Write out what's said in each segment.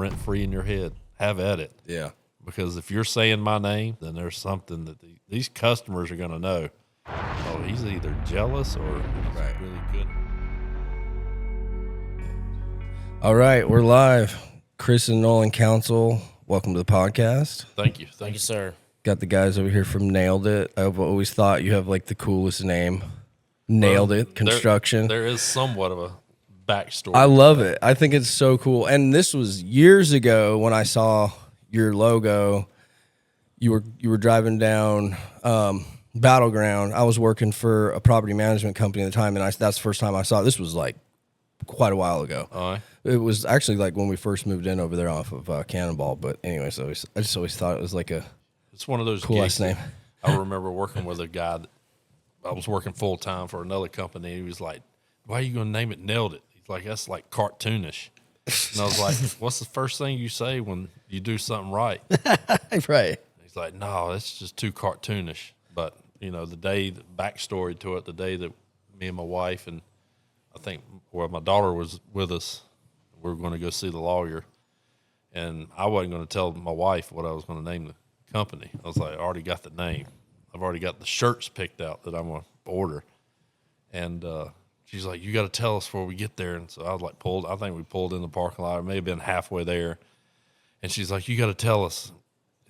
rent-free in your head. Have at it. Yeah. Because if you're saying my name, then there's something that these customers are going to know. Oh, he's either jealous or he's Right. really good. All right, we're live. Chris and Nolan Council, welcome to the podcast. Thank you. Thank you, sir. Got the guys over here from Nailed It. I've always thought you have like the coolest name. Nailed It Construction. There is somewhat of a backstory. I love it. I think it's so cool. And this was years ago when I saw your logo. You were driving down Battleground. I was working for a property management company at the time, and that's the first time I saw it. This was like quite a while ago. All right. It was actually like when we first moved in over there off of Cannonball. But anyway, so I just always thought it was like It's one of those cool gigs last name. I remember working with a guy that I was working full time for another company. He was like, "Why are you going to name it Nailed It?" He's like, "That's like cartoonish." And I was like, "What's the first thing you say when you do something right?" Right. He's like, "No, it's just too cartoonish." But the backstory to it, the day that me and my wife and I think my daughter was with us, we were going to go see the lawyer, and I wasn't going to tell my wife what I was going to name the company. I was like, I already got the name. I've already got the shirts picked out that I'm going to order. And she's like, you got to tell us before we get there. And so I was like I think we pulled in the parking lot. It may have been halfway there. And she's like, you got to tell us.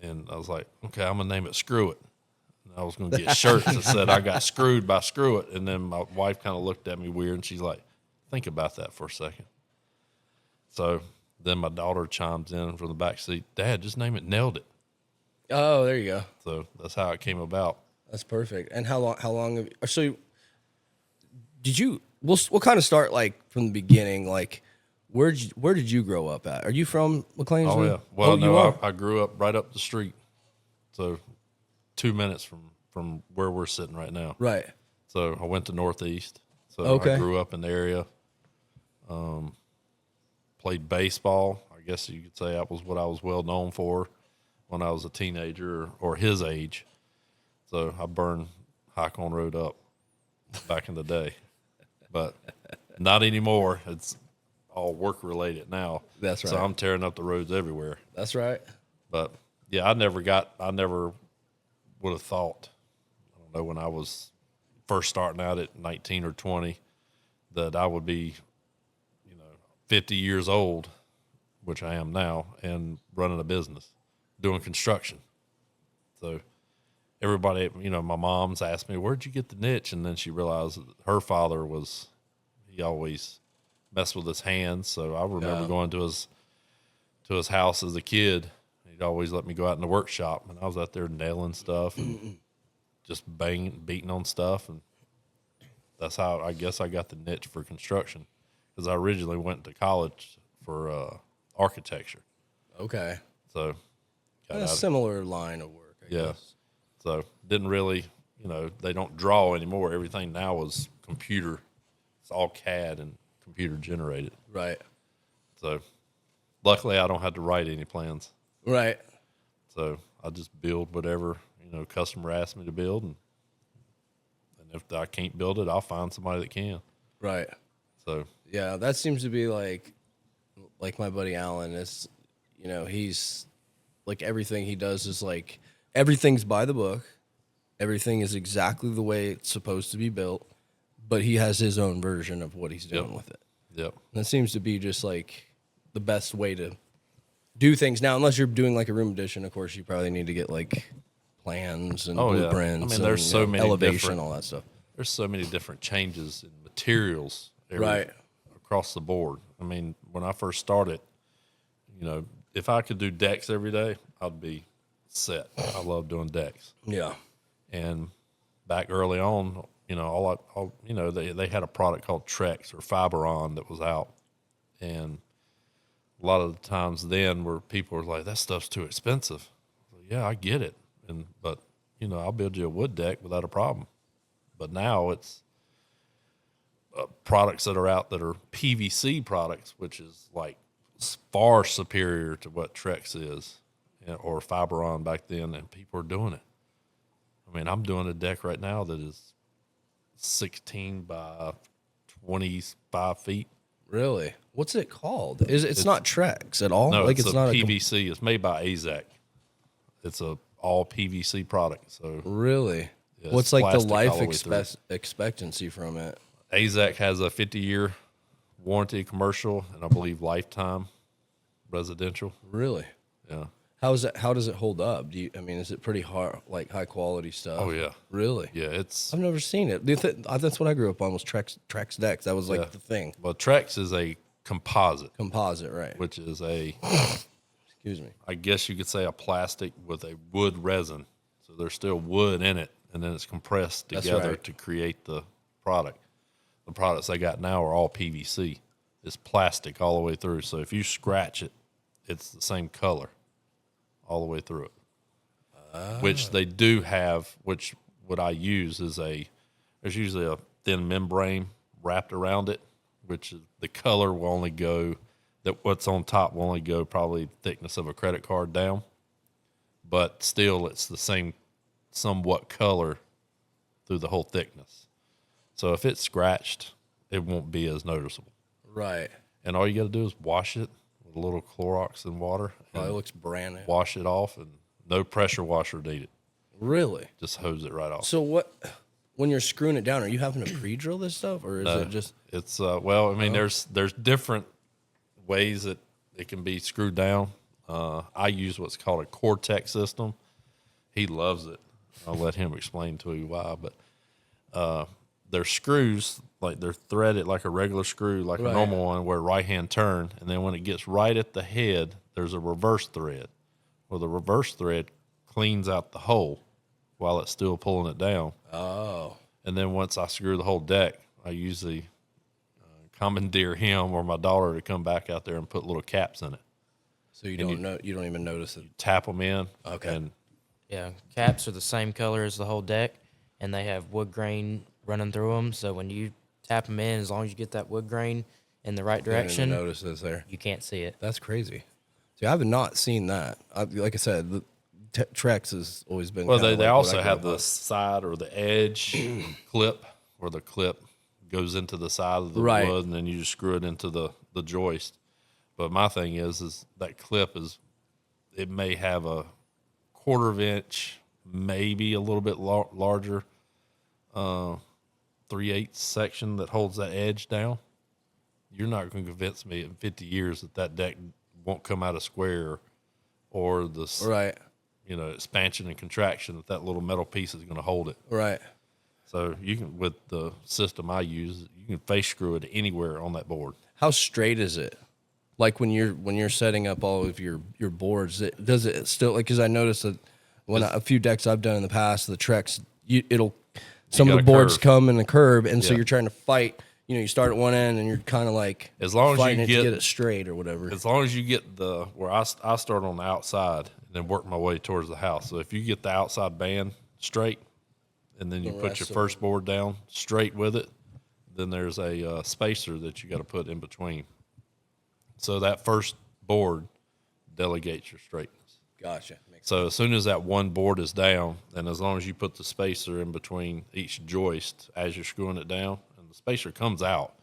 And I was like, okay, I'm going to name it Screw It. And I was going to get shirts that said I got screwed by Screw It. And then my wife kind of looked at me weird, and she's like, think about that for a second. So then my daughter chimes in from the back seat, Dad, just name it Nailed It. Oh, there you go. So that's how it came about. That's perfect. And how long so did you we'll kind of start like from the beginning, like where did you grow up at? Are you from McLeansville? Oh yeah. Well, you are? I grew up right up the street. So 2 minutes from where we're sitting right now. Right. So I went to Northeast. So Okay. I grew up in the area. Played baseball. I guess you could say that was what I was well known for when I was a teenager or his age. So I burned Highcorn Road up back in the day. But not anymore. It's all work related now. That's right. So I'm tearing up the roads everywhere. That's right. But yeah, I never would have thought, I don't know, when I was first starting out at 19 or 20, that I would be, 50 years old, which I am now, and running a business, doing construction. So everybody, my mom's asked me, where'd you get the niche? And then she realized that her father he always messed with his hands. So I remember going to his house as a kid. He'd always let me go out in the workshop, and I was out there nailing stuff and just beating on stuff. And that's how I guess I got the niche for construction, because I originally went to college for architecture. Okay. So got A similar line of work, I guess. So didn't really, they don't draw anymore. Everything now is computer. It's all CAD and computer generated. Right. So luckily I don't have to write any plans. Right. So I just build whatever, customer asks me to build. And if I can't build it, I'll find somebody that can. Right. So Yeah, that seems to be like my buddy Alan is, he's like everything he does is like everything's by the book. Everything is exactly the way it's supposed to be built, but he has his own version of what he's doing with it. Yep. And it seems to be just like the best way to do things. Now, unless you're doing like a room addition, of course, you probably need to get like plans and blueprints. I mean, there's so many elevation, all that stuff. There's so many different changes in materials Right. across the board. I mean, when I first started, if I could do decks every day, I'd be set. I love doing decks. Yeah. And back early on, they had a product called Trex or Fiberon that was out. And a lot of the times then where people were like, that stuff's too expensive. Yeah, I get it. But I'll build you a wood deck without a problem. But now it's products that are out that are PVC products, which is like far superior to what Trex is, or Fiberon back then, and people are doing it. I mean, I'm doing a deck right now that is 16 by 25 feet. Really? What's it called? It's not Trex at all? No, Like it's, it's a not PVC. It's made by AZEK. It's a all PVC product. So really? yeah, What's it's like the plastic life all the way through. expectancy from it? AZEK has a 50-year warranty commercial, and I believe lifetime residential. Really? Yeah. How does it hold up? I mean, is it pretty hard, like high quality stuff? Oh yeah. Really? Yeah. It's I've never seen it. That's what I grew up on was Trex decks. That was like Yeah. the thing. well, Trex is a composite, Composite, right? which is a, Excuse me. I guess you could say, a plastic with a wood resin. So there's still wood in it, and then it's compressed That's together right. to create the product. The products I got now are all PVC. It's plastic all the way through. So if you scratch it, it's the same color all the way through it. Which they do have, which what I use is there's usually a thin membrane wrapped around it, which is, the color will only go, that what's on top will only go probably thickness of a credit card down. But still, it's the same somewhat color through the whole thickness. So if it's scratched, it won't be as noticeable. Right. And all you got to do is wash it with a little Clorox and water, Oh, and it looks brand new. wash it off, and no pressure washer needed. Really? Just hose it right off. So when you're screwing it down, are you having to pre-drill this stuff, or is it just? It's well, I mean, there's different ways that it can be screwed down. I use what's called a Cortex system. He loves it. I'll let him explain to you why. But they're screws, like they're threaded like a regular screw, like Right. a normal one, where right hand turn, and then when it gets right at the head, there's a reverse thread. Well, the reverse thread cleans out the hole while it's still pulling it down. Oh, And then once I screw the whole deck, I usually commandeer him or my daughter to come back out there and put little caps in it. so you don't know? You don't even notice it. Tap them in. Okay. And Yeah, caps are the same color as the whole deck, and they have wood grain running through them. So when you tap them in, as long as you get that wood grain in the right You don't even direction, notice this there. you can't see it. That's crazy. See, I have not seen that. Like I said, the Trex has always been. well, kinda they like what also I grew have up the on. side or the edge clip, where the clip goes into the side of the Right. wood, and then you just screw it into the joist. But my thing is that clip is, it may have a 1/4 inch, maybe a little bit larger, 3/8 section that holds that edge down. You're not going to convince me in 50 years that deck won't come out of square, or the Right. expansion and contraction, that little metal piece is going to hold it. Right. So you can, with the system I use, you can face screw it anywhere on that board. How straight is it? Like when you're setting up all of your boards, does it still like? Because I noticed that when a few decks I've done in the past, the Trex, some of got the a boards curve. come in a curve, and so Yeah. you're trying to fight. You start at one end, and you're kind of like As long as fighting you it get, to get it straight or whatever. as long as you get the, where I start on the outside and then work my way towards the house. So if you get the outside band straight, and then you The put rest your of first board down straight with it, then there's a spacer that you got to put in between. So that first board delegates your straightness. Gotcha. Makes So as soon as that one board is down, and as long as you put the spacer in between each joist as you're screwing it down, and the spacer comes out,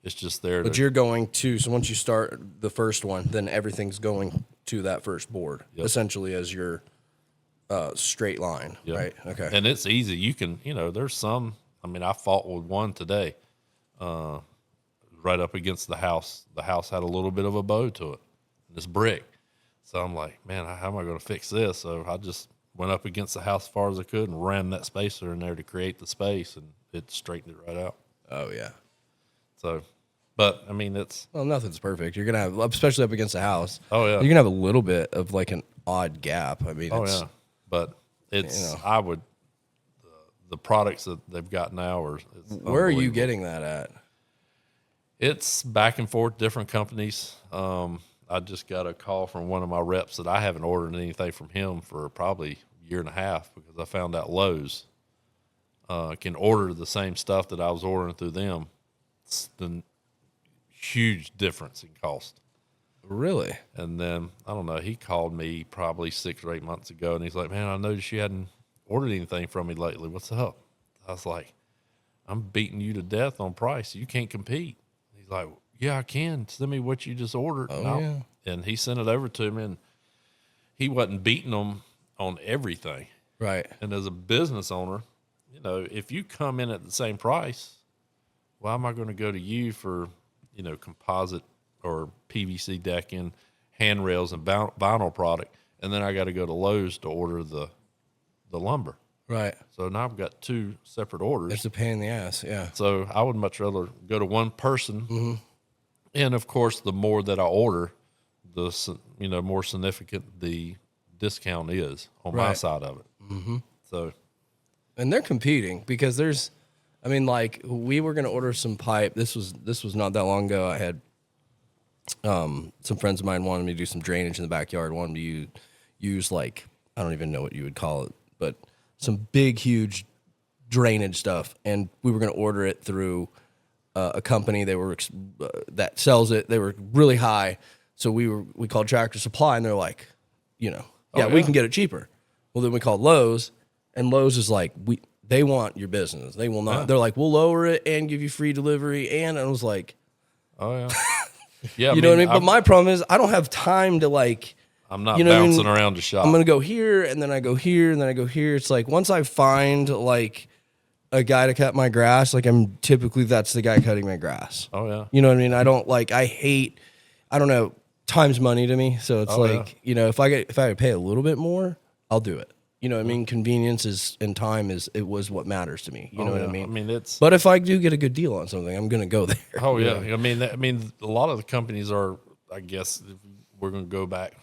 it's just there But to, you're going to, so once you start the first one, then everything's going to that first board, Yep. essentially as your straight line, Yep. right? Okay. And it's easy. You can, there's some, I mean, I fought with one today, right up against the house. The house had a little bit of a bow to it, this brick. So I'm like, man, how am I going to fix this? So I just went up against the house as far as I could and rammed that spacer in there to create the space, and it straightened it right out. Oh, yeah. So, but I mean, Well, nothing's perfect. You're going to have, especially up against a house. Oh, yeah. You're going to have a little bit of like an odd gap. I mean, oh it's, yeah, but it's, you know. I would, the products that they've got now are, it's where are you unbelievable. getting that at? It's back and forth, different companies. I just got a call from one of my reps that I haven't ordered anything from him for probably a year and a half, because I found out Lowe's can order the same stuff that I was ordering through them. It's the huge difference in cost. Really? And then, I don't know, he called me probably 6 or 8 months ago, and he's like, man, I noticed you hadn't ordered anything from me lately. What's up? I was like, I'm beating you to death on price. You can't compete. He's like, yeah, I can. Send me what you just ordered. Oh, yeah. And he sent it over to me, and he wasn't beating them on everything. Right. And as a business owner, you know, if you come in at the same price, why am I going to go to you for, you know, composite or PVC decking, handrails, and vinyl product, and then I got to go to Lowe's to order the lumber? Right. So now I've got two separate orders. It's a pain in the ass. Yeah. So I would much rather go to one person. Mm-hmm. And of course, the more that I order, you know, more significant the discount is on my Right. side of it. Mm-hmm. So, And they're competing because there's, I mean, like we were going to order some pipe. This was not that long ago. I had some friends of mine wanted me to do some drainage in the backyard. Wanted me to use like, I don't even know what you would call it, but some big, huge drainage stuff. And we were going to order it through a company. They were that sells it. They were really high. So we called Tractor Supply, and they're like, you know, yeah, we yeah. can get it cheaper. Well, then we called Lowe's, and Lowe's is like, they want your business. They will not. Yeah. They're like, we'll lower it and give you free delivery. And I was like, oh yeah, yeah. you know what I mean? But my problem is I don't have time to like, I'm not you know what I mean? bouncing around the shop. I'm going to go here, and then I go here, and then I go here. It's like once I find like a guy to cut my grass, like that's the guy cutting my grass. oh yeah, You know what I mean? I don't know, time's money to me. So it's Oh, yeah. like, you know, if I could pay a little bit more, I'll do it. You know what I mean? Convenience and time was what matters to me. You know what I yeah. mean? I mean, it's But if I do get a good deal on something, I'm going to go there. oh yeah. I mean, a lot of the companies are. I guess if we're going to go back.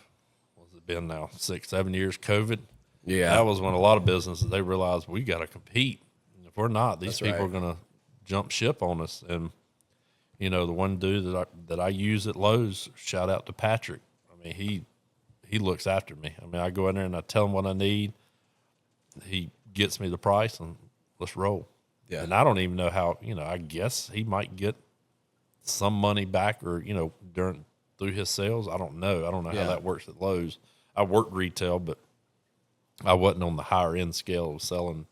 What's it been now? 6-7 years. COVID. Yeah. That was when a lot of businesses they realized we got to compete. If we're not, these That's people right. are going to jump ship on us. And you know, the one dude that I use at Lowe's, shout out to Patrick. I mean, he looks after me. I mean, I go in there and I tell him what I need. He gets me the price and let's roll. Yeah. And I don't even know how, you know, I guess he might get some money back or, you know, through his sales. I don't know. I don't know Yeah. how that works at Lowe's. I worked retail, but I wasn't on the higher end scale of selling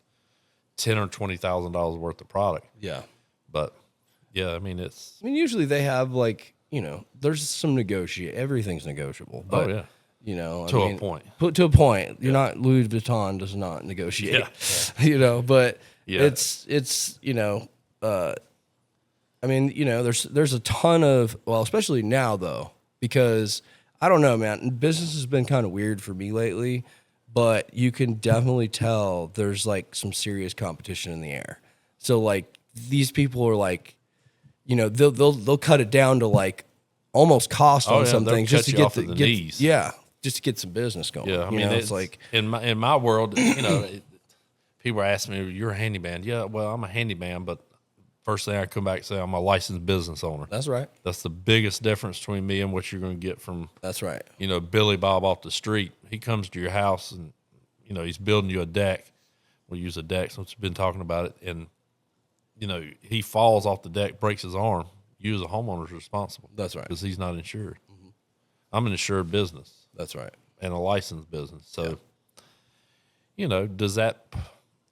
$10,000 or $20,000 worth of product. Yeah. But yeah, I mean, it's, I mean, usually they have like, you know, there's some everything's negotiable. But, yeah. you know, To a point. To a point. You're not, Louis Vuitton does not negotiate, you know, but Yeah. it's, you know, I mean, you know, there's a ton of, well, especially now though, because I don't know, man, business has been kind of weird for me lately, but you can definitely tell there's like some serious competition in the air. So like these people are like, you know, they'll cut it down to like almost cost Oh, on yeah, some they'll things cut just to you get off at the knees. just to get some business going. yeah, I You mean, know, it's like in my world, you know, people are asking me, you're a handyman. Yeah, well, I'm a handyman, but first thing I come back and say, I'm a licensed business owner. that's right. That's the biggest difference between me and what you're going to get from, That's right. you know, Billy Bob off the street. He comes to your house and, you know, he's building you a deck. We'll use a deck since we've been talking about it. And, you know, he falls off the deck, breaks his arm. You as a homeowner is responsible. That's right. Because he's not insured. I'm an insured business That's right. and a licensed business. So, you know, does that,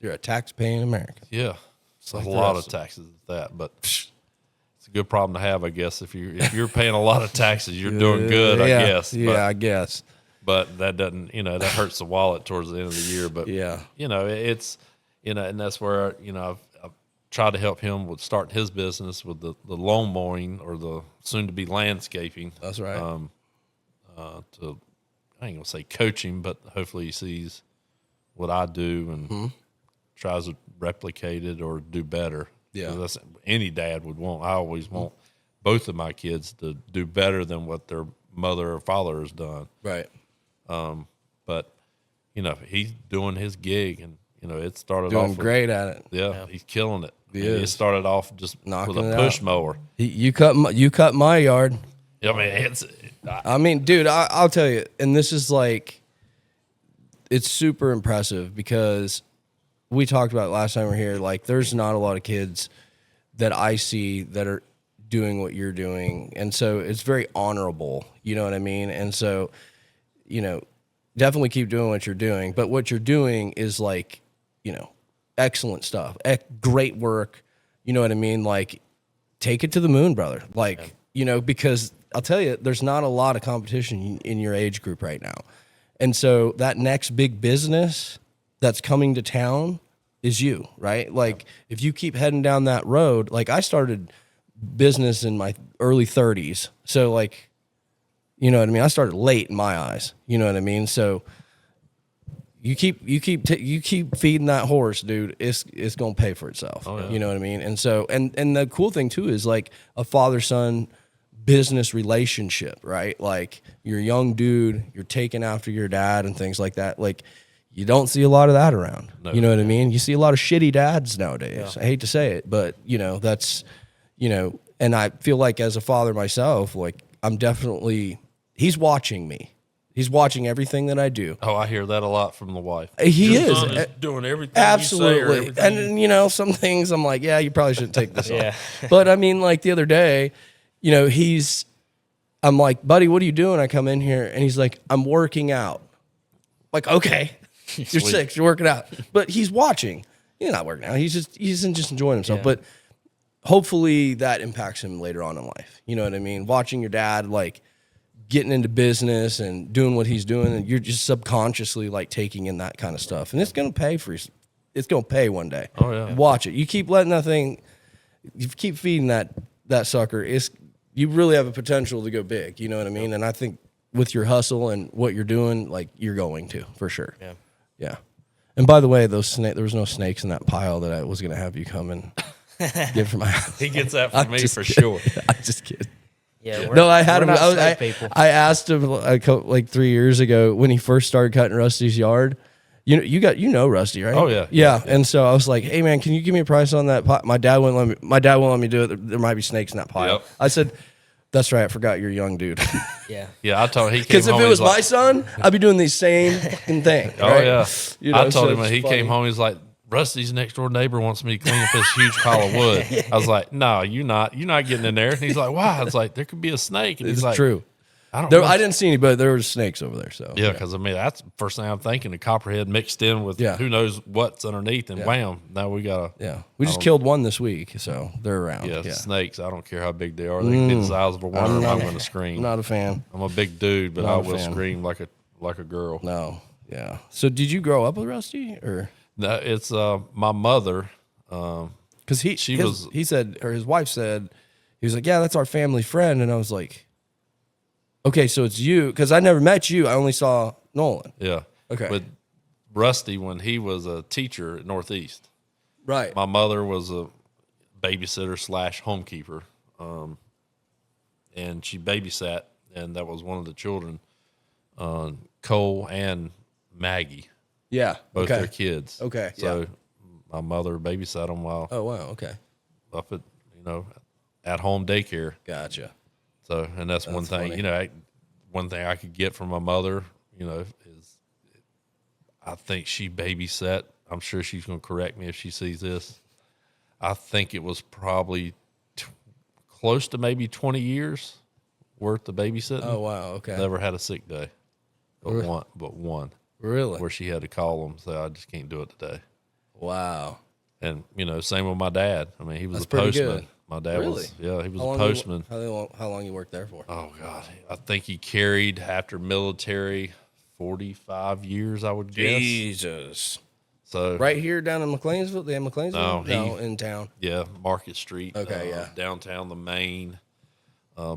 You're a tax-paying American. yeah, it's like a the lot rest of taxes at that, but it's a good problem to have, I guess. If you're paying a lot of taxes, you're doing good, I Yeah, guess. Yeah, I guess. But that doesn't, you know, that hurts the wallet towards the end of the year. But Yeah. you know, it's, you know, and that's where, you know, I've tried to help him with starting his business with the lawn mowing or the soon to be landscaping. That's right. To, I ain't gonna say coaching, but hopefully he sees what I do and tries to replicate it or do better. Yeah. 'Cause that's any dad would want. I always want both of my kids to do better than what their mother or father has done. Right. But you know, he's doing his gig, and you know, it started Doing off with, great at it. Yeah, he's killing it. He I mean, it is. started off just Knocking with a it push out. mower. You cut my yard. I mean, it's I mean, dude, I'll tell you, and this is like, it's super impressive because we talked about it last time we were here. Like, there's not a lot of kids that I see that are doing what you're doing, and so it's very honorable. You know what I mean? And so, you know, definitely keep doing what you're doing. But what you're doing is like, you know, excellent stuff, great work. You know what I mean? Like, take it to the moon, brother. Like, you know, because I'll tell you, there's not a lot of competition in your age group right now. And so that next big business that's coming to town is you, right? Like if you keep heading down that road, like I started business in my early 30s. So like, you know what I mean? I started late in my eyes, you know what I mean? So you keep feeding that horse, dude. It's going to pay for itself. Oh, yeah. You know what I mean? And so, and the cool thing too is like a father-son business relationship, right? Like you're a young dude, you're taking after your dad and things like that. Like you don't see a lot of that around. No. You know what I mean? You see a lot of shitty dads nowadays. I hate to say it, but you know, that's, you know, and I feel like as a father myself, like I'm definitely, he's watching me. He's watching everything that I do. Oh, I hear that a lot from the wife. He Your is. son doing everything you say or Absolutely. everything And you know, some things I'm like, yeah, you probably shouldn't take this Yeah. on. But I mean, like the other day, you know, I'm like, buddy, what are you doing? I come in here and he's like, I'm working out. Like, okay, you're Sweet. 6, you're working out. But he's watching. He's not working out. He's just enjoying himself. Yeah. But hopefully that impacts him later on in life. You know what I mean? Watching your dad like getting into business and doing what he's doing, and you're just subconsciously like taking in that kind of stuff. And it's gonna pay for you. It's gonna pay one day. Oh, yeah. Watch it. You keep letting that thing, you keep feeding that sucker. You really have a potential to go big. You know what I mean? And I think with your hustle and what you're doing, like you're going to for sure. Yeah. Yeah. And by the way, there was no snakes in that pile that I was gonna have you come and get from my house. He gets that I'm from me just for kidding. sure. I'm just kidding. Yeah. No, I had him. Not I, snake people. I asked him like 3 years ago when he first started cutting Rusty's yard. You know Rusty, right? Oh, yeah. Yeah. And so I was like, hey man, can you give me a price on that pile? My dad won't let me do it. There might be snakes in that pile. Yep. I said, that's right. I forgot you're a young dude. Yeah. Yeah, I told him he came Because if home. it was he's like, my son, I'd be doing the same fucking thing. oh right? yeah. You know, I told so him when it's he funny. came home, he's like, Rusty's next door neighbor wants me to clean up this huge pile of wood. I was like, no, you're not getting in there. And he's like, why? I was like, there could be a snake. And It's he's like, true. I don't There, know. I didn't see any, but there were snakes over there. So Yeah, because I mean that's the first thing I'm thinking. The copperhead mixed in with Yeah. who knows what's underneath, and wham! Now we got yeah. We just killed one this week, so they're around. yeah, snakes. I don't care how big they are; they can be the size of a worm. I'm going to scream. I'm not a fan. I'm a big dude, but Not I a will fan. scream like a girl. No. Yeah. So did you grow up with Rusty or? No, it's my mother. Because She was- he said, or his wife said, he was like, yeah, that's our family friend. And I was like, okay, so it's you. Because I never met you. I only saw Nolan. Yeah. Okay. But Rusty, when he was a teacher at Northeast, Right. my mother was a babysitter / homekeeper, and she babysat, and that was one of the children, Cole and Maggie, Yeah. both okay. their kids. Okay, So yeah. my mother babysat them while Oh, wow. Okay. up at at home daycare. Gotcha. So, and that's one thing, funny. one thing I could get from my mother, is I think she babysat. I'm sure she's going to correct me if she sees this. I think it was probably close to maybe 20 years worth of babysitting. Oh, wow. Okay. Never had a sick day, but one Really? where she had to call them, say, I just can't do it today. Wow. And, same with my dad. I mean, he was That's a pretty postman. good. My dad Really? was, he was How a long postman. How long you worked there for? Oh God, I think he carried after military 45 years, I would guess. Jesus. So Right here down in McLeansville? They have McLeansville? No, in town. yeah, Market Street. Okay, yeah. downtown, the main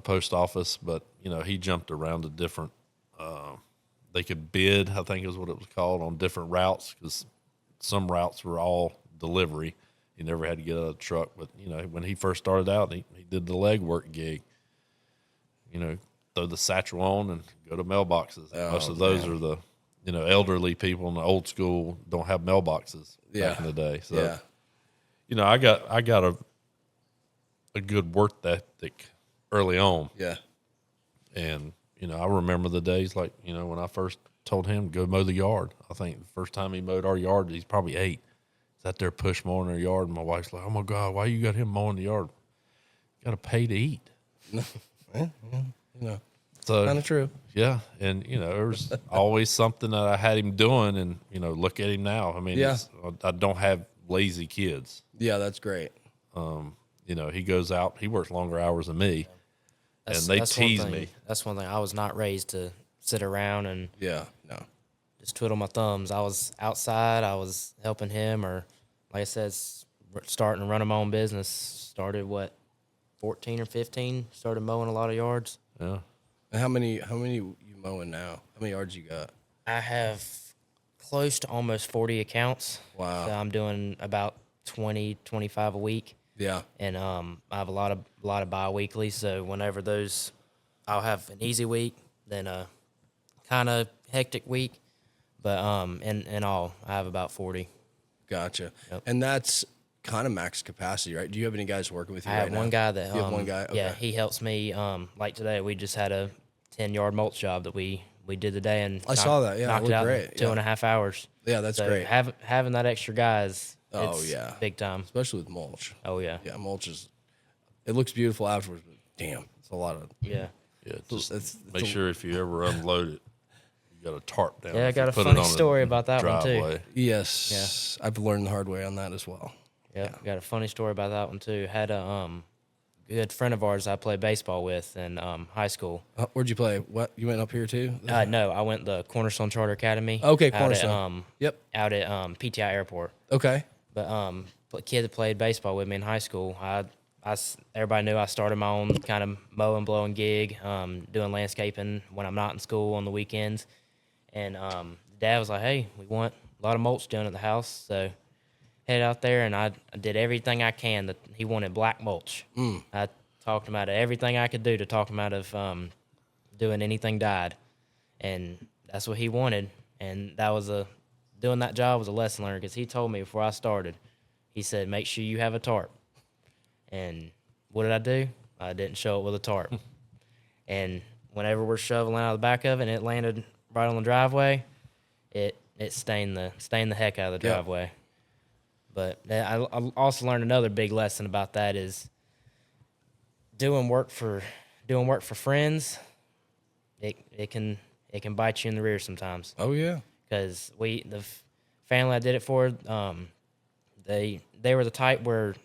post office. But he jumped around to different. They could bid, I think is what it was called, on different routes because some routes were all delivery. He never had to get out of the truck. But when he first started out, he did the legwork gig. Throw the satchel on and go to mailboxes. Most of those are the elderly people in the old school don't have mailboxes back in the day. So Yeah. I got a good work ethic early on. Yeah. And, I remember the days like, when I first told him to go mow the yard. I think the first time he mowed our yard, he's probably 8. He's out there push mowing our yard. And my wife's like, oh my God, why you got him mowing the yard? Got to pay to eat. So Kind of true. yeah. And, there was always something that I had him doing and, look at him now. I mean, Yeah. I don't have lazy kids. Yeah, that's great. He goes out, he works longer hours than me, they one tease thing- me. That's one thing. I was not raised to sit around and Yeah. No. just twiddle my thumbs. I was outside. I was helping him, or like I said, starting to run my own business. Started 14 or 15. Started mowing a lot of yards. Yeah. And how many you mowing now? How many yards you got? I have close to almost 40 accounts. Wow. So I'm doing about 20, 25 a week. Yeah. And I have a lot of bi-weekly, so whenever those, I'll have an easy week, then a kind of hectic week, but in all, I have about 40. Gotcha. Yep. And that's kind of max capacity, right? Do you have any guys working with you I right have now? one guy that You have one guy? yeah, Okay. he helps me. Like today, we just had a 10-yard mulch job that we did today, and I saw that. Yeah, it knocked it looked out great. in 2.5 hours. Yeah, that's So great. Having that extra guy is Oh, it's yeah. big time. Especially with mulch. Oh yeah, Yeah, mulch is, it looks beautiful afterwards, but damn, it's a lot of, yeah. Yeah. Just it's make a- sure if you ever unload it, you got a tarp down. Yeah, I if you got a put it funny on the story about that one, too. driveway. yes. I've learned the hard way on that as well. Yeah, got a funny story about that one too. Had a good friend of ours I played baseball with in high school. Where'd you play? What, you went up here too? No, I went the Cornerstone Charter Academy. Okay, out Cornerstone. Yep. Out at PTI Airport. Okay. But a kid that played baseball with me in high school, everybody knew I started my own kind of mowing, blowing gig, doing landscaping when I'm not in school on the weekends. And Dad was like, "Hey, we want a lot of mulch done at the house, so head out there." And I did everything I can. That he wanted black mulch. I talked him out of everything I could do to talk him out of doing anything dyed, and that's what he wanted. And that was doing that job was a lesson learned, because he told me before I started, he said, "Make sure you have a tarp." And what did I do? I didn't show it with a tarp. And whenever we're shoveling out of the back of it and it landed right on the driveway, it stained the heck out of the Yeah. driveway. But I also learned another big lesson about that is doing work for friends. It can bite you in the rear sometimes, Oh yeah. because the family I did it for, they were the type where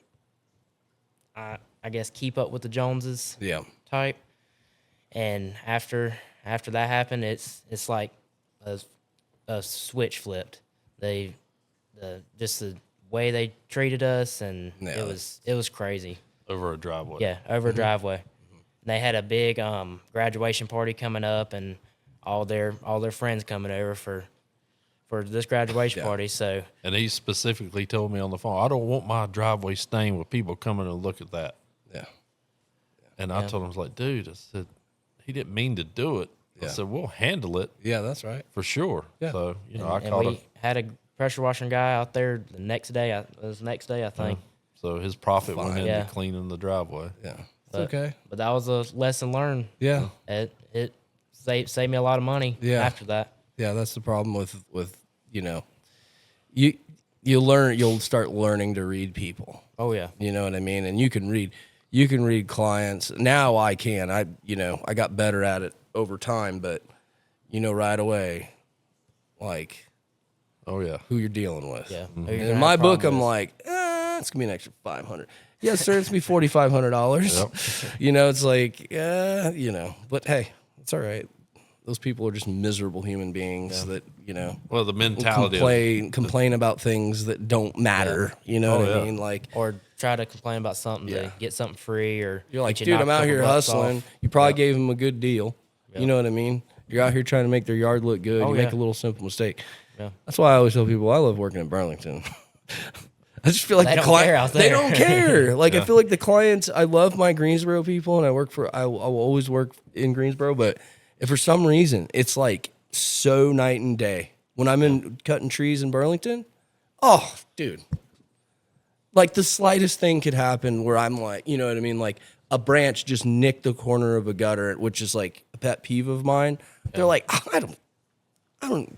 I guess keep up with the Joneses Yeah. type, and after that happened, it's like a switch flipped. Just the way they treated us, and Yeah. it was crazy. Over a driveway. Yeah, over a driveway. They had a big graduation party coming up, and all their friends coming over for this graduation Yeah. party. So And he specifically told me on the phone, I don't want my driveway stained with people coming to look at that. Yeah. And I told him, I was like, dude, I said, he didn't mean to do it. I Yeah. said, we'll handle it Yeah, that's right. for sure. Yeah. So, I and caught we it. had a pressure washing guy out there the next day. It was the next day, I think. So his profit went Fine. into Yeah. cleaning the driveway. Yeah. It's But- okay. But that was a lesson learned. Yeah. It saved me a lot of money Yeah. after that. Yeah, that's the problem with you'll start learning to read people. Oh yeah. You know what I mean? And you can read clients. Now I can. I got better at it over time, but right away, like Oh, yeah. who you're dealing with. Yeah. And in my book, I'm like, it's gonna be an extra $500. Yes, sir, it's gonna be $4,500. It's like, but hey, it's all right. Those people are just miserable human beings that, Well, the mentality of complain about things that don't matter. You know Oh, what I yeah. mean? Like, Or try to complain about something Yeah. to get something free, or you're like, get you dude, I'm knocked out a here couple bucks hustling. off. You probably gave them a good deal. You know what I mean? You're out here trying to make their yard look good. Oh, You make yeah. a little simple mistake. Yeah. That's why I always tell people I love working in Burlington. I just feel like They the don't care client, out they there. don't care. Like I feel like the clients. I love my Greensboro people, and I will always work in Greensboro. But if for some reason it's like so night and day when I'm in cutting trees in Burlington, oh, dude, like the slightest thing could happen where I'm like, you know what I mean, like a branch just nicked the corner of a gutter, which is like a pet peeve of mine. They're like, I don't.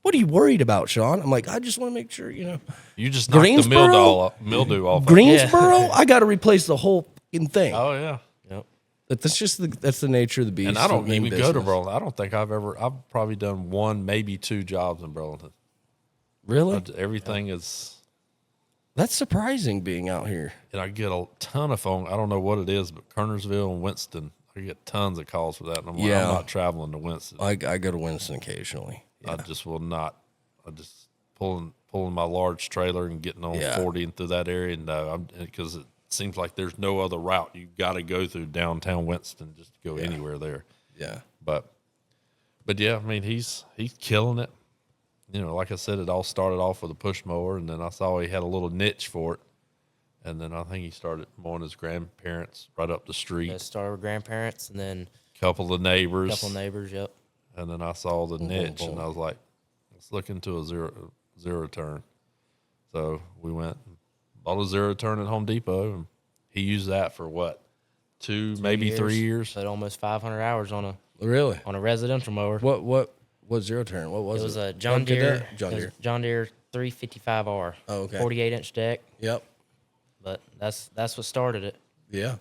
What are you worried about, Sean? I'm like, I just want to make sure, You just knocked the Greensboro? mildew off. Greensboro, I got to replace the whole fucking thing. Oh, yeah. Yep. But that's the nature of the beast. And I don't in even go to business. Burlington. I don't think I've probably done one, maybe two jobs in Burlington. Really? Everything is, That's surprising being out here. and I get a ton of phone. I don't know what it is, but Kernersville and Winston, I I get tons of calls for that, and I'm Yeah. not traveling to Winston. I go to Winston occasionally. I just will not. I just pulling my large trailer and getting on Yeah. 40 and through that area. No, because it seems like there's no other route. You got to go through downtown Winston just to go anywhere there. Yeah. But yeah, I mean he's killing it. You know, like I said, it all started off with a push mower, and then I saw he had a little niche for it, and then I think he started mowing his grandparents right up the street, I started with grandparents and then couple of neighbors, a couple neighbors. Yep. and then I saw the niche, boom. and I was like, let's look into a zero turn. So we went and bought a zero turn at Home Depot, and he used that for what, 2 maybe 3 years. Put almost 500 hours on Really? a residential mower. What zero turn? What was It it? was a John What did Deere. that? John it was Deere. John Deere 355R. Oh, okay. 48-inch deck. Yep. But that's what started it. Yeah.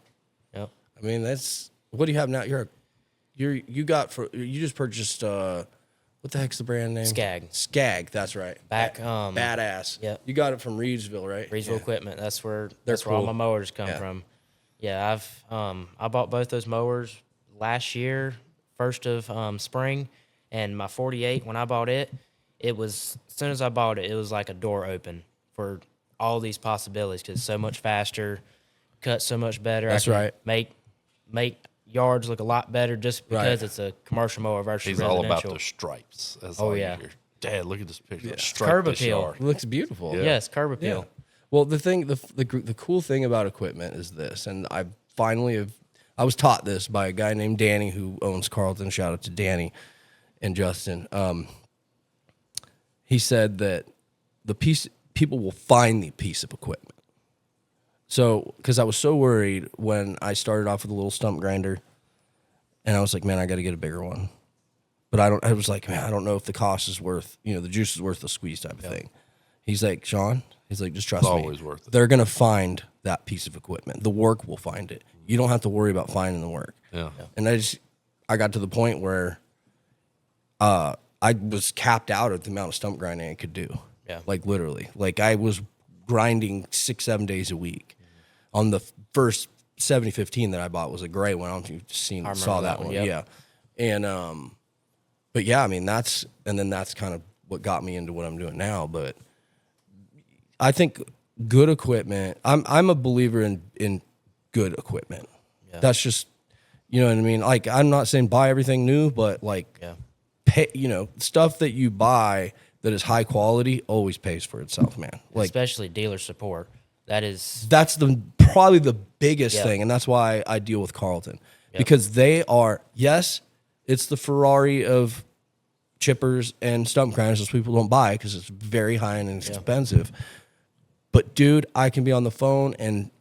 Yep. I mean, that's what do you have now? You just purchased what the heck's the brand name? Skag. Skag, that's right. Back, Badass. Yep. You got it from Reedsville, right? Reedsville Yeah. Equipment. That's where They're all cool. my mowers come Yeah. from. Yeah, I bought both those mowers last year, first of spring, and my 48 when I bought it, it was as soon as I bought it, it was like a door open for all these possibilities because it's so much faster, cut so much better. That's I can right. Make yards look a lot better just because Right. it's a commercial mower versus He's all residential. about the stripes. That's Oh, all you yeah. hear. Dad, look at this picture. Yeah. Curb appeal. It looks beautiful. Yes, curb appeal. Yeah. Well, the cool thing about equipment is this, and I was taught this by a guy named Danny who owns Carlton. Shout out to Danny and Justin. He said that people will find the piece of equipment. So, because I was so worried when I started off with a little stump grinder, and I was like, man, I got to get a bigger one. But I was like, man, I don't know if the cost is worth, the juice is worth the squeeze type of thing. He's like, Sean, just trust me. always worth it. They're going to find that piece of equipment. The work will find it. You don't have to worry about finding the work. Yeah. And I got to the point where I was capped out at the amount of stump grinding I could do. Yeah. Like literally. Like I was grinding 6-7 days a week. On the first 7015 that I bought was a gray one. I don't know if you saw that one. yep. Yeah. And but yeah, I mean that's kind of what got me into what I'm doing now. But I think good equipment. I'm a believer in good equipment. Yeah. That's just you know what I mean. Like I'm not saying buy everything new, but like Yeah. pay, stuff that you buy that is high quality always pays for itself, man. Like Especially dealer support. That is that's probably the biggest Yeah. thing, and that's why I deal with Carlton because they are it's the Ferrari of chippers and stump grinders that people don't buy because it's very high and it's expensive. But dude, I can be on the phone and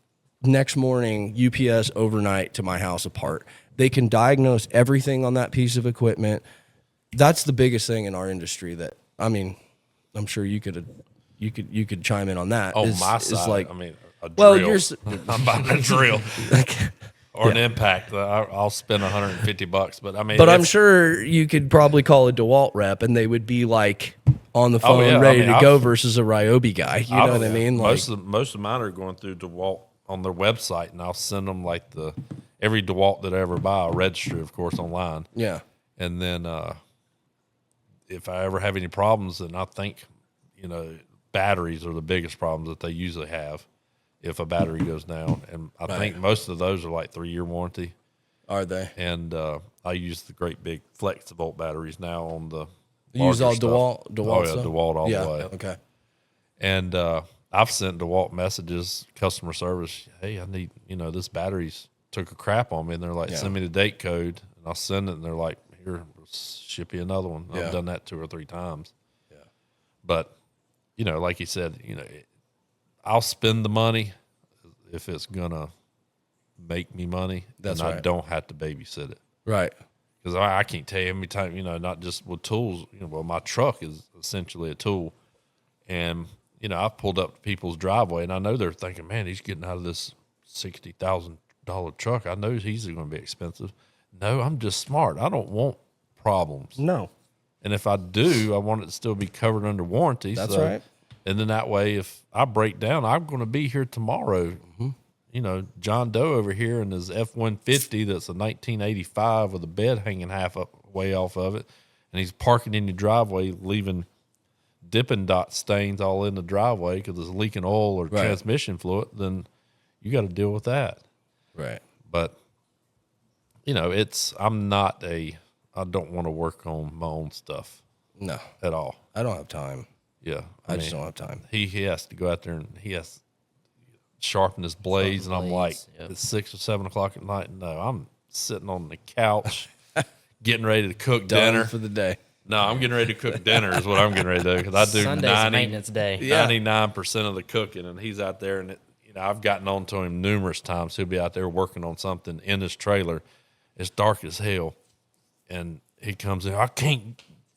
next morning UPS overnight to my house apart. They can diagnose everything on that piece of equipment. That's the biggest thing in our industry. That I mean, I'm sure you could chime in on that. On is- my is side, like, I mean, a drill. well, you're I'm buying a drill or an impact. I'll spend $150, but I mean, but I'm sure you could probably call a DeWalt rep and they would be like on the phone, yeah, I ready mean, to I've- go versus a Ryobi guy. You know what I mean? Like, most of mine are going through DeWalt on their website, and I'll send them like every DeWalt that I ever buy. I'll register, of course, online, yeah, and then if I ever have any problems, then I think batteries are the biggest problems that they usually have if a battery goes down, and I think most of those are like 3-year warranty. are they? And I use the great big FlexiVolt batteries now on the. You use all larger stuff. DeWalt Oh yeah, stuff? DeWalt all Yeah. the way. Okay. And I've sent DeWalt messages, customer service. Hey, I need this battery's took a crap on me, and they're like, Yeah. send me the date code, and I'll send it, and they're like, here, we'll ship you another one. Yeah. I've done that 2 or 3 times. Yeah. But like you said, I'll spend the money if it's gonna make me money. That's and I right. don't have to babysit it. Right. Because I can't tell you how many times, not just with tools. Well, my truck is essentially a tool. And, I've pulled up to people's driveway, and I know they're thinking, man, he's getting out of this $60,000 truck. I know he's going to be expensive. No, I'm just smart. I don't want problems. No. And if I do, I want it to still be covered under warranty. That's so- right. And then that way, if I break down, I'm going to be here tomorrow. you know, John Doe over here in his F-150 that's a 1985 with a bed hanging half up way off of it, and he's parking in your driveway, leaving Dippin' Dot stains all in the driveway because it's leaking oil or transmission fluid, then you got to deal with that. Right. But, you know, I don't want to work on my own stuff No, at all. I don't have time. Yeah. I just don't have time. He has to go out there and he has to sharpen his blades. And I'm like, blades, yep. it's 6 or 7 o'clock at night. No, I'm sitting on the couch getting ready to cook Done dinner. for the day. No, I'm getting ready to cook dinner is what I'm getting ready to do because I do Sunday's maintenance day. 99% of the cooking, and he's out there. And I've gotten on to him numerous times. He'll be out there working on something in his trailer. It's dark as hell, and he comes in.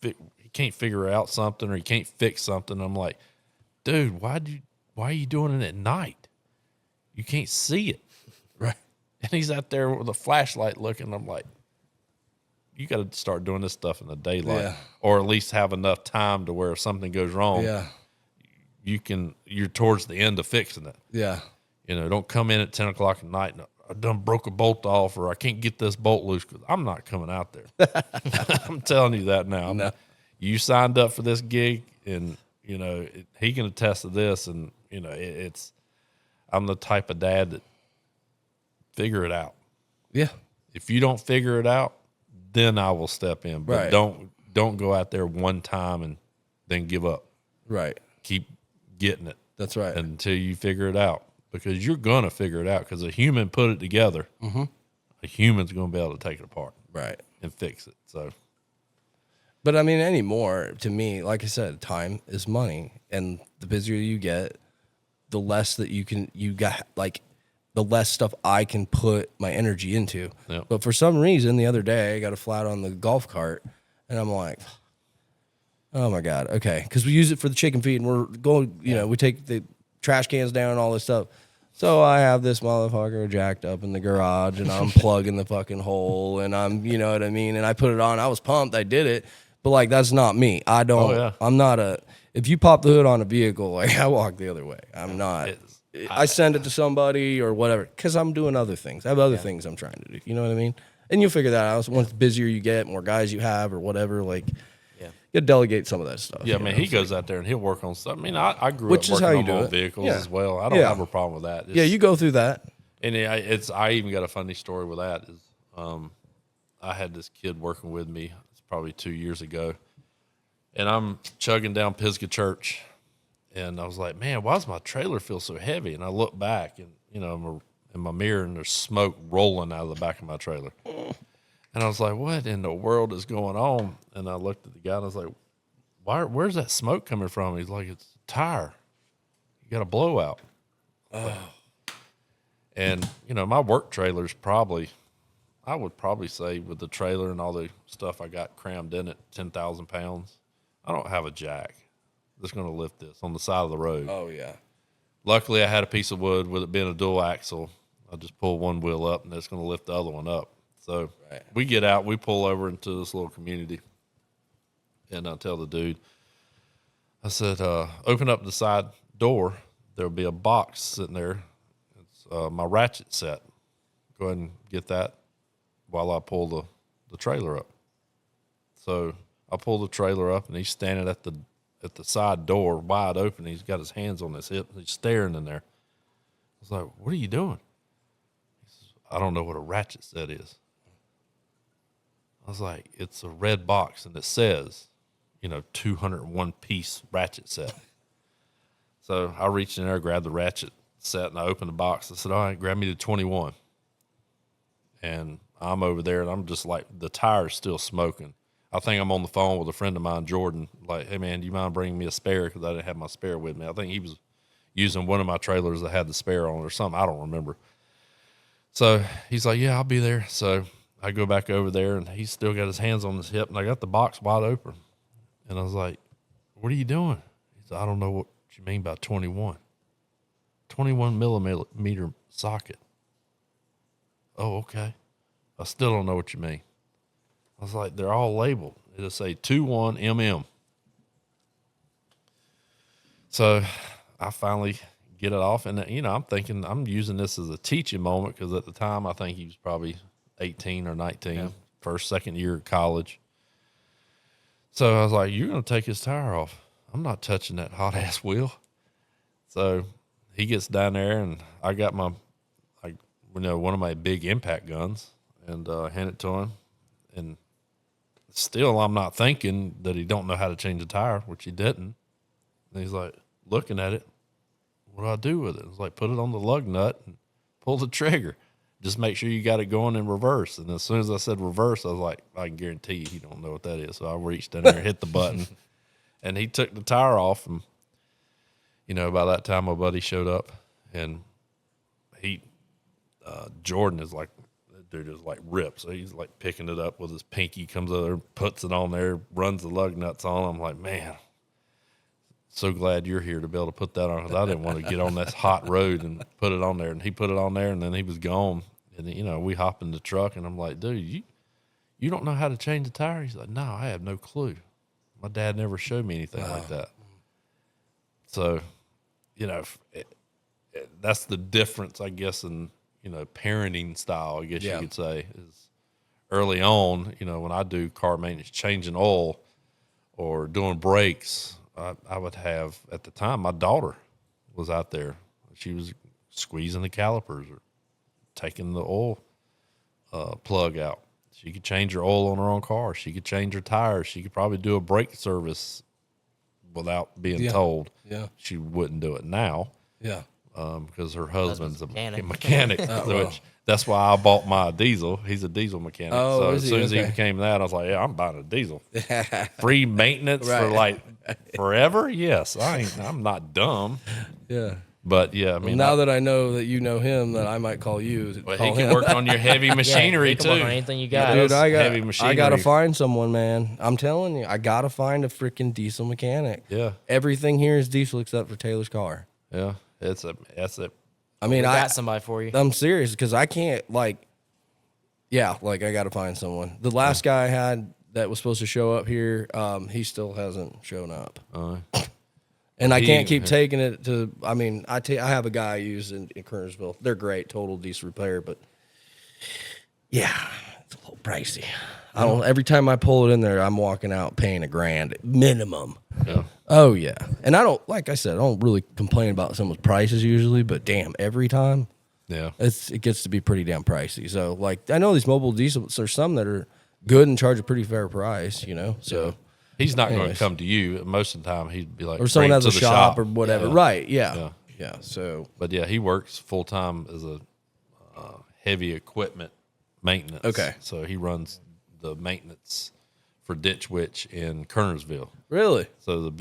He can't figure out something, or he can't fix something. I'm like, dude, why are you doing it at night? You can't see it, Right. and he's out there with a flashlight looking. I'm like, you got to start doing this stuff in the daylight, Yeah. or at least have enough time to where if something goes wrong, Yeah. you're towards the end of fixing it. Yeah. You know, don't come in at 10 o'clock at night and I done broke a bolt off, or I can't get this bolt loose, because I'm not coming out there. I'm telling you that now. No. You signed up for this gig, and, you know, he can attest to this. And, you know, I'm the type of dad that figure it out. Yeah. If you don't figure it out, then I will step in. But Right. don't go out there one time and then give up. Right. Keep getting it That's right. until you figure it out, because you're going to figure it out, because a human put it together. Mm-hmm. A human's going to be able to take it apart right. and fix it. So, But I mean, anymore, to me, like I said, time is money. And the busier you get, the less that the less stuff I can put my energy into. Yep. But for some reason, the other day, I got a flat on the golf cart, and I'm like, oh my God, okay. Because we use it for the chicken feed, and we're going, we take the trash cans down and all this stuff. So I have this motherfucker jacked up in the garage, and I'm plugging the fucking hole, and I'm, you know what I mean? And I put it on. I was pumped. I did it. But, like, that's not me. I don't. Oh, yeah. I'm not if you pop the hood on a vehicle, like, I walk the other way. I'm not. I send it to somebody or whatever, because I'm doing other things. I have other things I'm trying to do. You know what I mean? And you'll figure that out. Once busier you get, more guys you have or whatever, like, you delegate some of that stuff. yeah, I mean, he goes out there and he'll work on stuff. I mean, I grew Which up is how working you on do old it. vehicles Yeah. as well. I don't Yeah. have a problem with that. Yeah, you go through that. And I even got a funny story with that. I had this kid working with me. It's probably 2 years ago, and I'm chugging down Pisgah Church, and I was like, man, why does my trailer feel so heavy? And I look back, and, you know, I'm in my mirror, and there's smoke rolling out of the back of my trailer. And I was like, what in the world is going on? And I looked at the guy, and I was like, where's that smoke coming from? He's like, it's a tire. You got a blowout. And, you know, my work trailer's I would probably say, with the trailer and all the stuff I got crammed in it, 10,000 pounds. I don't have a jack that's going to lift this on the side of the road. Oh, yeah. Luckily, I had a piece of wood. With it being a dual axle, I just pull one wheel up, and it's going to lift the other one up. So we get out, we pull over into this little community, and I tell the dude, I said, open up the side door. There'll be a box sitting there. It's my ratchet set. Go ahead and get that while I pull the trailer up. So I pull the trailer up, and he's standing at the side door, wide open. He's got his hands on his hip. He's staring in there. I was like, what are you doing? He says, I don't know what a ratchet set is. I was like, it's a red box, and it says, 201 piece ratchet set. So I reached in there, grabbed the ratchet set, and I opened the box. I said, all right, grab me the 21. And I'm over there, and I'm just like, the tire's still smoking. I think I'm on the phone with a friend of mine, Jordan, like, hey, man, do you mind bringing me a spare? Because I didn't have my spare with me. I think he was using one of my trailers that had the spare on it or something. I don't remember. So he's like, yeah, I'll be there. So I go back over there, and he's still got his hands on his hip, and I got the box wide open. And I was like, what are you doing? He said, I don't know what you mean by 21. 21 millimeter socket. Oh, okay. I still don't know what you mean. I was like, they're all labeled. It'll say 21 mm. So I finally get it off. And, I'm thinking I'm using this as a teaching moment because at the time I think he was probably 18 or 19, first, second year of college. So I was like, you're going to take his tire off. I'm not touching that hot ass wheel. So he gets down there and I got my, one of my big impact guns and hand it to him. And still I'm not thinking that he don't know how to change a tire, which he didn't. And he's like looking at it. What do I do with it? It's like, put it on the lug nut and pull the trigger. Just make sure you got it going in reverse. And as soon as I said reverse, I was like, I can guarantee you he don't know what that is. So I reached in there and hit the button. And he took the tire off. And, by that time, my buddy showed up. And Jordan is like, dude is like ripped. So he's like picking it up with his pinky, comes over, puts it on there, runs the lug nuts on. I'm like, man, so glad you're here to be able to put that on because I didn't want to get on this hot road and put it on there. And he put it on there, and then he was gone. And, we hop in the truck, and I'm like, dude, you don't know how to change the tire? He's like, no, I have no clue. My dad never showed me anything like that. So, that's the difference, I guess, in, parenting style, I guess you could say, is early on, when I do car maintenance, changing oil or doing brakes, I would have, at the time, my daughter was out there. She was squeezing the calipers or taking the oil plug out. She could change her oil on her own car. She could change her tires. She could probably do a brake service without being told. Yeah. She wouldn't do it now. Yeah. Because her husband's a mechanic. Which that's why I bought my diesel. He's a diesel mechanic. Oh, so is as he? soon as he Okay. became that, I was like, yeah, I'm buying a diesel. Free maintenance for Right. like forever? Yes. I'm not dumb. Yeah. But yeah, I mean, Now that I know that you know him, that I might call you. but Call he can him. work on your heavy machinery he can work too. on anything you got. Dude, I heavy got machinery. to find someone, man. I'm telling you, I got to find a freaking diesel mechanic. Yeah. Everything here is diesel except for Taylor's car. Yeah. That's a I mean, We I got somebody for you. I'm serious because I can't I got to find someone. The last guy I had that was supposed to show up here, he still hasn't shown up. And I can't keep taking it to. I mean, I have a guy I use in Kernersville. They're great, total diesel repair, but yeah, it's a little pricey. I don't. Every time I pull it in there, I'm walking out paying $1,000 minimum. Yeah. Oh yeah, and I don't, like I said, I don't really complain about someone's prices usually, but damn, every time Yeah. it gets to be pretty damn pricey. So like, I know these mobile diesels. There's some that are good and charge a pretty fair price, So. He's not going to Anyways. come to you. Most of the time, he'd be like, Or someone bring has to a the shop or whatever. Yeah. Right. Yeah. Yeah. Yeah. So, But yeah, he works full time as a heavy equipment maintenance. Okay. So he runs the maintenance for Ditch Witch in Kernersville. really? So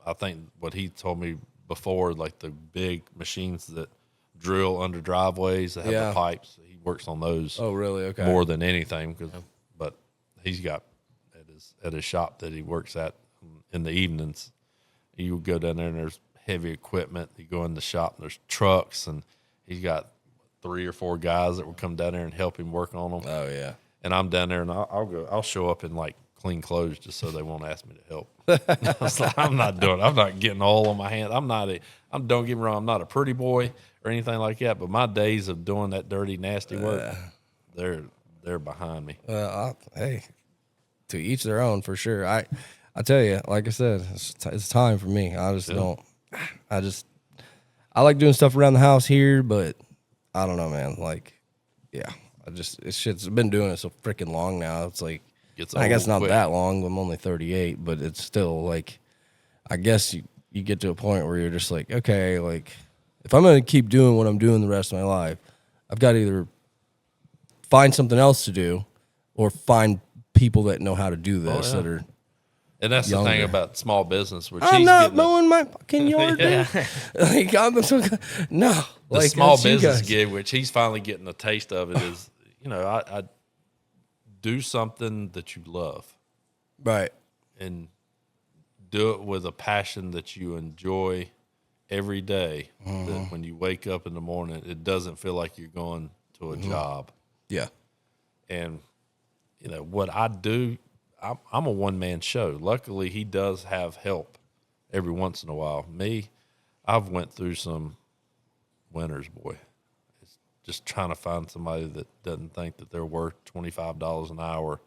I think what he told me before, like the big machines that drill under driveways that have Yeah. the pipes, he works on those Oh, really? Okay. more than anything. But he's got at his shop that he works at in the evenings. You go down there and there's heavy equipment. You go in the shop and there's trucks, and he's got 3 or 4 guys that will come down there and help him work on them. Oh, yeah. And I'm down there and I'll show up in like clean clothes just so they won't ask me to help. I was like, I'm not getting oil on my hands. Don't get me wrong, I'm not a pretty boy or anything like that, but my days of doing that dirty, nasty work, they're behind me. Hey, to each their own for sure. I tell you, like I said, it's time for me. I just don't. I like doing stuff around the house here, but I don't know, man. Like, yeah, it's been doing it so freaking long now. It's like, Gets I guess old not quick. that long. I'm only 38, but it's still like, I guess you get to a point where you're just like, okay, like if I'm gonna keep doing what I'm doing the rest of my life, I've got to either find something else to do or find people that know how to do this that are. And that's the Younger. thing about small business, which I'm he's not getting mowing my fucking yard. Yeah. Dude. Like I'm so no. the Like small that's you business guys. gig, which he's finally getting a taste of. It is, I do something that you love Right. and do it with a passion that you enjoy every day. That when you wake up in the morning, it doesn't feel like you're going to a job. Yeah. And what I do, I'm a one-man show. Luckily, he does have help every once in a while. Me, I've went through some winters, boy. It's just trying to find somebody that doesn't think that they're worth $25 an hour,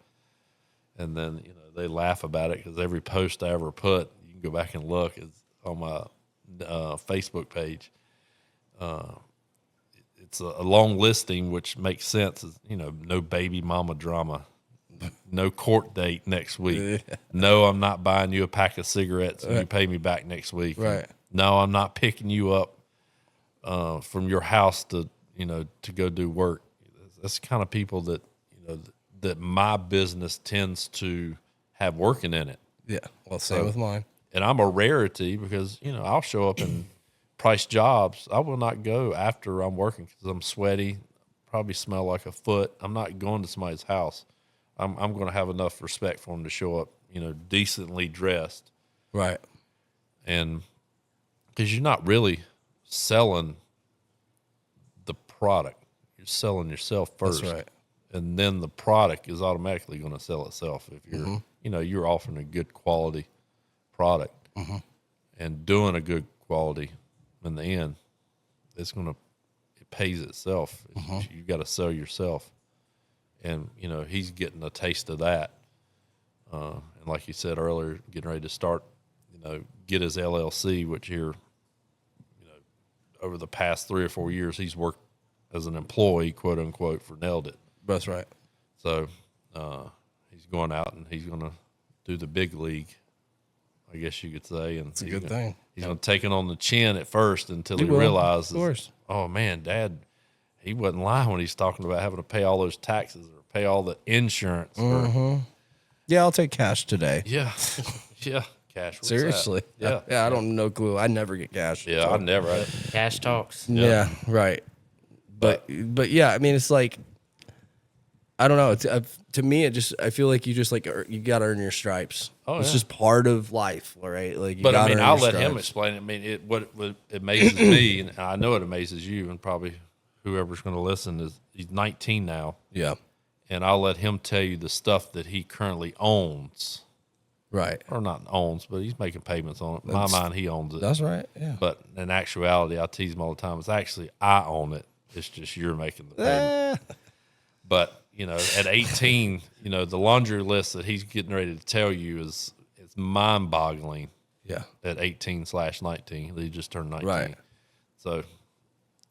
and then they laugh about it because every post I ever put, you can go back and look, is on my Facebook page. It's a long listing, which makes sense. No baby mama drama, no court date next week. No, I'm not buying you a pack of cigarettes and you pay me back next week. Right. No, I'm not picking you up from your house to go do work. That's the kind of people that that my business tends to have working in it. Yeah. Well, same with mine. And I'm a rarity because I'll show up and price jobs. I will not go after I'm working because I'm sweaty, probably smell like a foot. I'm not going to somebody's house. I'm going to have enough respect for them to show up, decently dressed, Right. and because you're not really selling the product, you're selling yourself first. That's right. And then the product is automatically going to sell itself if you're you're offering a good quality product and doing a good quality. In the end, it pays itself. You got to sell yourself, and he's getting a taste of that. And like you said earlier, getting ready to start, get his LLC, which here, over the past 3 or 4 years, he's worked as an employee, quote unquote, for Nailed It. That's right. So he's going out and he's going to do the big league, I guess you could say. And It's a good thing. He's going to take it on the chin at first until he will, realizes, of course. oh man, Dad, he wasn't lying when he's talking about having to pay all those taxes or pay all the insurance. Yeah, I'll take cash today. Yeah, yeah, cash. What's Seriously. that? Yeah. I don't know clue. I never get cash. Yeah, I never. Cash talks. Yeah. Right. But yeah, I mean, it's like, I don't know. It's, to me, I feel like you just you got to earn your stripes. Oh, it's yeah. just part of life, right? Like, But I mean, I'll let stripes. him explain it. I mean, what amazes me, and I know it amazes you, and probably whoever's going to listen, is he's 19 now, Yeah. and I'll let him tell you the stuff that he currently owns, Right. or not owns, but he's making payments on it. In my mind, he owns it. That's right. Yeah. But in actuality, I tease him all the time. It's actually I own it. It's just you're making the payment. But at 18, the laundry list that he's getting ready to tell you it's mind-boggling. Yeah. At 18/19, he just turned 19. Right. So,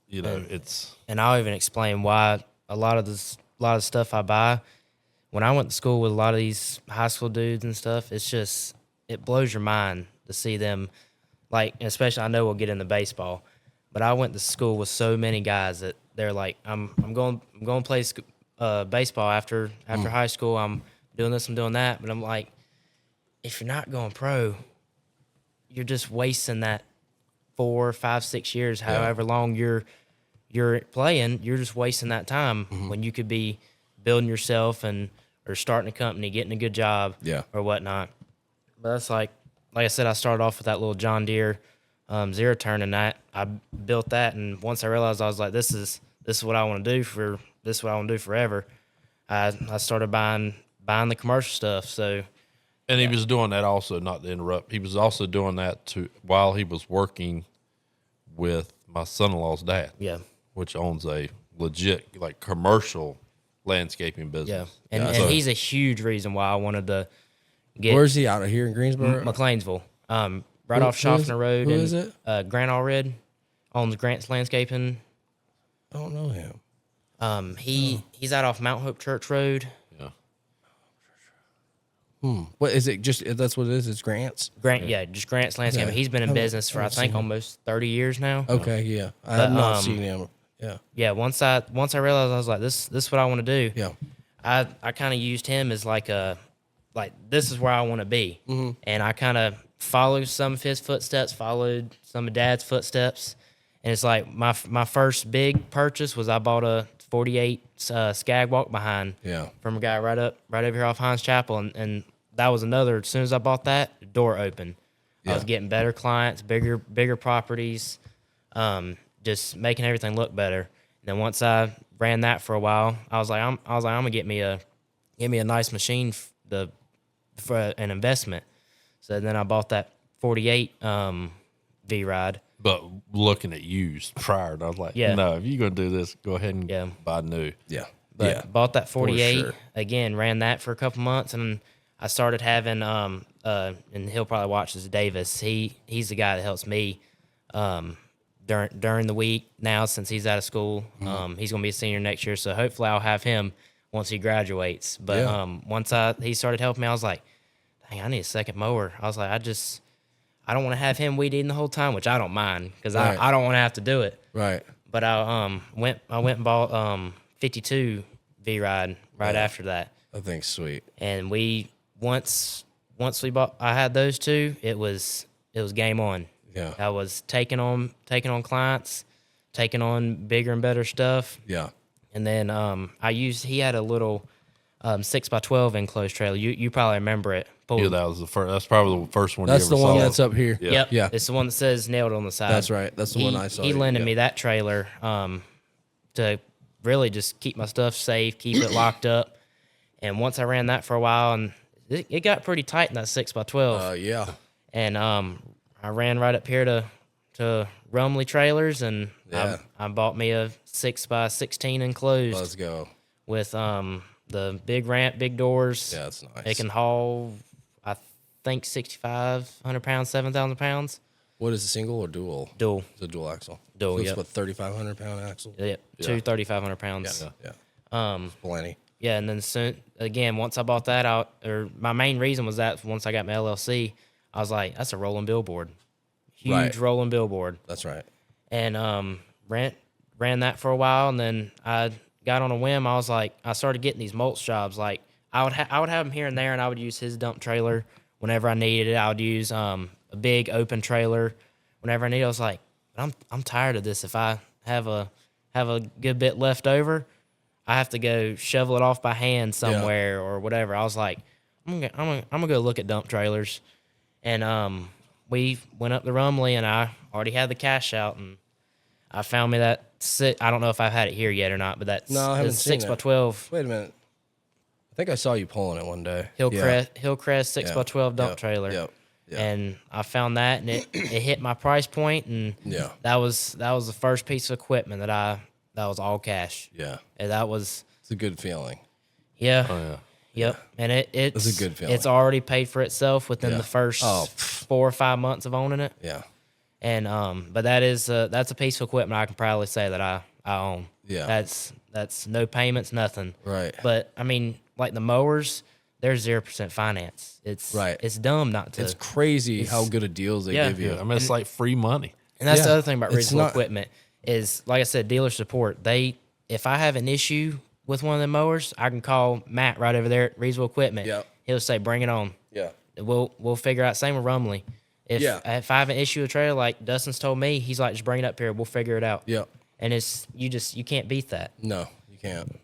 it's And I'll even explain why a lot of the stuff I buy. When I went to school with a lot of these high school dudes and stuff, it blows your mind to see them, like, especially I know we'll get into baseball, but I went to school with so many guys that they're like, I'm going to play baseball after high school. I'm doing this, I'm doing that, but I'm like, if you're not going pro, you're just wasting that 4, 5, 6 years, however long you're playing. You're just wasting that time when you could be building yourself or starting a company, getting a good job, or whatnot. But that's like I said, I started off with that little John Deere zero turn, and that I built that. And once I realized, I was like, this is what I want to do forever. I started buying the commercial stuff. So. And he was doing that also, not to interrupt. He was also doing that while he was working with my son-in-law's dad. Yeah. Which owns a legit commercial landscaping business. Yeah. And he's a huge reason why I wanted to get Where's he out of here in Greensboro? McLeansville. Right off Schaffner Road. Who and, is it? Grant Allred owns Grant's Landscaping. I don't know him. He's out off Mount Hope Church Road. Yeah. What is it? Just that's what it is. It's Grants. Grant, just Grant's Landscaping. Yeah. He's been in business for I think almost 30 years now. Okay, yeah. I have not seen him. Yeah. Yeah, once I realized, I was like, this is what I want to do. Yeah. I kind of used him as this is where I want to be, and I kind of followed some of his footsteps, followed some of Dad's footsteps, and it's like my first big purchase was I bought a 48 Skag walk behind from a guy right over here off Hines Chapel, and that was another. As soon as I bought that, the door opened. I was getting better clients, bigger properties, just making everything look better. And then once I ran that for a while, I was like, I'm gonna get me a nice machine for an investment. So then I bought that 48 V-Ride. But looking at used prior, I was like, Yeah. no, if you're going to do this, go ahead and Yeah. buy new. Yeah. But yeah. bought that 48 sure. again, ran that for a couple months, and I started having and he'll probably watch this, Davis. He's the guy that helps me during the week now since he's out of school. He's gonna be a senior next year, so hopefully I'll have him once he graduates. But Yeah. once he started helping me, I was like, dang, I need a second mower. I was like, I don't want to have him weed eating the whole time, which I don't mind because Right. I don't want to have to do it. Right. But I went and bought 52 V-Ride right after that, I think sweet. and we once we bought, I had those two. It was game on. Yeah. I was taking on clients, taking on bigger and better stuff, Yeah. and then he had a little 6x12 enclosed trailer. You probably remember it. Yeah, that was the first. That's probably the first one. That's you the ever one saw. that's up here. Yeah. Yep. Yeah. It's the one that says nailed on the side. That's right. That's the one I saw. He lended Yeah. me that trailer to really just keep my stuff safe, keep it locked up. And once I ran that for a while, and it got pretty tight in that 6x12. Yeah. And I ran right up here to Rumley Trailers, and Yeah. I bought me a 6x16 enclosed Let's go. with the big ramp, big doors. Yeah, that's nice. It can haul, I think, 6,500 pounds, 7,000 pounds. What is it, single or dual? Dual. It's a dual axle. Dual, So it's yep. what, 3,500 pound axle? Yep. Two 3,500 pounds. Yeah. Plenty. Yeah, and then soon again, once I bought that out, or my main reason was that once I got my LLC, I was like, that's a rolling billboard, huge Right. rolling billboard, That's right. and ran that for a while, and then I got on a whim. I was like, I started getting these mulch jobs. Like I would have them here and there, and I would use his dump trailer whenever I needed it. I would use a big open trailer whenever I needed it. I was like, I'm tired of this. If I have a good bit left over, I have to go shovel it off by hand somewhere or whatever. I was like, I'm gonna go look at dump trailers, and we went up to Rumley, and I already had the cash out, and I found me that I don't know if I've had it here yet or not, but that's No, I haven't seen 6x12 Wait a minute. I think I saw you pulling it one day. Hillcrest 6x12 dump Yep. trailer. Yep. Yep. And I found that, and it hit my price point, and Yeah. that was the first piece of equipment that was all cash. Yeah. And that was It's a good feeling. yeah. Oh yeah. Yep, and it's a good feeling. It's already paid for itself within Yeah. the first Oh, 4 or 5 months of owning it. Yeah. And but that's a piece of equipment I can proudly say that I own. Yeah. That's no payments, nothing. Right. But I mean, like the mowers, there's 0% finance. It's Right. It's dumb not to. It's crazy how good of deals they Yeah. give you. I mean, it's like free money. And that's Yeah, the other thing about it's reasonable not- equipment is, like I said, dealer support. If I have an issue with one of the mowers, I can call Matt right over there at Reasonable Equipment. Yep. He'll say, "Bring it on." Yeah. We'll figure out. Same with Rumley. If I have an issue with a trailer, like Dustin's told me, he's like, "Just bring it up here. We'll figure it out." Yep. And you can't beat that. No, you can't.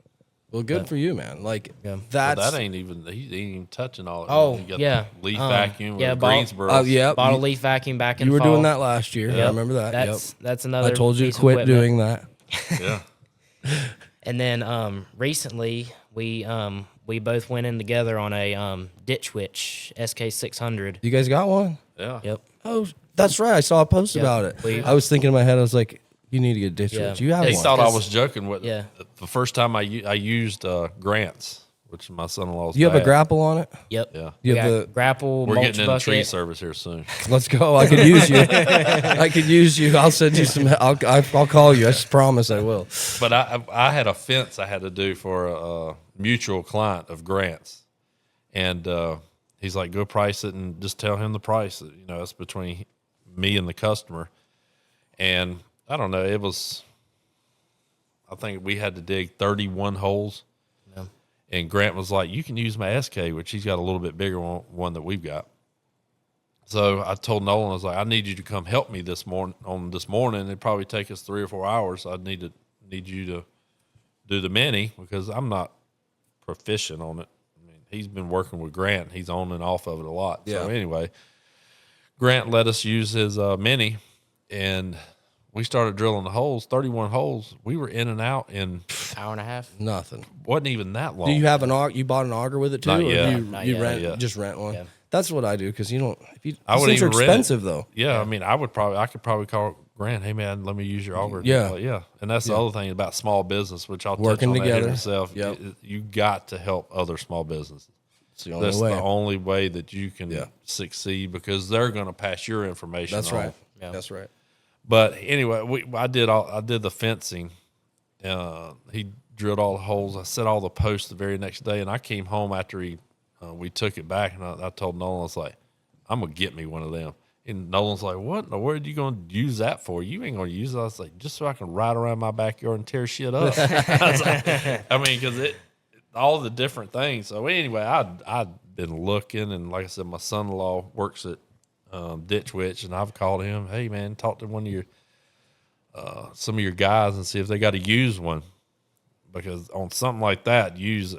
Well, good for you, man. Like Yeah. Well, that's that ain't even. He ain't even touching all. Oh, You got yeah. the leaf vacuum. yeah, Yeah, ball- Greensboro. yeah. Bought a you- leaf vacuum back in You were fall. doing that last year. I Yep. remember that. That's another. I told you to piece of quit equipment. doing that. Yeah. And then recently we both went in together on a Ditch Witch SK600. You guys got one? Yeah. Yep. Oh, that's right. I saw a post about it. I was thinking in my head, I was like, you need to get ditch Yeah. witch. You have He one. thought I Because- was joking with. Yeah. The first time I used Grants, which is my son-in-law's. You have a dad. grapple on it? Yep. Yeah. You We have got the grapple, We're mulch getting into bucket. tree service here soon. Let's go. I could use you. I could use you. I'll send you some. I'll call you. I just promise I will. But I had a fence I had to do for a mutual client of Grants, and he's like, "Go price it and just tell him the price. You know, it's between me and the customer." And I don't know. It was. I think we had to dig 31 holes. Yeah. And Grant was like, "You can use my SK, which he's got a little bit bigger one that we've got." So I told Nolan, I was like, "I need you to come help me this morning. It'd probably take us 3 or 4 hours. I need you to do the mini because I'm not proficient on it. I mean, he's been working with Grant. He's on and off of it a lot. Yeah. So anyway, Grant let us use his mini, and we started drilling the holes. 31 holes. We were in and out in Hour and a half. Nothing. wasn't even that long. Do you have an auger? You bought an auger with it too? Not or yet. You, Not you yet. rent Not yet. just rent one. Yeah. That's what I do because you don't. If you, I these would things are even rent it. expensive though. Yeah, I mean, I could probably call grand. Hey man, let me use your auger. Yeah. Like, yeah. And that's the other thing about small business, which I'll Working touch on that together. here myself. Yep. You got to help other small businesses. It's the only That's way. the only way that you can Yeah. succeed, because they're going to pass your information. That's on. right. Yeah. That's right. But anyway, I did the fencing. He drilled all the holes. I set all the posts the very next day, and I came home after we took it back, and I told Nolan, I was like, I'm gonna get me one of them. And Nolan's like, what in the world are you gonna use that for? You ain't gonna use it. I was like, just so I can ride around my backyard and tear shit up. I was like, I mean, because all the different things. So anyway, I'd been looking, and like I said, my son-in-law works at Ditch Witch, and I've called him. Hey man, talk to one of your some of your guys and see if they got to use one, because on something like that, use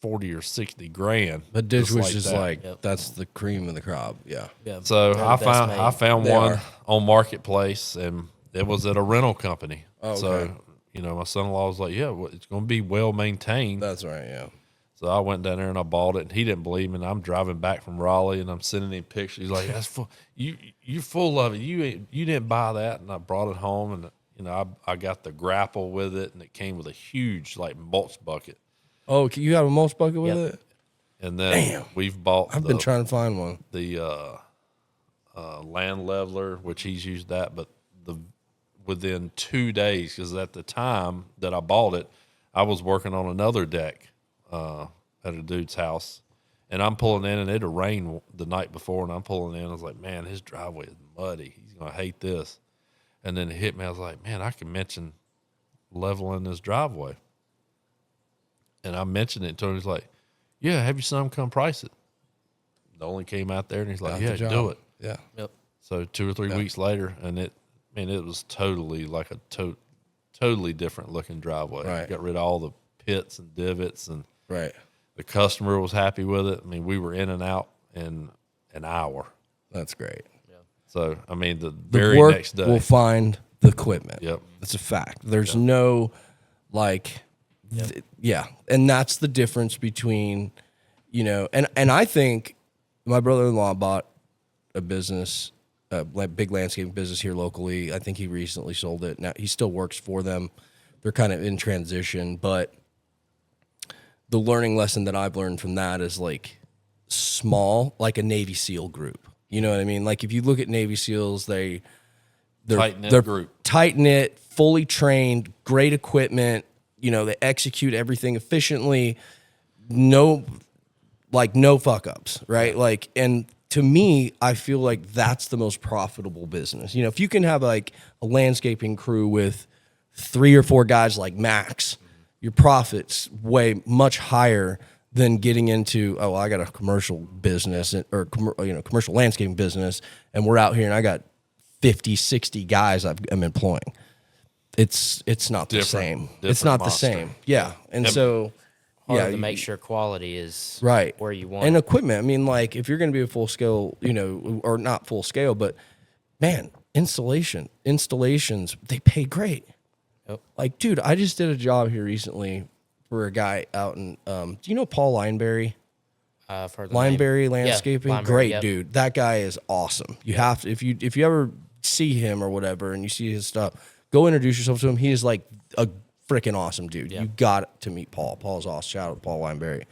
40 or 60 grand. But Ditch just Witch is that. like that's the cream of the crop. Yeah. Yeah. So They're I the best made. found They one are. on Marketplace, and it was at a rental company. Oh, So okay. my son-in-law was like, yeah, well, it's going to be well maintained. That's right. Yeah. So I went down there and I bought it, and he didn't believe me. And I'm driving back from Raleigh, and I'm sending him pictures. He's like, "That's full. You're full of it. You didn't buy that." And I brought it home, and I got the grapple with it, and it came with a huge like mulch bucket. Oh, you got a mulch bucket with Yep. it? And then we've bought. I've been trying to find one. the land leveler, which he's used that, but within 2 days, because at the time that I bought it, I was working on another deck at a dude's house, and I'm pulling in, and it had rained the night before, and I'm pulling in. I was like, man, his driveway is muddy. He's gonna hate this. And then it hit me. I was like, man, I can mention leveling this driveway. And I mentioned it to him. He's like, yeah, have your son come price it. Nolan came out there, and he's like, Got yeah, the job. do it. Yeah. Yep. So 2 or 3 weeks later, and it was totally like a totally different looking driveway. Right. Got rid of all the pits and divots, and Right. the customer was happy with it. I mean, we were in and out in an hour. That's great. So I mean, the The very work next day. will find the equipment. Yep. That's a fact. There's no like, yeah. And that's the difference between, and I think my brother-in-law bought a business, like big landscaping business here locally. I think he recently sold it. Now he still works for them. They're kind of in transition, but the learning lesson that I've learned from that is like small, like a Navy SEAL group. You know what I mean? Like if you look at Navy SEAls, they're Tight-knit group. tight knit, fully trained, great equipment. They execute everything efficiently. No fuck ups, right? Like, and to me, I feel like that's the most profitable business. If you can have like a landscaping crew with 3 or 4 guys like max, your profits way much higher than getting into, I got a commercial business or commercial landscaping business, and we're out here and I got 50, 60 guys I'm employing. It's not the same. It's different not monster. the same. Yeah. And so, Harder to you- make sure quality is right where you want. and it. equipment. I mean, like if you're going to be a full scale, or not full scale, but man, installations, they pay great. Yep. Like, dude, I just did a job here recently for a guy out in, do you know Paul Lineberry? For the name. Lineberry Yeah, Landscaping, Lineberry, great yep. dude. That guy is awesome. You have to, if you ever see him or whatever, and you see his stuff, go introduce yourself to him. He is like a freaking awesome dude. Yeah. You got to meet Paul. Paul's awesome. Shout out to Paul Lineberry.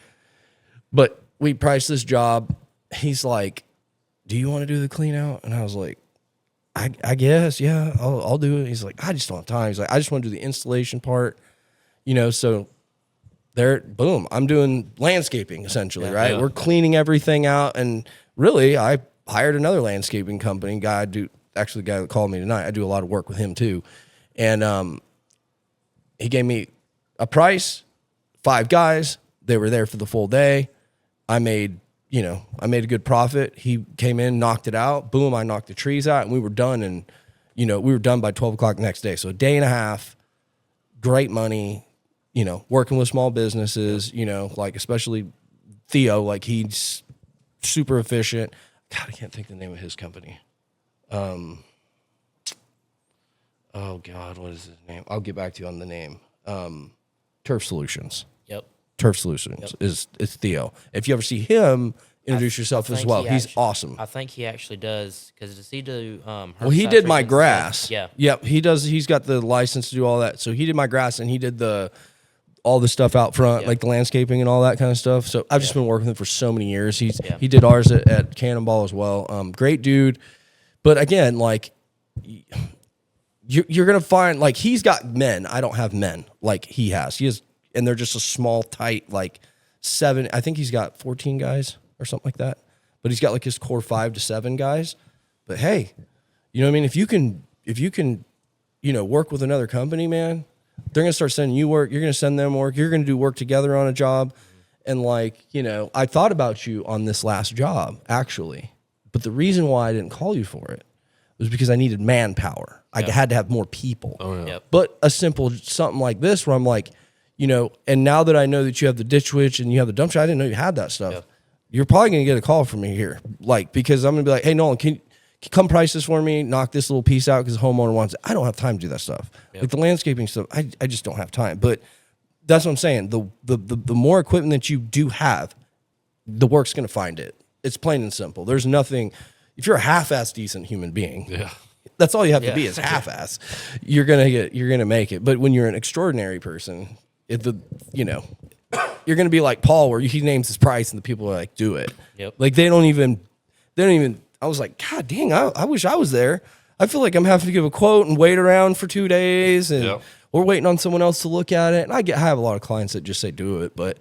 But we priced this job. He's like, "Do you want to do the clean out?" And I was like, I guess, yeah, I'll do it. He's like, I just don't have time. He's like, I just want to do the installation part, so there, boom, I'm doing landscaping essentially, right? Yeah. We're cleaning everything out. And really, I hired another landscaping company guy. The guy that called me tonight, I do a lot of work with him too. And he gave me a price, 5 guys. They were there for the full day. I made a good profit. He came in, knocked it out. Boom, I knocked the trees out, and we were done. And, we were done by 12 o'clock the next day. So a day and a half, great money, working with small businesses, like especially Theo, like he's super efficient. God, I can't think the name of his company. Oh God, what is his name? I'll get back to you on the name. Turf Solutions. Yep. Turf Solutions is Theo. If you ever see him introduce yourself as think well. he He's actu- awesome. I think he actually does, because does he do? Well, he did my herbicide treatments and stuff? grass. Yeah. Yep. He does. He's got the license to do all that. So he did my grass, and he did all the stuff out front, Yeah. like the landscaping and all that kind of stuff. So I've just been working with him for so many years. Yeah. He did ours at Cannonball as well. Great dude. But again, like you're gonna find, like, he's got men. I don't have men like he has. He has, and they're just a small, tight, like 7. I think he's got 14 guys or something like that. But he's got like his core 5 to 7 guys. But hey, you know what I mean? If you can, work with another company, man, they're gonna start sending you work. You're gonna send them work. You're gonna do work together on a job. And like, I thought about you on this last job, actually. But the reason why I didn't call you for it was because I needed manpower. I had to have more people. Oh, yeah. Yep. But a simple something like this, where I'm like, and now that I know that you have the ditch witch and you have the dump truck, I didn't know you had that stuff. Yep. You're probably gonna get a call from me here, like, because I'm gonna be like, hey, Nolan, can you come price this for me? Knock this little piece out because the homeowner wants it. I don't have time to do that stuff. Like the landscaping stuff, I just don't have time. But that's what I'm saying. The more equipment that you do have, the work's gonna find it. It's plain and simple. There's nothing. If you're a half-ass decent human being, Yeah. that's all you have to Yeah. be is half-ass. You're gonna make it. But when you're an extraordinary person, you're gonna be like Paul, where he names his price and the people are like, do it. Yep. Like they don't even. I was like, God dang, I wish I was there. I feel like I'm having to give a quote and wait around for 2 days, and Yep. we're waiting on someone else to look at it. And I have a lot of clients that just say do it, but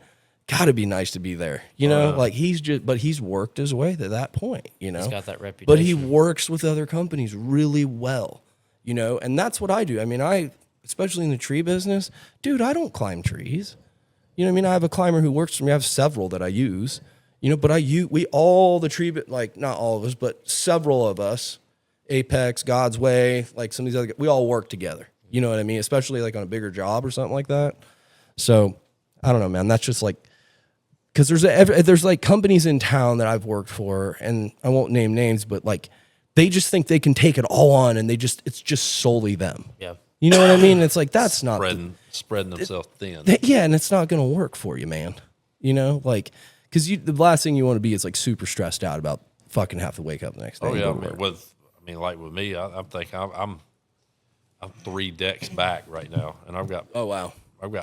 gotta be nice to be there. Like he's worked his way to that point. He's got that reputation. But he works with other companies really well, and that's what I do. I mean, especially in the tree business, dude, I don't climb trees. You know what I mean? I have a climber who works for me. I have several that I use, but like not all of us, but several of us, Apex, God's Way, like some of these other, we all work together. You know what I mean? Especially like on a bigger job or something like that. So I don't know, man. That's just like, because there's like companies in town that I've worked for, and I won't name names, but like they just think they can take it all on, and it's just solely them. Yeah. You know what I mean? It's like that's not Spreading themselves thin. yeah, and it's not going to work for you, man. Like because the last thing you want to be is like super stressed out about fucking have to wake up the next day. Oh and yeah, go to work. like with me, I'm thinking I'm 3 decks back right now, and I've got Oh wow,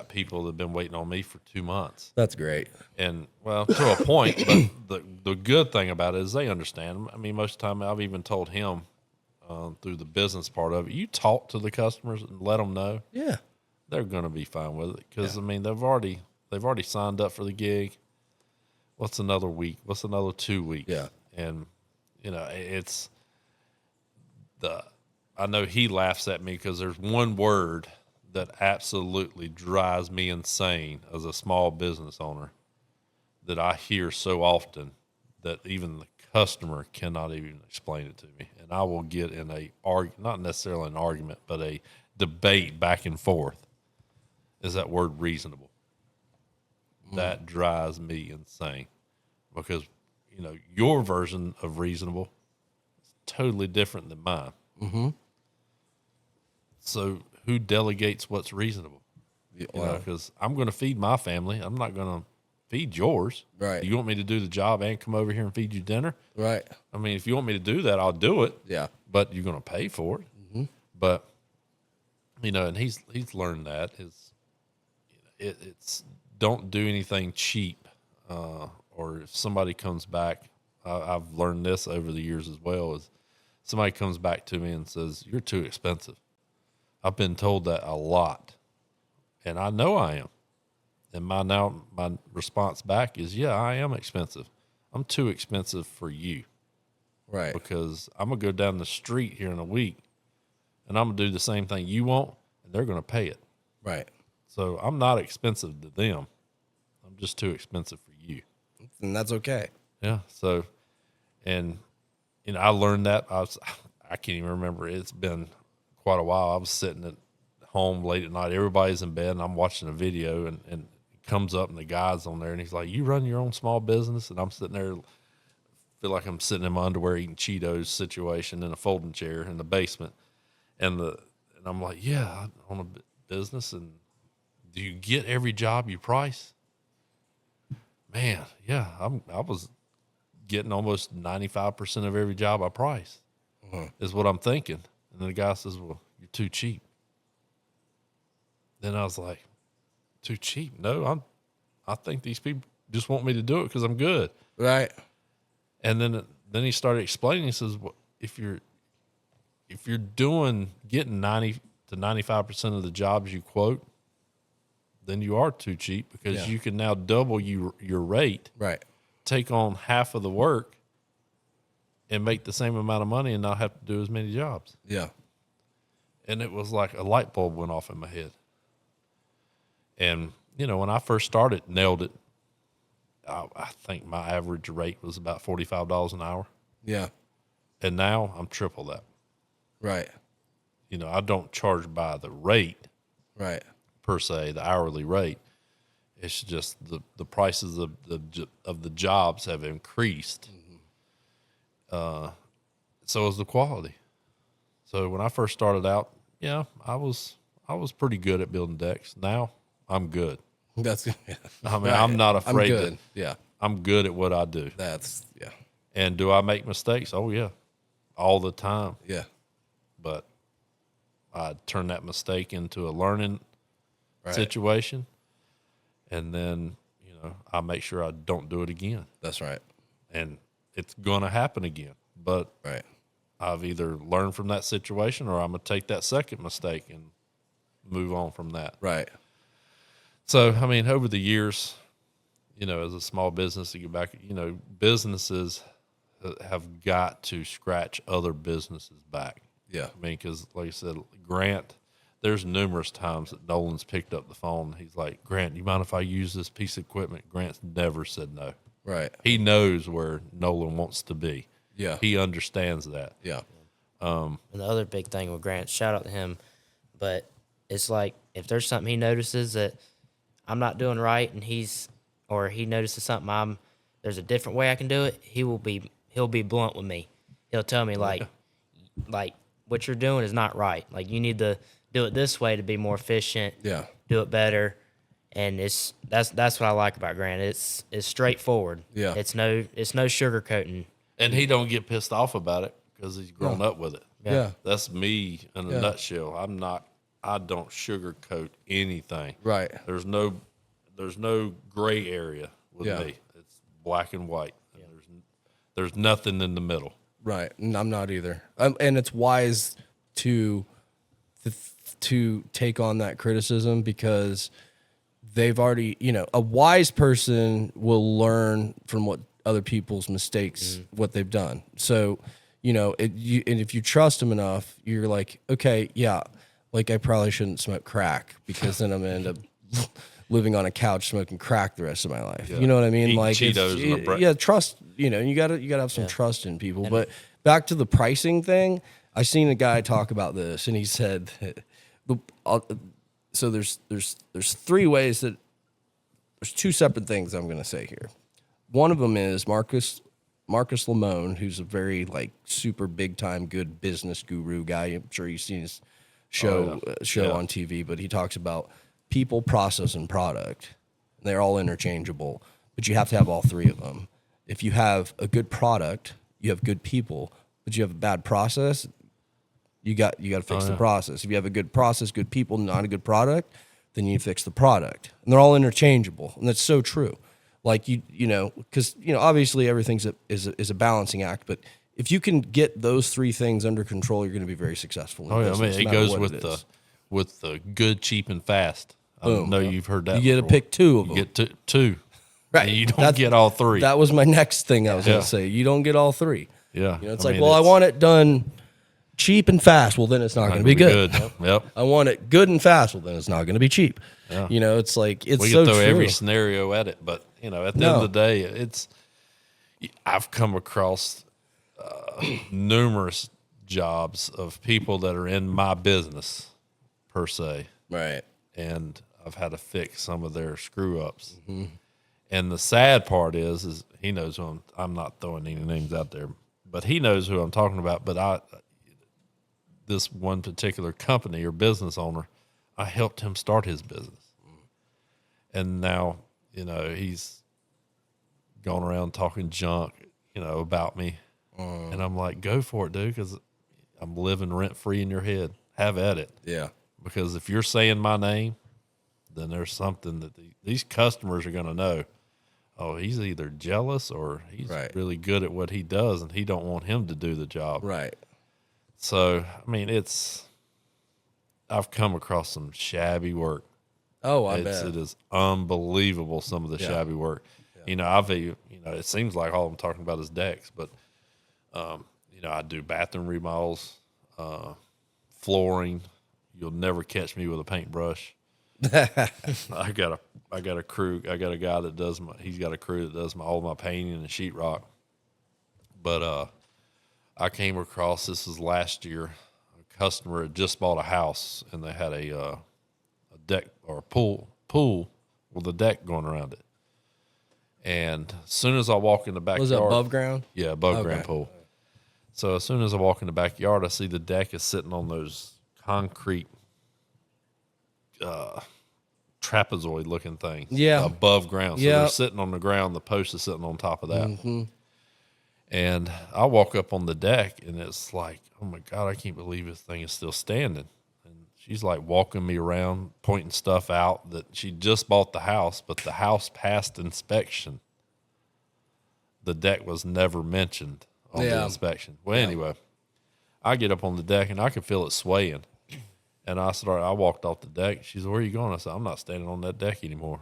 people that have been waiting on me for 2 months, that's great. and well, to a point. But the good thing about it is they understand. I mean, most of the time I've even told him through the business part of it, you talk to the customers and let them know Yeah, they're going to be fine with it, because I mean they've already signed up for the gig. What's another week? What's another 2 weeks? Yeah. And it's I know he laughs at me because there's one word that absolutely drives me insane as a small business owner that I hear so often that even the customer cannot even explain it to me. And I will get in not necessarily an argument, but a debate back and forth, is that word reasonable. That drives me insane, because your version of reasonable is totally different than mine. Mm-hmm. So who delegates what's reasonable? Because I'm going to feed my family. I'm not going to feed yours. Right. You want me to do the job and come over here and feed you dinner? right. I mean, if you want me to do that, I'll do it. Yeah, But you're going to pay for it. Mm-hmm. But and he's learned that it's don't do anything cheap. Or if somebody comes back, I've learned this over the years as well, is somebody comes back to me and says, you're too expensive. I've been told that a lot, and I know I am. And my response back is, yeah, I am expensive. I'm too expensive for you, right. because I'm going to go down the street here in a week, and I'm going to do the same thing you want, and they're going to pay it. Right. So I'm not expensive to them. I'm just too expensive for you. And that's okay. Yeah. So, and I learned that I can't even remember. It's been quite a while. I was sitting at home late at night. Everybody's in bed, and I'm watching a video, and it comes up, and the guy's on there, and he's like, "You run your own small business?" And I'm sitting there, feel like I'm sitting in my underwear eating Cheetos situation in a folding chair in the basement, and I'm like, "Yeah, I own a business, and do you get every job you price?" Man, yeah, I was getting almost 95% of every job I price, is what I'm thinking. And then the guy says, well, you're too cheap. Then I was like, too cheap? No, I think these people just want me to do it because I'm good. Right. And then he started explaining. He says, well, if you're getting 90 to 95% of the jobs you quote, then you are too cheap because you can now double your rate, Right. take on half of the work, and make the same amount of money and not have to do as many jobs. Yeah. And it was like a light bulb went off in my head. And, when I first started, nailed it. I think my average rate was about $45 an hour. Yeah. And now I'm triple that. Right. I don't charge by the rate Right. per se, the hourly rate. It's just the prices of the jobs have increased. So is the quality. So when I first started out, I was pretty good at building decks. Now I'm good. That's I mean, I'm not afraid. I'm good. Yeah. I'm good at what I do. That's And do I make mistakes? Oh yeah, all the time. Yeah. But I turn that mistake into a learning Right. situation, and then I make sure I don't do it again. That's right. And it's going to happen again. But Right. I've either learned from that situation, or I'm gonna take that second mistake and move on from that. Right. So I mean, over the years, as a small business to get back, businesses have got to scratch other businesses back. Yeah. I mean, because like I said, Grant, there's numerous times that Nolan's picked up the phone. He's like, Grant, you mind if I use this piece of equipment? Grant's never said no. Right. He knows where Nolan wants to be. Yeah. He understands that. Yeah. And the other big thing with Grant, shout out to him, but it's like if there's something he notices that I'm not doing right, and he notices something there's a different way I can do it, he'll be blunt with me. He'll tell me like what you're doing is not right. Like you need to do it this way to be more efficient. Yeah. Do it better. And that's what I like about Grant. It's straightforward. Yeah. It's no sugarcoating. And he don't get pissed off about it because he's grown up with it. Yeah. That's me in a nutshell. I don't sugarcoat anything. Right. There's no gray area with Yeah. me. It's black and white. And there's nothing in the middle. Right. And I'm not either. And it's wise to take on that criticism because they've already, a wise person will learn from what other people's mistakes, what they've done. So, and if you trust them enough, you're like, okay, yeah, like I probably shouldn't smoke crack because then I'm going to end up living on a couch smoking crack the rest of my life. You know what I mean? Eating Like, Cheetos in the break. yeah, trust, you gotta have some trust in people. But back to the pricing thing, I seen a guy talk about this and he said, so there's three ways that there's two separate things I'm going to say here. One of them is Marcus Lamone, who's a very super big time good business guru guy. I'm sure you've seen his show on TV, but he talks about people, process, and product. They're all interchangeable, but you have to have all three of them. If you have a good product, you have good people, but you have a bad process, you got to fix the process. If you have a good process, good people, not a good product, then you fix the product. And they're all interchangeable, and that's so true. Like because obviously everything's is a balancing act, but if you can get those three things under control, you're going to be very successful. In business, it no matter goes what with it the is. with the good, cheap, and fast. Boom. I know you've heard that. You get to before. pick two of them. You get two. Right. And you don't That's- get all three. That was my next thing I was going Yeah. to say. You don't get all three. Yeah. It's I like, mean, well, I want it done cheap and fast. Well, then it's not going to be good. Yep. I want it good and fast. Well, then it's not going to be cheap. Yeah. It's like, it's We so can throw true. every scenario at it, but at the end of the day, I've come across numerous jobs of people that are in my business per se, Right. and I've had to fix some of their screw ups. And the sad part is he knows who I'm not throwing any names out there, but he knows who I'm talking about. But this one particular company or business owner, I helped him start his business, and now he's going around talking junk, about me. And I'm like, go for it, dude, because I'm living rent free in your head. Have at it. Yeah. Because if you're saying my name, then there's something that these customers are going to know. Oh, he's either jealous or he's Right. really good at what he does, and he don't want him to do the job. Right. So, I mean, I've come across some shabby work. Oh, I bet. It is unbelievable, some of the shabby work. Yeah. It seems like all I'm talking about is decks, but, I do bathroom remodels, flooring. You'll never catch me with a paintbrush. I got a crew. I got a guy that he's got a crew that does all my painting and sheetrock. But I came across, this was last year, a customer had just bought a house and they had a deck or a pool with a deck going around it. And as soon as I walk in the backyard, Was it above ground? Yeah, above ground pool. So as soon as I walk in the backyard, I see the deck is sitting on those concrete trapezoid looking things. Yeah. Above ground. So Yeah. they're sitting on the ground. The post is sitting on top of that. And I walk up on the deck and it's like, oh my God, I can't believe this thing is still standing. And she's like walking me around, pointing stuff out that she just bought the house, but the house passed inspection. The deck was never mentioned on the inspection. Well, anyway, I get up on the deck and I could feel it swaying. And I walked off the deck. She said, where are you going? I said, I'm not standing on that deck anymore.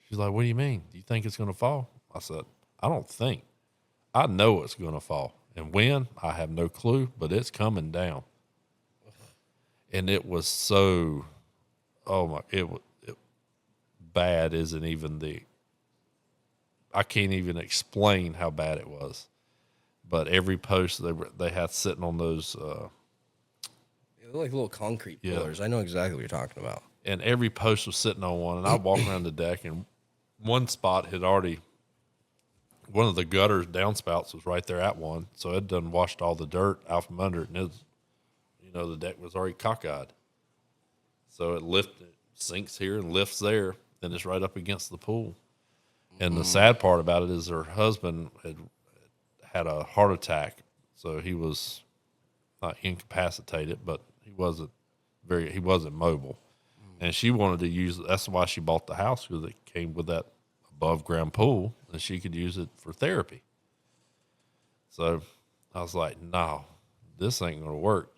She's like, what do you mean? Do you think it's going to fall? I said, I don't think. I know it's going to fall. And when, I have no clue, but it's coming down. And it was so, bad isn't even I can't even explain how bad it was. But every post they had sitting on those, They're like little concrete pillars. I know exactly what you're talking about. and every post was sitting on one. And I walked around the deck, and one spot one of the gutters downspouts was right there at one, so it done washed all the dirt out from under it, and the deck was already cockeyed. So it sinks here and lifts there, and it's right up against the pool. And the sad part about it is her husband had a heart attack, so he was not incapacitated, but he wasn't mobile. And she wanted to use it. That's why she bought the house, because it came with that above ground pool, and she could use it for therapy. So I was like, no, this ain't going to work,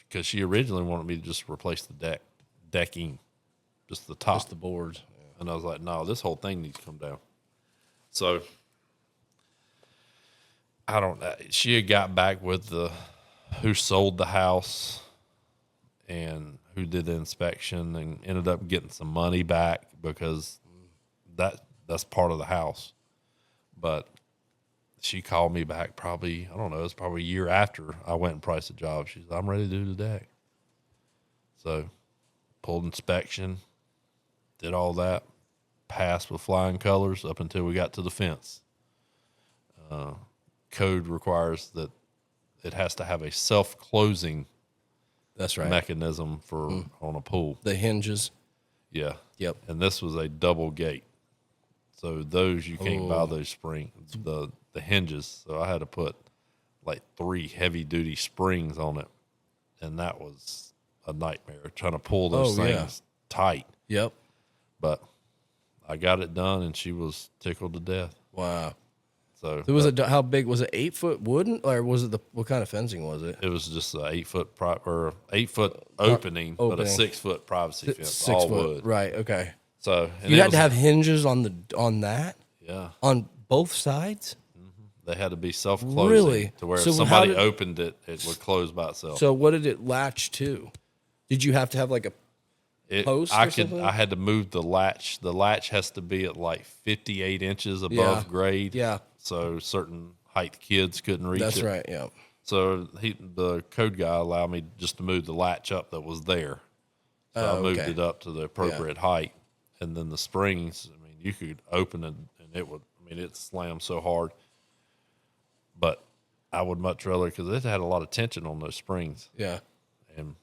because she originally wanted me to just replace the decking, just the top. Just the boards. And I was like, no, this whole thing needs to come down. So I don't know. She had got back with who sold the house and who did the inspection, and ended up getting some money back, because that's part of the house. But she called me back probably, I don't know, it's probably a year after I went and priced the job. She said, I'm ready to do the deck. So pulled inspection, did all that, passed with flying colors up until we got to the fence. Code requires that it has to have a self-closing That's right. mechanism on a pool. The hinges. Yeah. Yep. And this was a double gate. So those, you can't buy those springs, the hinges. So I had to put like 3 heavy-duty springs on it, and that was a nightmare, trying to pull those things tight. Yep. But I got it done, and she was tickled to death. Wow. So It was how big was it? 8-foot wooden, or was it what kind of fencing was it? it was just an 8-foot or 8-foot opening, but a opening. 6-foot privacy fence, 6 all foot. wood. Right. Okay. So and You it had was- to have hinges on that yeah. on both sides. They had to be self-closing, Really? to where So if how somebody did- opened it, it would close by itself. So what did it latch to? Did you have to have like a post or something? I had to move the latch. The latch has to be at like 58 inches above grade. Yeah. So certain height kids couldn't reach That's it. right. Yeah. So the code guy allowed me just to move the latch up that was there. So I moved okay. it up to the appropriate height. And then the springs, I mean, you could open it and it slammed so hard. But I would much rather, because it had a lot of tension on those springs. Yeah. And,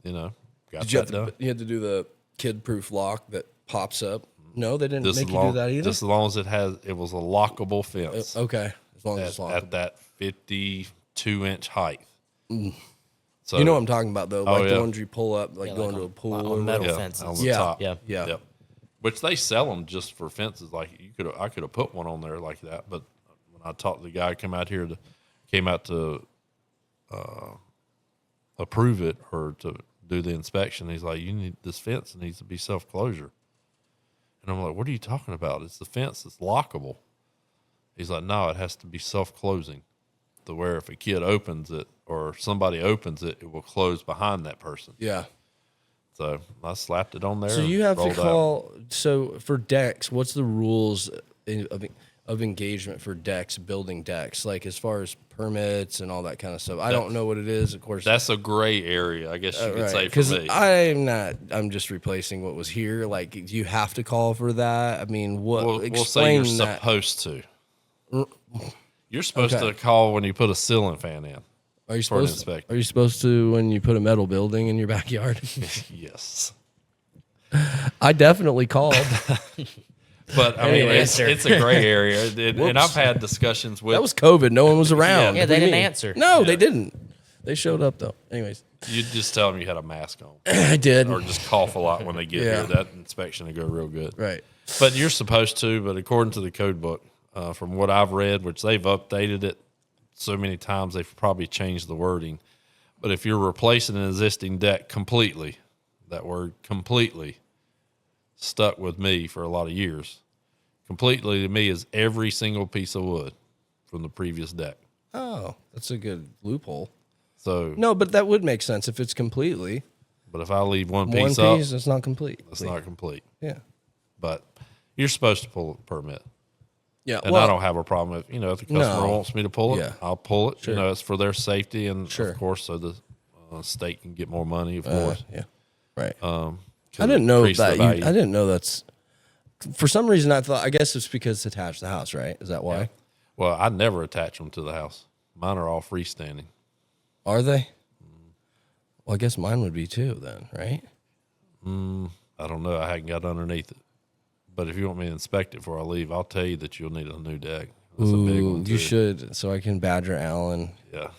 got Did you have that done. to, you had to do the kid-proof lock that pops up? No, they didn't Just make as you long, do that either. Just as long as it was a lockable fence. Okay. as long as it's lockable. at that 52-inch height. So You know what I'm talking about, though, like yeah. the ones you pull up, like Yeah, going like to a on- pool. on or metal whatever. fences. on the Yeah. top. Yeah. Yeah. Yep. Which they sell them just for fences. Like I could have put one on there like that, but when I talked to the guy who came out to approve it or to do the inspection, he's like, this fence needs to be self closure. And I'm like, what are you talking about? It's the fence that's lockable. He's like, no, it has to be self closing, to where if a kid opens it or somebody opens it, it will close behind that person. Yeah. So I slapped it on there. So and you have to rolled out. call. So for decks, what's the rules of engagement for decks, building decks, like as far as permits and all that kind of stuff? I don't know what it is, of course. That's a gray area, I guess you could say, for Because me. I'm just replacing what was here. Like, do you have to call for that? I mean, what? We'll say explain you're that. supposed to. You're supposed to call when you put a ceiling fan in. Are you for an supposed? inspector. Are you supposed to when you put a metal building in your backyard? Yes. I definitely called. But, I mean, Anyway, it's sir. a gray area. And I've had discussions with. That was COVID. No one was around. Yeah, What they do you didn't mean? answer. No, they didn't. They showed up though. Anyways, You just tell them you had a mask on. I did. Or just cough a lot when they get Yeah. here. That inspection will go real good. Right. But you're supposed to, but according to the code book, from what I've read, which they've updated it so many times, they've probably changed the wording. But if you're replacing an existing deck completely, that word completely stuck with me for a lot of years. Completely to me is every single piece of wood from the previous deck. Oh, that's a good loophole. So, No, but that would make sense if it's completely but if I leave one one piece up, piece. It's not complete. it's not complete. Yeah. But you're supposed to pull a permit. Yeah. And I don't have a problem if the customer No. wants me to pull it, Yeah. I'll pull it. Sure. It's for their safety and Sure. of course so the state can get more money, of course. Yeah. Right. 'Cause I didn't it know increased the that. value. I didn't know that's. For some reason, I thought. I guess it's because it's attached to the house, right? Is that why? Well, I never attach them to the house. Mine are all freestanding. Are they? Well, I guess mine would be too. Then, right? I don't know. I hadn't got underneath it. But if you want me to inspect it before I leave, I'll tell you that you'll need a new deck. That's a big one too. You should, so I can badger Alan. Yeah.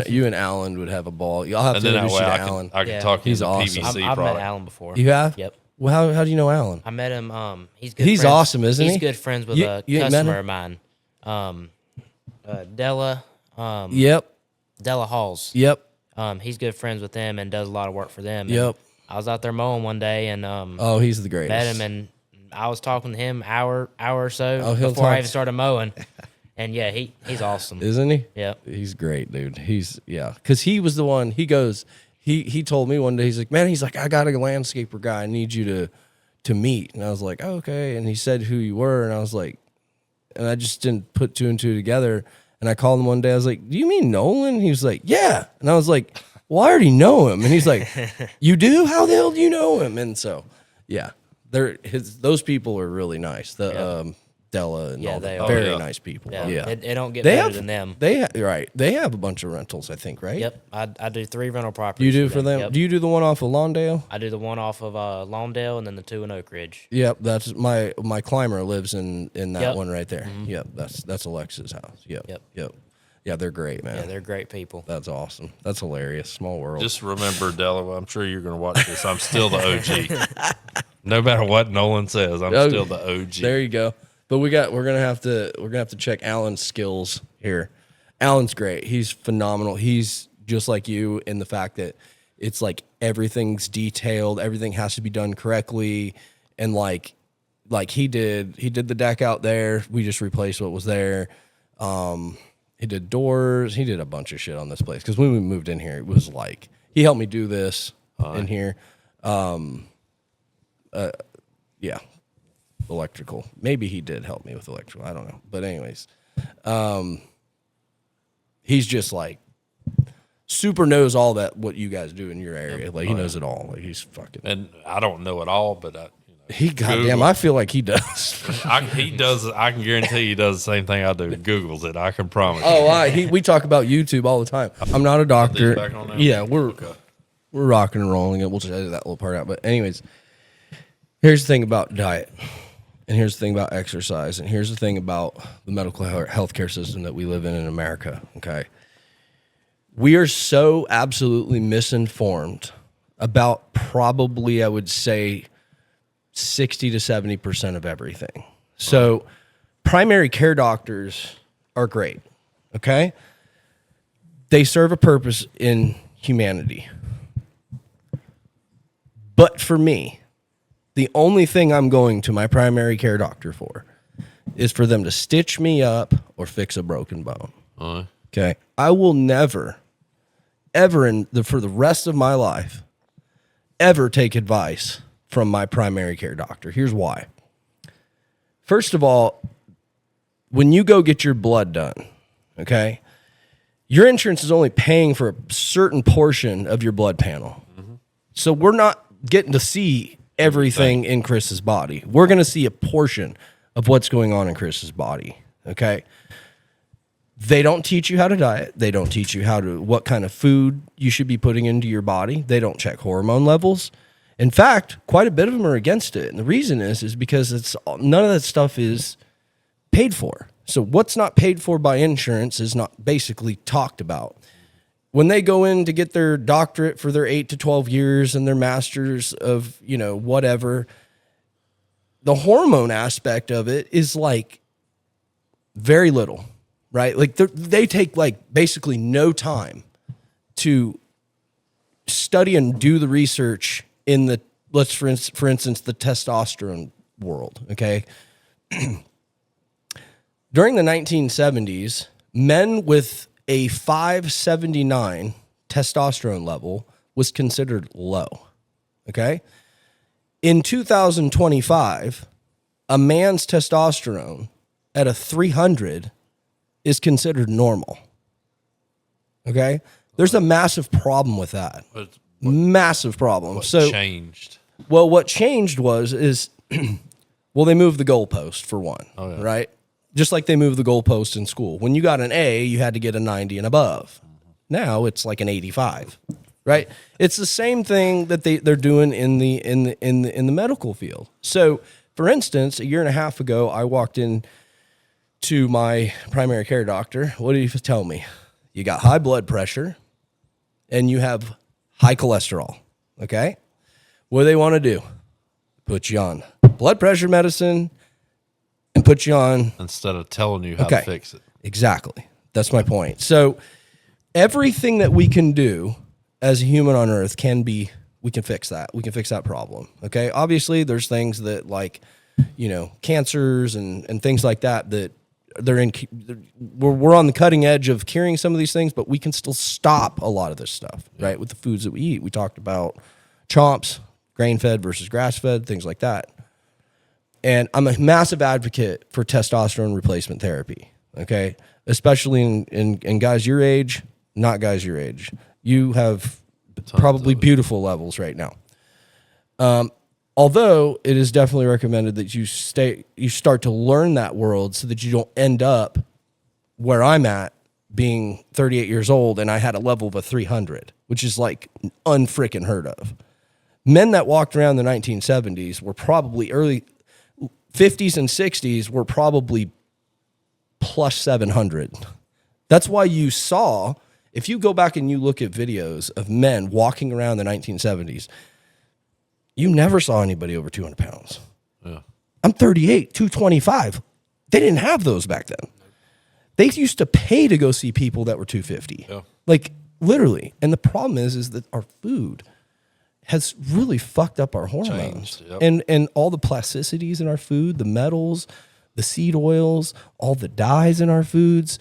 You and Alan would have a ball. I'll have And to then that introduce way you to I Alan. can Yeah. talk He's into awesome. PVC I've met product. Alan before. You have? Yep. Well, how do you know Alan? I met him. He's good. He's friends- awesome, isn't he? He's good friends with You- a you ain't met customer him? of mine, Della. Yep. Della Halls. Yep. He's good friends with them and does a lot of work for them. And Yep. I was out there mowing one day and Oh, he's the greatest. met him, and I was talking to him hour or so Oh, he'll before I talk- even started mowing. And yeah, he's awesome. Isn't he? Yep. He's great, dude. Because he was the one. He goes. He told me one day. He's like, man. He's like, I got a landscaper guy. I need you to meet. And I was like, oh, okay. And he said who you were, and I was like, and I just didn't put two and two together. And I called him one day. I was like, do you mean Nolan? He was like, yeah. And I was like, well, I already know him. And he's like, you do? How the hell do you know him? And so, yeah, those people are really nice. The Della and Yeah, all they that. are. Very Oh, yeah. nice people. Yeah. Yeah. It don't get They better have than them. Right. They have a bunch of rentals, I think, right? Yep. I do 3 rental properties. You do for them? Yep. Do you do the one off of Lawndale? I do the one off of Lawndale and then the 2 in Oak Ridge. Yep, that's my climber lives in that Yep. one right there. Yep, that's Alexa's house. Yep. Yep. Yeah, they're great, man. Yeah, they're great people. That's awesome. That's hilarious. Small world. Just remember, Della, I'm sure you're going to watch this. I'm still the OG. No matter what Nolan says, I'm Oh, still the OG. There you go. But we're gonna have to check Alan's skills here. Alan's great. He's phenomenal. He's just like you in the fact that it's like everything's detailed, everything has to be done correctly, and like he did the deck out there. We just replaced what was there. He did doors. He did a bunch of shit on this place because when we moved in here, it was like he helped me do this in here. Yeah. Electrical. Maybe he did help me with electrical. I don't know. But anyways, he's just like super knows all that what you guys do in your area. Like he knows it all. Like he's fucking. And I don't know it all, but He goddamn. Google. I feel like he does. he does. I can guarantee he does the same thing I do. Googles it. I can promise. We talk about YouTube all the time. I'm not a doctor. back on now? Yeah, we're rocking and rolling it. We'll just edit that little part out. But anyways, here's the thing about diet. And here's the thing about exercise. And here's the thing about the medical healthcare system that we live in America. Okay. We are so absolutely misinformed about probably, I would say, 60 to 70% of everything. So primary care doctors are great. Okay. They serve a purpose in humanity. But for me, the only thing I'm going to my primary care doctor for is for them to stitch me up or fix a broken bone. Okay. I will never, ever for the rest of my life, ever take advice from my primary care doctor. Here's why. First of all, when you go get your blood done, okay, your insurance is only paying for a certain portion of your blood panel. So we're not getting to see everything in Chris's body. We're going to see a portion of what's going on in Chris's body, okay? They don't teach you how to diet. They don't teach you what kind of food you should be putting into your body. They don't check hormone levels. In fact, quite a bit of them are against it. And the reason is because none of that stuff is paid for. So what's not paid for by insurance is not basically talked about. When they go in to get their doctorate for their 8 to 12 years and their masters of, whatever, the hormone aspect of it is like very little, right? Like they take like basically no time to study and do the research in the, for instance, the testosterone world, okay? During the 1970s, men with a 579 testosterone level was considered low, okay? In 2025, a man's testosterone at a 300 is considered normal, okay? There's a massive problem with that. Massive problem. What So changed? well, what changed is well, they moved the goalpost for one, right? Just like they moved the goalpost in school. When you got an A, you had to get a 90 and above. Now it's like an 85, right? It's the same thing that they're doing in the medical field. So, for instance, a year and a half ago, I walked in to my primary care doctor. What did he tell me? You got high blood pressure and you have high cholesterol, okay? What do they want to do? Put you on blood pressure medicine and put you on... Instead of telling you how to fix it. Exactly. That's my point. So everything that we can do as a human on earth we can fix that. We can fix that problem, okay? Obviously, there's things that like, cancers and things like that we're on the cutting edge of curing some of these things, but we can still stop a lot of this stuff, right? With the foods that we eat. We talked about chomps, grain-fed versus grass-fed, things like that. And I'm a massive advocate for testosterone replacement therapy, okay? Especially in guys your age, not guys your age. You have probably beautiful levels right now. Although it is definitely recommended that you start to learn that world so that you don't end up where I'm at, being 38 years old, and I had a level of a 300, which is like unfreaking heard of. Men that walked around the 1970s were probably early 50s and 60s were probably plus 700. That's why you saw, if you go back and you look at videos of men walking around the 1970s, you never saw anybody over 200 pounds. Yeah. I'm 38, 225. They didn't have those back then. They used to pay to go see people that were 250. Yeah. Like literally. And the problem is that our food has really fucked up our hormones. Yep. And all the plasticities in our food, the metals, the seed oils, all the dyes in our foods.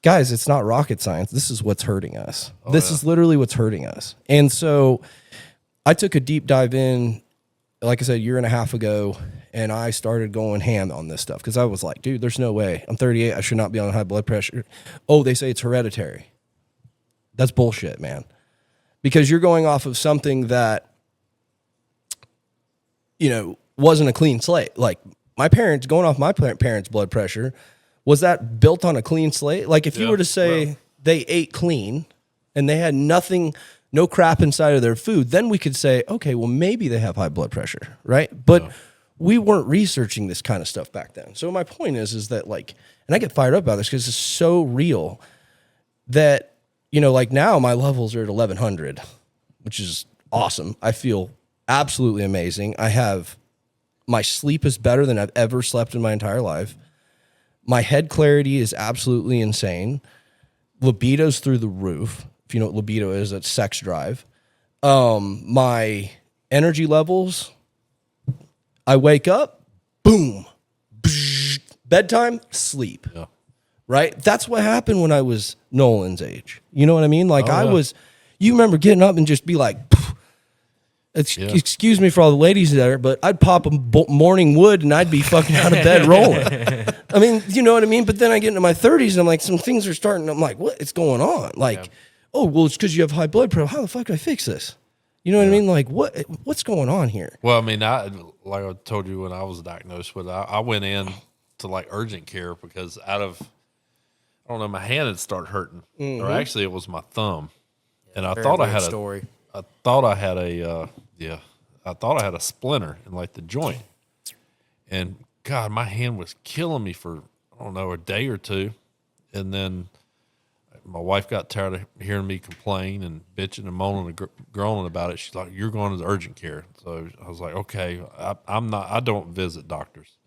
Guys, it's not rocket science. This is what's hurting us. This is literally what's hurting us. And so I took a deep dive in, like I said, a year and a half ago, and I started going ham on this stuff because I was like, dude, there's no way. I'm 38. I should not be on high blood pressure. Oh, they say it's hereditary. That's bullshit, man. Because you're going off of something that, wasn't a clean slate. Like my parents, going off my parents' blood pressure, was that built on a clean slate? Like if you were to say they ate clean and they had nothing, no crap inside of their food, then we could say, okay, well, maybe they have high blood pressure, right? But we weren't researching this kind of stuff back then. So my point is that like, and I get fired up about this because it's so real that, you know, like now my levels are at 1100, which is awesome. I feel absolutely amazing. My sleep is better than I've ever slept in my entire life. My head clarity is absolutely insane. Libido's through the roof. If you know what libido is, that's sex drive. My energy levels, I wake up, boom, bedtime, sleep. Yeah. Right? That's what happened when I was Nolan's age. You know what I mean? Like yeah. You remember getting up and just be like, excuse me for all the ladies there, but I'd pop a morning wood and I'd be fucking out of bed rolling. I mean, you know what I mean? But then I get into my 30s and I'm like, some things are starting. I'm like, what is going on? Like, oh, well, it's because you have high blood pressure. How the fuck do I fix this? You know what I mean? Like, what's going on here? Well, I mean, like I told you when I was diagnosed with, I went in to like urgent care because I don't know, my hand had started hurting, or actually it was my thumb, and I thought I had story. I thought I had I thought I had a splinter in like the joint, and God, my hand was killing me for I don't know a day or two, and then my wife got tired of hearing me complain and bitching and moaning and groaning about it. She's like, "You're going to urgent care." So I was like, "Okay, I don't visit doctors."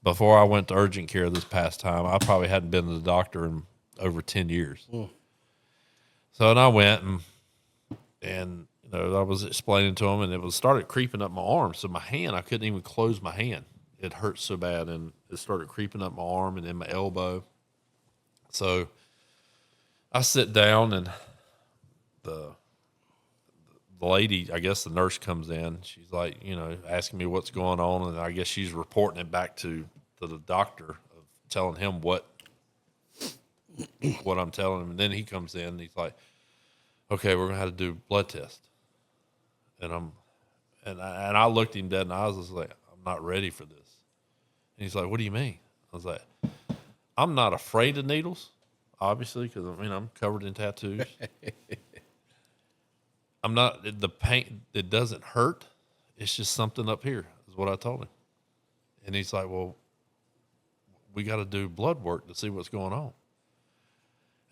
Before I went to urgent care this past time, I probably hadn't been to the doctor in over 10 years. So and I went and you know I was explaining to him, and it started creeping up my arm. So my hand, I couldn't even close my hand. It hurt so bad, and it started creeping up my arm and then my elbow. So I sit down, and the lady, I guess the nurse comes in. She's like, you know, asking me what's going on, and I guess she's reporting it back to the doctor, telling him what I'm telling him. And then he comes in, and he's like, "Okay, we're gonna have to do a blood test." And I looked him dead in the eyes. I was like, "I'm not ready for this." And he's like, "What do you mean?" I was like, "I'm not afraid of needles, obviously, because I mean I'm covered in tattoos. I'm not the pain. It doesn't hurt. It's just something up here," is what I told him. And he's like, "Well, we got to do blood work to see what's going on."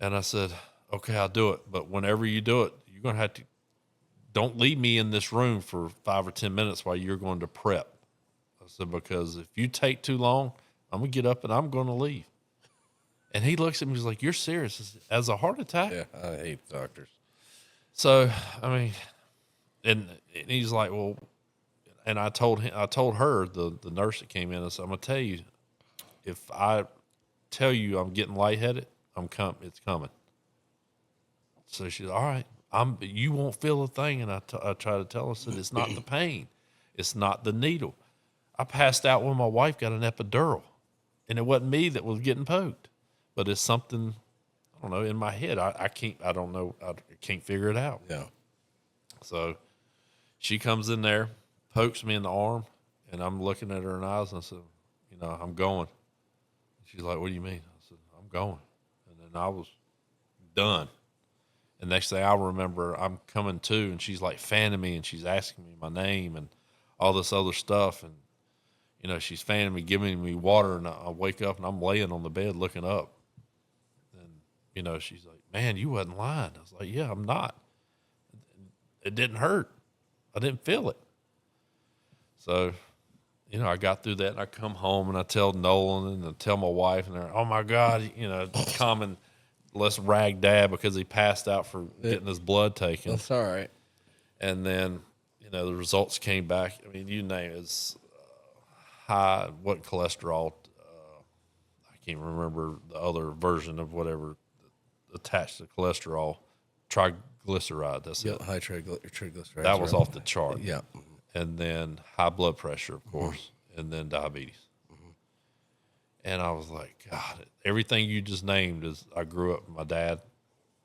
And I said, "Okay, I'll do it. But whenever you do it, you're going to have to, don't leave me in this room for 5 or 10 minutes while you're going to prep." I said, "Because if you take too long, I'm going to get up and I'm going to leave." And he looks at me, he's like, "You're serious? As a heart attack?" Yeah, I hate doctors. So, I mean, and he's like, "Well," and I told her, the nurse that came in, I said, "I'm going to tell you, if I tell you I'm getting lightheaded, it's coming." So she's all right. You won't feel a thing. And I try to tell her, I said, "It's not the pain. It's not the needle. I passed out when my wife got an epidural, and it wasn't me that was getting poked, but it's something, I don't know, in my head. I don't know. I can't figure it out." Yeah. So she comes in there, pokes me in the arm, and I'm looking at her in the eyes, and I said, "You know, I'm going." She's like, "What do you mean?" I said, "I'm going." And then I was done. And next thing I remember, I'm coming to, and she's like fanning me, and she's asking me my name and all this other stuff. And, you know, she's fanning me, giving me water, and I wake up, and I'm laying on the bed looking up. And, you know, she's like, "Man, you wasn't lying." I was like, "Yeah, I'm not. It didn't hurt. I didn't feel it." So, you know, I got through that, and I come home, and I tell Nolan, and I tell my wife, and they're, "Oh my God," you know, common, let's rag Dad because he passed out for getting his blood taken. That's all right. And then, you know, the results came back. I mean, you name it, it's high, what cholesterol, I can't remember the other version of whatever attached to cholesterol, triglyceride, that's it. High triglycerides. That was right? off the chart. Yeah. And then high blood pressure, of course, and then diabetes. And I was like, God, everything you just named is, I grew up, my dad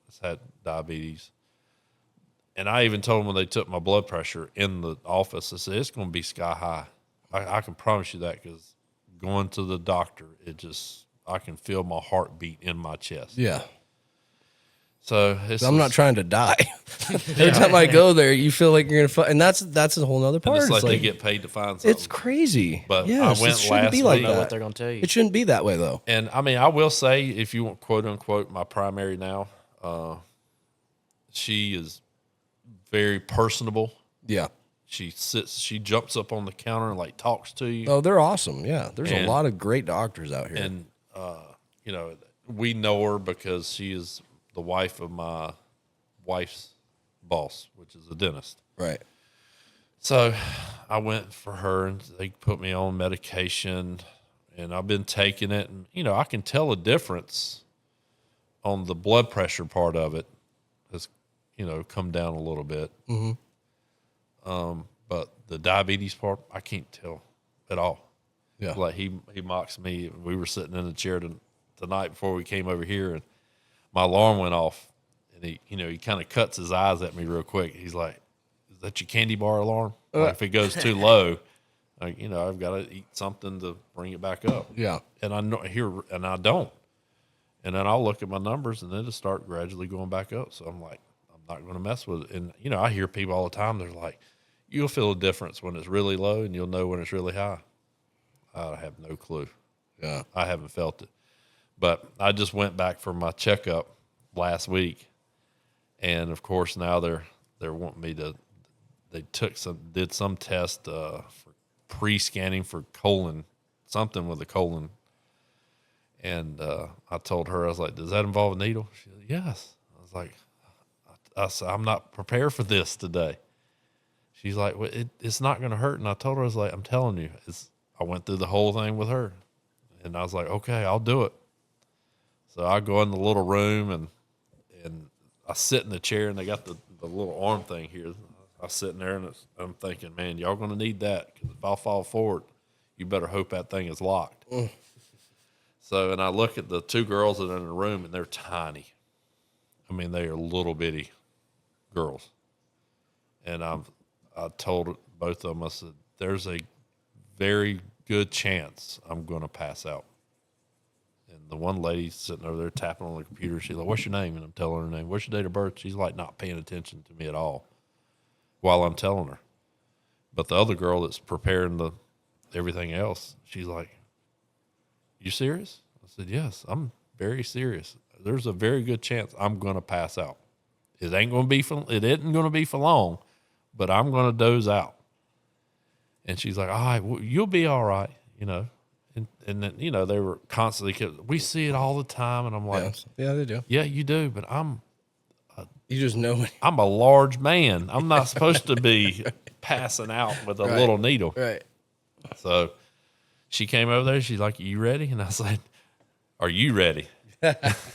has had diabetes. And I even told him when they took my blood pressure in the office, I said, "It's going to be sky high. I can promise you that, because going to the doctor, I can feel my heartbeat in my chest." Yeah. So it's I'm not trying to die. Every time I go there, you feel like you're gonna, and that's a whole nother part. It's like It's they like, get paid to find something. it's crazy. But yes, I went it shouldn't be last like week. Know what that. they're gonna tell you. It shouldn't be that way though. And I mean, I will say, if you want quote unquote my primary now, she is very personable. Yeah. She jumps up on the counter and like talks to you. Oh, they're awesome. Yeah, there's a And- lot of great doctors out here. And you know, we know her because she is the wife of my wife's boss, which is a dentist. right. So I went for her, and they put me on medication, and I've been taking it, and you know, I can tell a difference on the blood pressure part of it has, you know, come down a little bit. But the diabetes part, I can't tell at all. Yeah. Like he mocks me. We were sitting in the chair the night before we came over here, and my alarm went off, and he kind of cuts his eyes at me real quick. He's like, "Is that your candy bar alarm? Like, if it goes too low, like, you know, I've got to eat something to bring it back up." Yeah. And I know here, and I don't. And then I'll look at my numbers, and then it'll start gradually going back up. So I'm like, I'm not going to mess with it. And you know, I hear people all the time. They're like, "You'll feel a difference when it's really low, and you'll know when it's really high." I have no clue. Yeah. I haven't felt it. But I just went back for my checkup last week, and of course now they're wanting me to. They did some test for pre-scanning for colon, something with the colon, and I told her, I was like, "Does that involve a needle?" She said, "Yes." I was like, I said, "I'm not prepared for this today." She's like, "Well, it's not going to hurt," and I told her, I was like, "I'm telling you, I went through the whole thing with her, and I was like, okay, I'll do it." So I go in the little room, and I sit in the chair, and they got the little arm thing here. I was sitting there, and I'm thinking, man, y'all going to need that, because if I fall forward, you better hope that thing is locked. So, and I look at the two girls that are in the room, and they're tiny. I mean, they are little bitty girls. And I told both of them, I said, there's a very good chance I'm going to pass out. And the one lady sitting over there tapping on the computer, she's like, "What's your name?" And I'm telling her name. "What's your date of birth?" She's like not paying attention to me at all while I'm telling her. But the other girl that's preparing everything else, she's like, "You serious?" I said, "Yes, I'm very serious. There's a very good chance I'm going to pass out. It isn't going to be for long, but I'm going to doze out." And she's like, "All right, well, you'll be all right," you know. And then, you know, they were constantly, we see it all the time. And I'm like, Yeah, they do. yeah, you do, but I'm You just know. a large man. I'm not supposed to be passing out with a little needle. Right. So she came over there. She's like, "You ready?" And I said, "Are you ready?"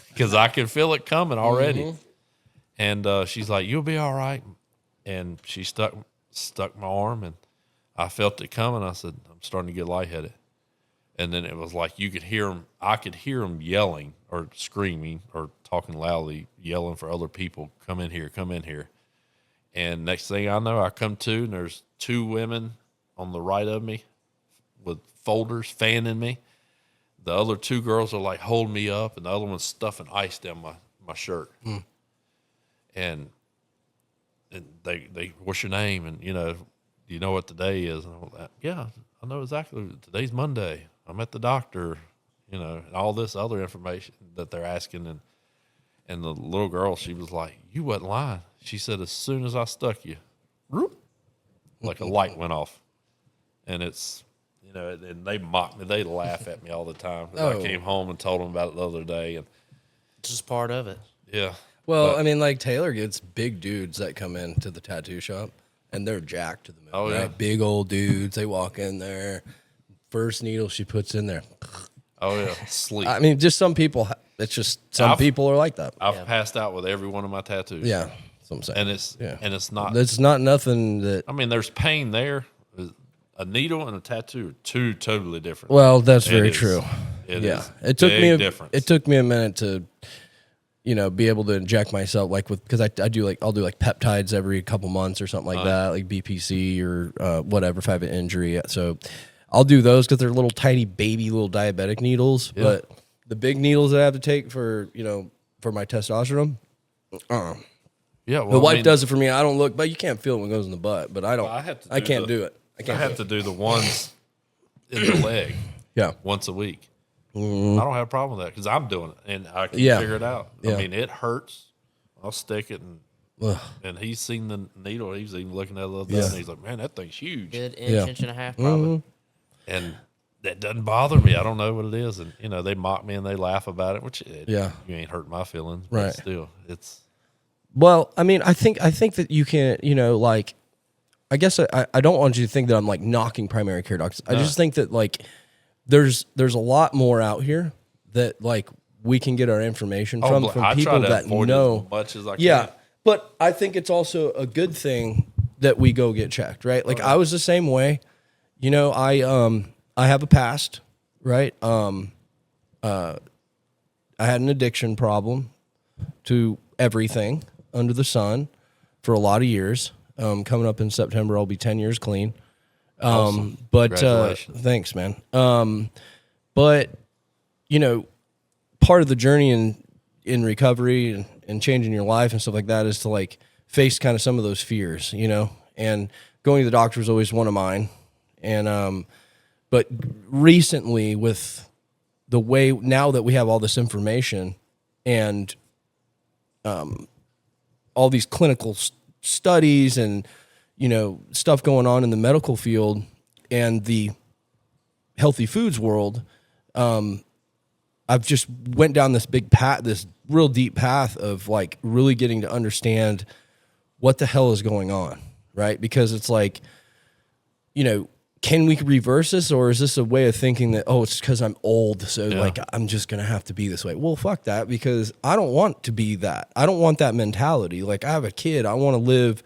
Because I can feel it coming already. And she's like, "You'll be all right." And she stuck my arm, and I felt it coming. I said, "I'm starting to get lightheaded." And then it was like you could hear them. I could hear them yelling or screaming or talking loudly, yelling for other people, "Come in here, come in here." And next thing I know, I come to, and there's two women on the right of me with folders fanning me. The other two girls are like holding me up, and the other one's stuffing ice down my shirt. And they, "What's your name?" And, you know, "Do you know what today is?" And I'm like, "Yeah, I know exactly. Today's Monday. I'm at the doctor," you know, and all this other information that they're asking. And the little girl, she was like, "You wasn't lying." She said, "As soon as I stuck you, whoop, like a light went off." And it's, you know, and they mock me. They laugh at me all the time. 'Cause I came home and told them about it the other day. And It's just part of it. yeah. Well, But- I mean, like Taylor gets big dudes that come in to the tattoo shop, and they're jacked to the moon. Oh, yeah. right? Big old dudes. They walk in there. First needle she puts in there. Oh, yeah. Sleep. I mean, just some people. It's just some I've- people are like that. I've passed out with every one of my tattoos. Yeah, that's what I'm saying. And it's not. That's not nothing that. I mean, there's pain there. A needle and a tattoo are two totally different. Well, that's It very is. true. It Yeah, is it took big me. difference. It took me a minute to, you know, be able to inject myself like because I do like I'll do like peptides every couple months or something like that, like BPC or whatever if I have an injury. So I'll do those because they're little tiny baby little diabetic needles. Yeah. But the big needles that I have to take for for my testosterone, Yeah, well, The wife I mean, does it for me. I don't look, but you can't feel it when it goes in the butt. But I don't. Well, I have to I do can't the- do it. I I can't. have to do the ones in the leg Yeah. once a week. I don't have a problem with that because I'm doing it and I can Yeah. figure it out. Yeah. I mean, it hurts. I'll stick it Ugh. and he's seen the needle. He's even looking at it the other Yeah. day and he's like, "Man, that thing's huge." Good Yeah. inch and a half, probably. And that doesn't bother me. I don't know what it is. And they mock me and they laugh about it, which Yeah. you ain't hurt my feelings, but Right. still, it's Well, I mean, I think that you can, like, I guess I don't want you to think that I'm like knocking primary care doctors. I just think that like there's a lot more out here that like we can get our information from I try people to that avoid know. it as much as I can. Yeah, but I think it's also a good thing that we go get checked, right? Like I was the same way. I have a past, right? I had an addiction problem to everything under the sun for a lot of years. Coming up in September, I'll be 10 years clean. Awesome. But Congratulations. thanks, man. But part of the journey in recovery and changing your life and stuff like that is to like face kind of some of those fears, and going to the doctor was always one of mine. And but recently, with the way now that we have all this information and all these clinical studies and stuff going on in the medical field and the healthy foods world, I've just went down this big path, this real deep path of like really getting to understand what the hell is going on, right? Because it's like, can we reverse this, or is this a way of thinking that, oh, it's because I'm old, so like I'm just gonna have to be this way? Well, fuck that, because I don't want to be that. I don't want that mentality. Like I have a kid, I want to live,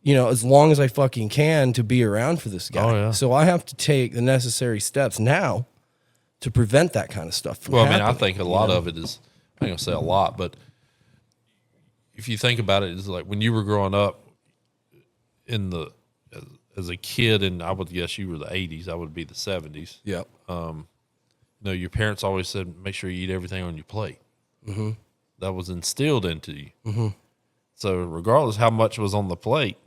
as long as I fucking can to be around for this guy. Oh, yeah. So I have to take the necessary steps now to prevent that kind of stuff from Well, I happening. mean, I think a lot of it is, I'm going to say a lot, but if you think about it, it's like when you were growing up as a kid, and I would guess you were the 80s, I would be the 70s. Yep. Your parents always said, make sure you eat everything on your plate. Mm-hmm. That was instilled into you. Mm-hmm. So regardless how much was on the plate,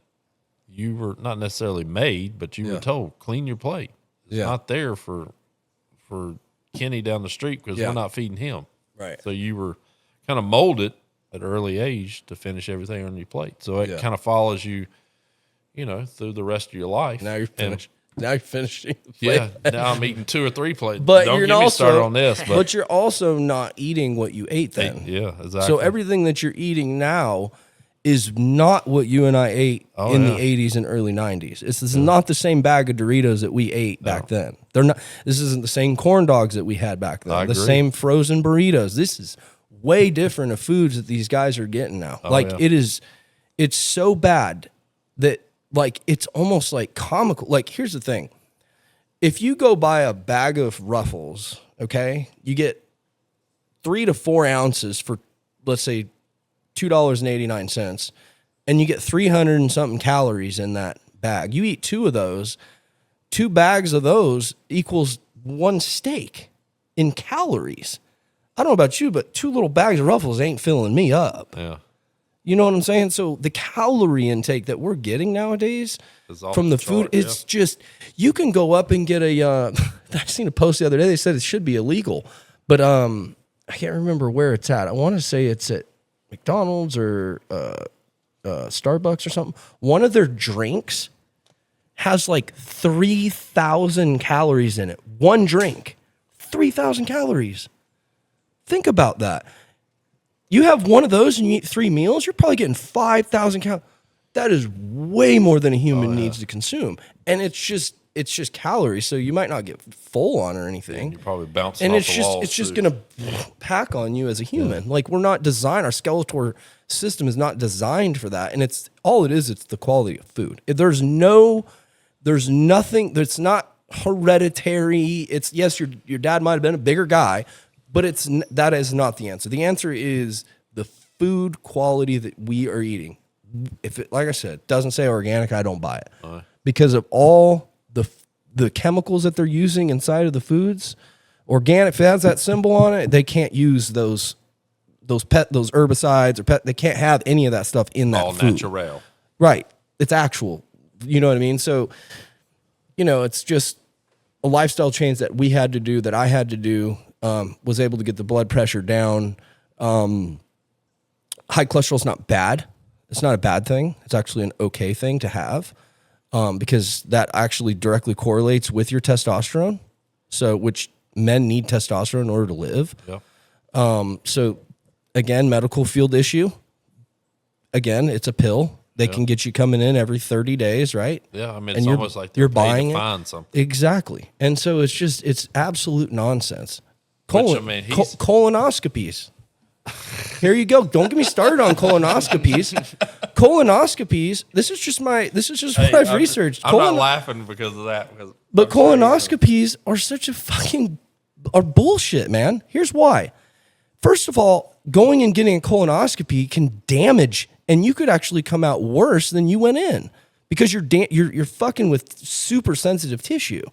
you were not necessarily made, but you were told, clean your plate. It's not there for Kenny down the street because we're not feeding him. Right. So you were kind of molded at an early age to finish everything on your plate. So it kind of follows you, through the rest of your life. Now you're finished. Now you're finishing the Yeah. plate. Now I'm eating 2 or 3 plates. But Don't you're get me also started on this. but you're also not eating what you ate then. Yeah, exactly. So everything that you're eating now is not what you and I ate in the 80s and early 90s. This is not the same bag of Doritos that we ate back then. They're not. This isn't the same corn dogs that we had back then. I The agree. same frozen burritos. This is way different of foods that these guys are getting now. yeah. It's so bad that like it's almost like comical. Like here's the thing. If you go buy a bag of Ruffles, okay, you get 3 to 4 ounces for, let's say, $2.89, and you get 300 and something calories in that bag. You eat 2 of those, 2 bags of those equals 1 steak in calories. I don't know about you, but 2 little bags of Ruffles ain't filling me up. Yeah. You know what I'm saying? So the calorie intake that we're getting nowadays It's off from the the food, chart, it's just, you can go up and get a, I seen a post the other day, they said it should be illegal, but I can't remember where it's at. I want to say it's at McDonald's or Starbucks or something. One of their drinks has like 3,000 calories in it. One drink, 3,000 calories. Think about that. You have one of those and you eat 3 meals, you're probably getting 5,000 calories. That is way more than a human needs to consume. And it's just calories, so you might not get full on or anything. You're probably bouncing And off it's the just walls, it's just too. gonna pack on you as a human. Like we're not designed, our skeletal system is not designed for that. And it's the quality of food. There's nothing that's not hereditary. It's yes, your dad might have been a bigger guy, but that is not the answer. The answer is the food quality that we are eating. If it, like I said, doesn't say organic, I don't buy it because of all the chemicals that they're using inside of the foods. Organic, if it has that symbol on it, they can't use those those herbicides they can't have any of that stuff in that All food. natural. Right. It's actual. You know what I mean? So, it's just a lifestyle change that we had to do, that I had to do, was able to get the blood pressure down. High cholesterol is not bad. It's not a bad thing. It's actually an okay thing to have, because that actually directly correlates with your testosterone. So, which men need testosterone in order to live. Yeah. So again, medical field issue. Again, it's a pill. They can get you coming in every 30 days, right? Yeah. I mean, And it's you're- almost like you're they're paid buying to it? find something. Exactly. And so it's absolute nonsense. I mean, he's- Colonoscopies. Here you go. Don't get me started on colonoscopies. Colonoscopies. This is just what I've researched. I'm not laughing because of that. But I'm serious. colonoscopies are such a are bullshit, man. Here's why. First of all, going and getting a colonoscopy can damage, and you could actually come out worse than you went in, because you're fucking with super sensitive tissue.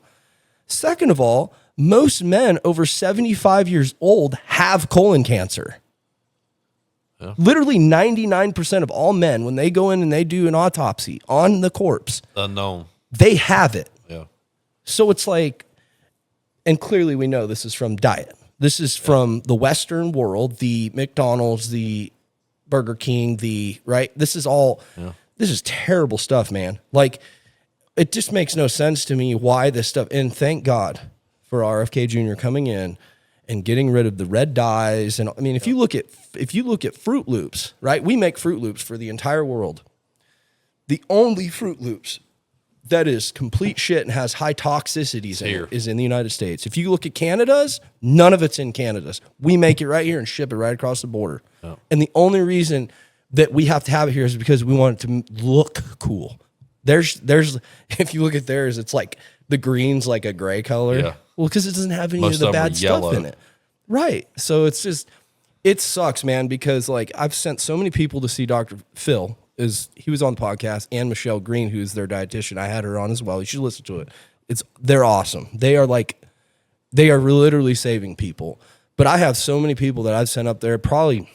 Second of all, most men over 75 years old have colon cancer. Yeah. Literally 99% of all men, when they go in and they do an autopsy on the corpse, Unknown. they have it. Yeah. So it's like, and clearly we know this is from diet. This is from the Western world, the McDonald's, the Burger King, right? This is all, this is terrible stuff, man. Like, it just makes no sense to me why this stuff, and thank God for RFK Jr. coming in and getting rid of the red dyes. And I mean, if you look at Fruit Loops, right? We make Fruit Loops for the entire world. The only Fruit Loops that is complete shit and has high toxicities in it is in the United States. If you look at Canada's, none of it's in Canada's. We make it right here and ship it right across the border. Oh. And the only reason that we have to have it here is because we want it to look cool. There's if you look at theirs, it's like the green's like a gray color. Yeah. Well, because it doesn't have any Most of the of them are bad stuff yellow. in it. Right. So it's just, it sucks, man, because like I've sent so many people to see Dr. Phil. He was on the podcast, and Michelle Green, who's their dietitian. I had her on as well. You should listen to it. They're awesome. They are literally saving people. But I have so many people that I've sent up there, probably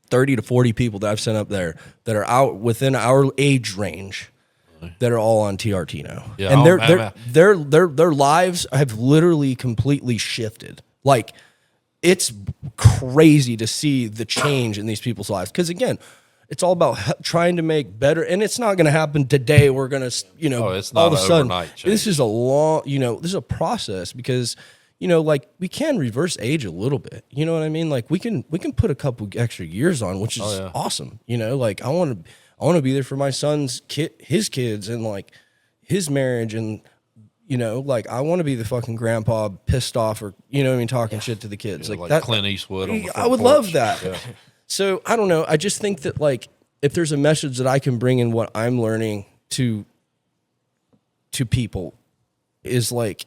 30 to 40 people that I've sent up there that are out within our age range that are all on TRT now. Yeah, and their lives have literally completely shifted. Like, it's crazy to see the change in these people's lives. Because again, it's all about trying to make better, and it's not going to happen today. We're going to, it's not all of a sudden, overnight change. this is a long, this is a process, because, like, we can reverse age a little bit. You know what I mean? Like, we can put a couple extra years on, which is awesome. Like, I want to be there for my son's his kids, and like his marriage, and like, I want to be the fucking grandpa pissed off, or talking shit to the kids, like that. Clint Eastwood on the front I would porch. love that. Yeah. So I don't know. I just think that, like, if there's a message that I can bring in what I'm learning to people, is like,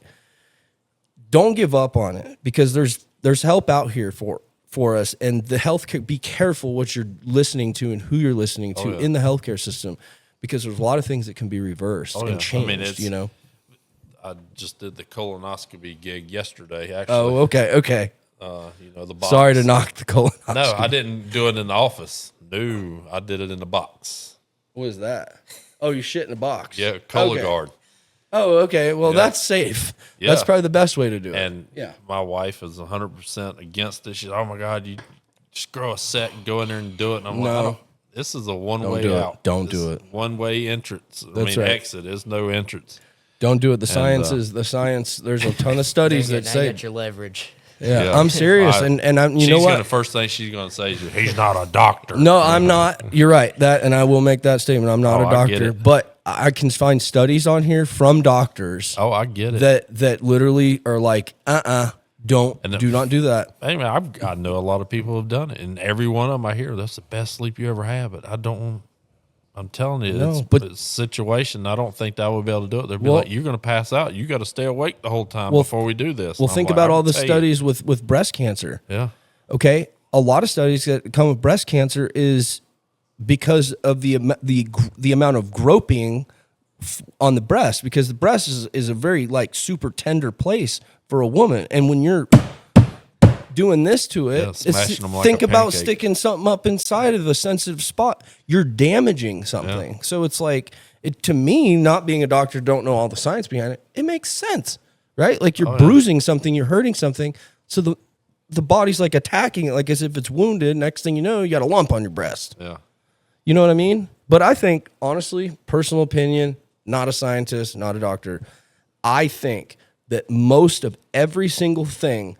don't give up on it, because there's help out here for us, and the healthcare. Be careful what you're listening to and who you're listening to in the healthcare system, because there's a lot of things that can be reversed and changed. I just did the colonoscopy gig yesterday. Actually. Oh, okay. The box. Sorry to knock the colonoscopy. No, I didn't do it in the office. No, I did it in the box. What is that? Oh, you shit in a box. Yeah, Cologuard. Oh, okay. Well, that's safe. Yeah. That's probably the best way to do it. And my wife is 100% against it. She's, oh my God, you just grow a set and go in there and do it. And I'm like, this is a one-way out. Don't do it. One-way entrance. That's right. Exit. There's no entrance. Don't do it. The science. There's a ton of studies that now say. you got your leverage. Yeah, I'm serious, and I'm. You know what? The first thing she's going to say is, he's not a doctor. No, I'm not. You're right. And I will make that statement. I'm not a I get doctor, it. but I can find studies on here from doctors. Oh, I get it. That literally are like, do not do that. Hey man, I know a lot of people have done it, and every one of them I hear, that's the best sleep you ever had. But I don't. I'm telling you, it's a situation. I don't think that I would be able to do it. They'd be like, "You're going to pass out. You got to stay awake the whole time before we do this." Well, think about all the studies with breast cancer. Yeah. Okay, a lot of studies that come with breast cancer is because of the amount of groping on the breast, because the breast is a very, like, super tender place for a woman, and when you're doing this to it. Yeah, smashing them like think a about pancake. sticking something up inside of a sensitive spot. You're damaging something. So it's like, to me, not being a doctor, don't know all the science behind it. It makes sense, right? Like you're bruising something, you're hurting something. So the body's like attacking it, like as if it's wounded. Next thing you know, you got a lump on your breast. Yeah. You know what I mean? But I think, honestly, personal opinion, not a scientist, not a doctor, I think that most of every single thing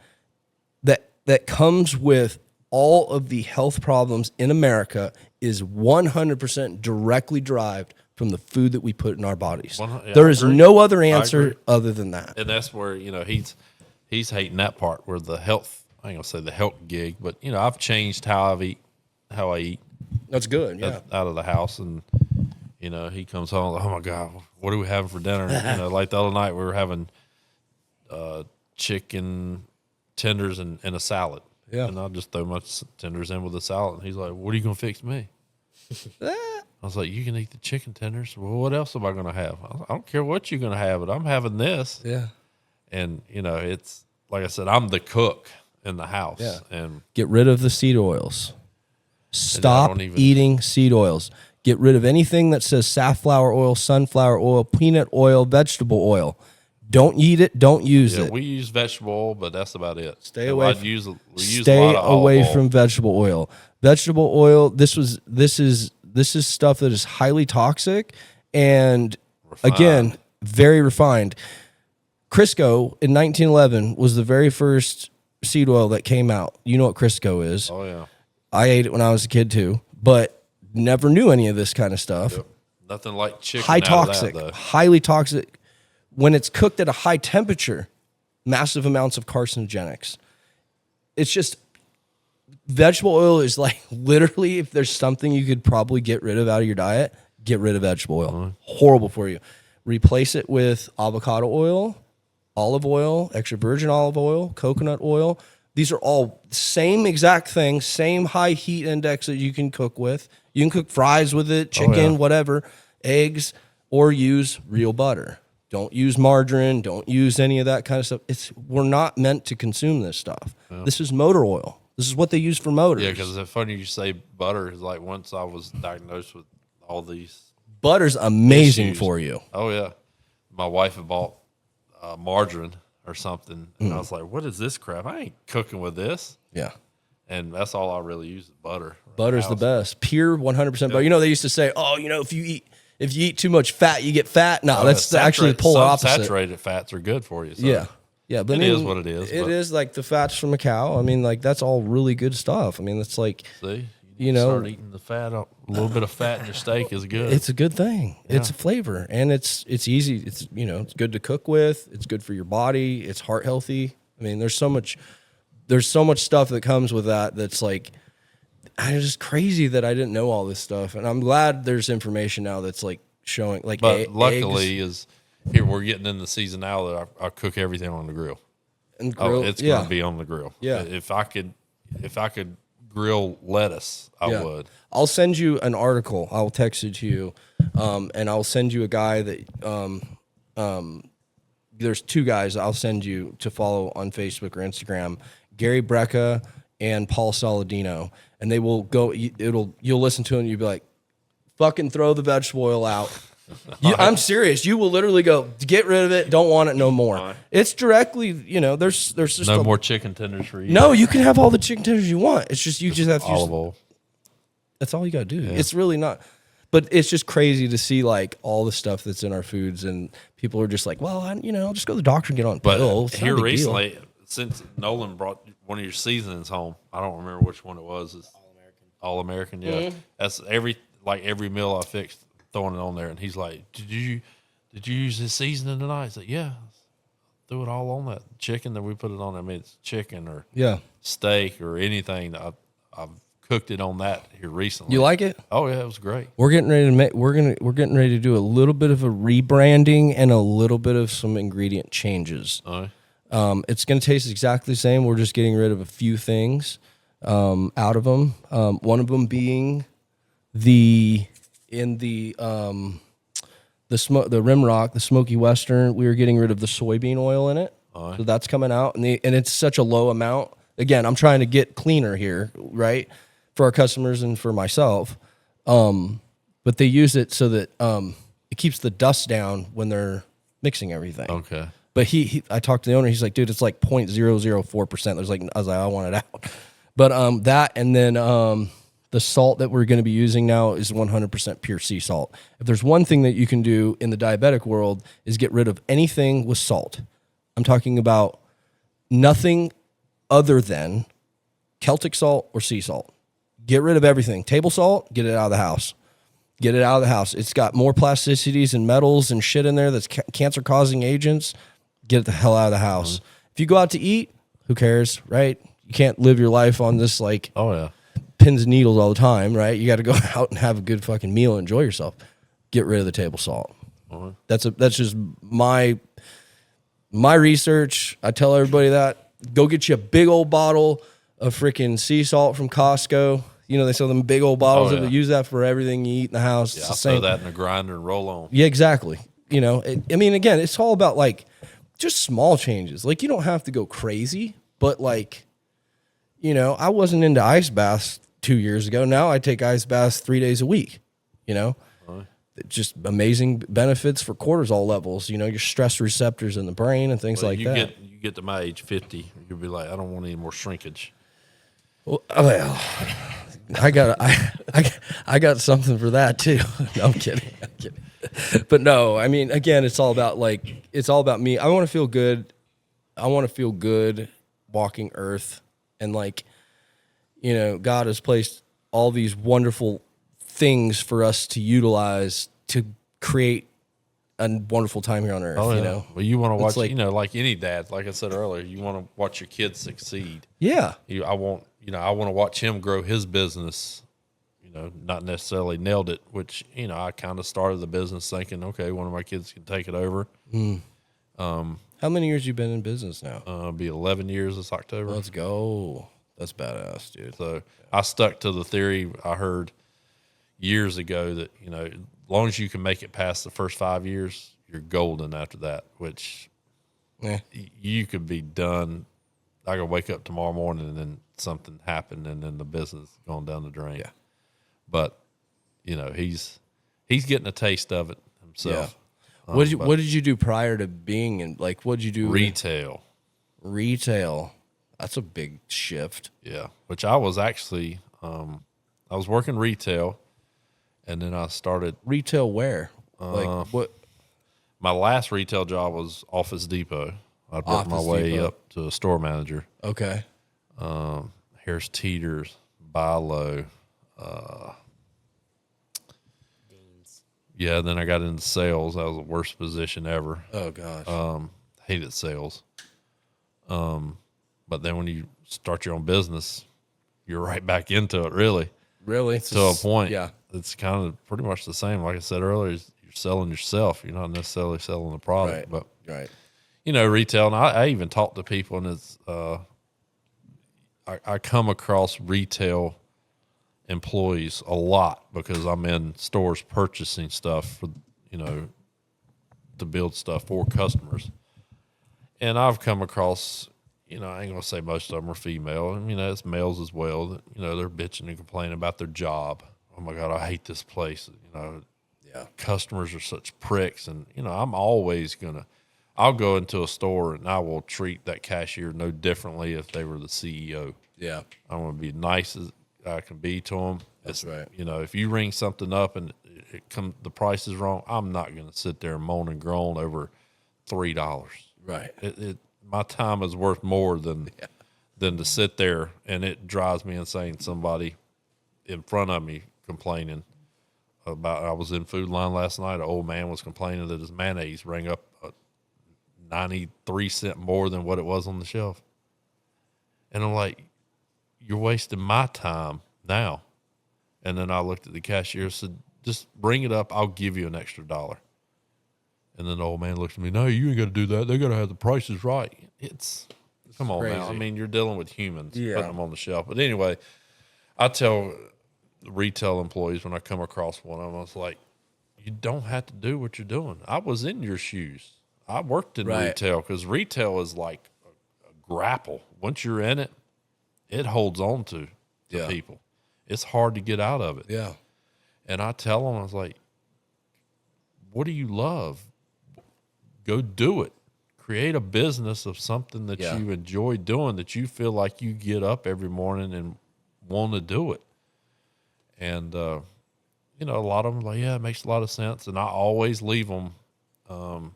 that comes with all of the health problems in America is 100% directly derived from the food that we put in our bodies. Yeah, There I is agree. no other I answer agree. other than that. And that's where, he's hating that part where the health, I ain't gonna say the health gig, but I've changed how I eat That's good, yeah. out of the house. And, he comes home, oh my God, what are we having for dinner? Like the other night we were having chicken tenders and a salad. Yeah. And I'll just throw my tenders in with the salad. And he's like, what are you going to fix me? I was like, you can eat the chicken tenders. Well, what else am I going to have? I don't care what you're going to have, but I'm having this. Yeah. And, it's like I said, I'm the cook in the house. Yeah. And Get rid of the seed oils. Stop don't even- eating seed oils. Get rid of anything that says safflower oil, sunflower oil, peanut oil, vegetable oil. Don't eat it. Don't use it. we use vegetable oil, but that's about it. Stay And away. we use a Stay lot of olive away oil. from vegetable oil. Vegetable oil. This is stuff that is highly toxic and again very refined. Crisco in 1911 was the very first seed oil that came out. You know what Crisco is? Oh, yeah. I ate it when I was a kid too, but never knew any of this kind of stuff. Yep. Nothing like chicken High out of toxic, that, though. highly toxic. When it's cooked at a high temperature, massive amounts of carcinogenics. It's just vegetable oil is like literally, if there's something you could probably get rid of out of your diet, get rid of vegetable oil. Horrible for you. Replace it with avocado oil, olive oil, extra virgin olive oil, coconut oil. These are all same exact thing, same high heat index that you can cook with. You can cook fries with it, chicken, whatever, eggs, or use real butter. Don't use margarine. Don't use any of that kind of stuff. We're not meant to consume this stuff. This is motor oil. This is what they use for motors. Yeah, because it's funny you say butter. Is like once I was diagnosed with all these. Butter's amazing issues. for you. Oh yeah, my wife had bought margarine or something, and I was like, "What is this crap? I ain't cooking with this." Yeah. And that's all I really use is butter. Butter's the best. Pure 100% butter. You know, they used to say, oh, if you eat too much fat, you get fat. No, that's actually the polar opposite. Saturated fats are good for you. So Yeah. Yeah, but It is what it is, It but- is like the fats from a cow. I mean, like that's all really good stuff. I mean, it's like see, You know- start eating the fat. A little bit of fat in your steak is good. it's a good thing. It's a flavor, and it's easy. It's it's good to cook with. It's good for your body. It's heart healthy. I mean, there's so much stuff that comes with that. That's like, it's just crazy that I didn't know all this stuff, and I'm glad there's information now that's like showing. Like, But eggs luckily, is here we're getting in the season now that I cook everything on the grill. and Oh, grill, it's yeah. going to be on the grill. Yeah. If I could grill lettuce, I Yeah. would. I'll send you an article. I'll text it to you, and I'll send you a guy that there's two guys I'll send you to follow on Facebook or Instagram, Gary Brecka and Paul Saladino, and they will go. You'll listen to it and you'll be like, "Fucking throw the vegetable oil out." I'm serious. You will literally go, "Get rid of it. Don't want it no more." It's directly, there's just No more chicken tenders for you. No, you can have all the chicken tenders you want. It's just you just have to use olive oil. that's all you got to do. It's really not, but it's just crazy to see like all the stuff that's in our foods, and people are just like, well, I'll just go to the doctor and get on But pills. It's not a here big deal. recently, since Nolan brought one of your seasonings home, I don't remember which one it was. It's All American, yeah. Mm-hmm. That's every meal I fixed, throwing it on there, and he's like, "Did you use this seasoning tonight?" I said, "Yeah." Threw it all on that chicken that we put it on. I mean, it's chicken or Yeah, steak or anything. I've cooked it on that here recently. you like it? Oh yeah, it was great. We're getting ready to make. We're getting ready to do a little bit of a rebranding and a little bit of some ingredient changes. It's going to taste exactly the same. We're just getting rid of a few things out of them. One of them being the Rimrock, the Smoky Western. We were getting rid of the soybean oil in it, so that's coming out, and it's such a low amount. again, I'm trying to get cleaner here, right, for our customers and for myself. But they use it so that it keeps the dust down when they're mixing everything. Okay. But I talked to the owner. He's like, dude, it's like 0.004%. There's like, I was like, I want it out. But that, and then the salt that we're going to be using now is 100% pure sea salt. If there's one thing that you can do in the diabetic world is get rid of anything with salt. I'm talking about nothing other than Celtic salt or sea salt. Get rid of everything. Table salt, get it out of the house. Get it out of the house. It's got more plasticities and metals and shit in there that's cancer-causing agents. Get it the hell out of the house. Mm-hmm. If you go out to eat, who cares, right? You can't live your life on this like Oh yeah. pins and needles all the time, right? You got to go out and have a good fucking meal and enjoy yourself. Get rid of the table salt. Uh-huh. That's just my research. I tell everybody that. Go get you a big old bottle of freaking sea salt from Costco. You know, they sell them big old bottles of it. Use that for everything you eat in the house. Yeah, It's I'll the same. throw that in a grinder and roll on. Yeah, exactly. You know, I mean, again, it's all about like just small changes. Like, you don't have to go crazy, but like, you know, I wasn't into ice baths 2 years ago. Now I take ice baths 3 days a week, you know, just amazing benefits for cortisol levels, you know, your stress receptors in the brain and things Well, like you that. you get to my age 50, you'll be like, I don't want any more shrinkage. Well, I got something for that too. No, I'm kidding. But no, I mean, again, it's all about me. I want to feel good. I want to feel good walking earth. And like, you know, God has placed all these wonderful things for us to utilize to create a wonderful time here on earth, Oh, yeah. you know? Well, you want to watch, like- you know, like any dad, like I said earlier, you want to watch your kids succeed. Yeah. I want to watch him grow his business, you know, not necessarily nailed it, which, you know, I kind of started the business thinking, okay, one of my kids can take it over. How many years you been in business now? It'll be 11 years this October. Let's go. That's badass, dude. So I stuck to the theory I heard years ago that, you know, as long as you can make it past the first 5 years, you're golden after that, which Yeah. you could be done. I could wake up tomorrow morning and then something happened and then the business going down the drain. Yeah. But, you know, he's getting a taste of it himself. What did you do prior to being in, like, what did you do? Retail. Retail. That's a big shift. Yeah. Which I was actually, I was working retail and then I started, Retail where? Like what? my last retail job was Office Depot. I worked my Office way Depot. up to a store manager. Okay. Harris Teeters, Bilo. Yeah, then I got into sales. That was the worst position ever. Oh gosh. Hated sales. But then when you start your own business, you're right back into it, really. Really? To a point. Yeah. It's kind of pretty much the same. Like I said earlier, you're selling yourself. You're not necessarily selling the product. Right. But, Right. you know, retail, and I even talk to people, and it's I come across retail employees a lot because I'm in stores purchasing stuff for, you know, to build stuff for customers. And I've come across, you know, I ain't gonna say most of them are female, and you know, it's males as well. That, you know, they're bitching and complaining about their job. Oh my God, I hate this place. You know, Yeah. customers are such pricks, and you know, I'll go into a store and I will treat that cashier no differently if they were the CEO. Yeah. I want to be nice as I can be to them. That's right. You know, if you ring something up and the price is wrong, I'm not going to sit there and moan and groan over $3. Right. My time is worth more than to sit there, and it drives me insane. Somebody in front of me complaining about. I was in Food Line last night. An old man was complaining that his mayonnaise rang up 93 cents more than what it was on the shelf, and I'm like, "You're wasting my time now." And then I looked at the cashier and said, "Just bring it up. I'll give you an extra $1." And then the old man looked at me, "No, you ain't got to do that. They got to have the prices right." Come on now. I crazy. mean, you're dealing with humans, Yeah. putting them on the shelf. But anyway, I tell retail employees when I come across one of them, I was like, you don't have to do what you're doing. I was in your shoes. I worked in Right. retail because retail is like a grapple. Once you're in it, it holds on to Yeah. people. It's hard to get out of it. Yeah. And I tell them, I was like, what do you love? Go do it. Create a business of something that Yeah. you enjoy doing, that you feel like you get up every morning and want to do it. And, you know, a lot of them like, yeah, it makes a lot of sense. And I always leave them.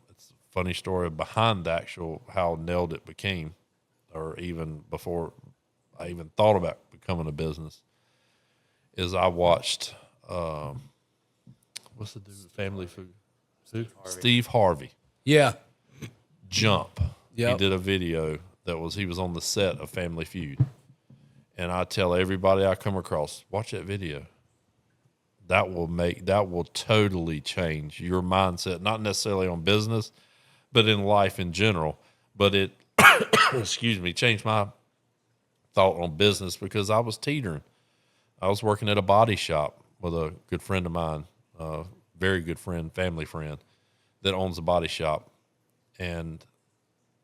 It's a funny story behind the actual how nailed it became, or even before I even thought about becoming a business, is I watched, what's the dude with Family Food? Steve Harvey. Yeah. Jump. He Yep. did a video he was on the set of Family Feud. And I tell everybody I come across, watch that video. That will totally change your mindset, not necessarily on business, but in life in general. But it, excuse me, changed my thought on business because I was teetering. I was working at a body shop with a good friend of mine, very good friend, family friend, that owns a body shop. And,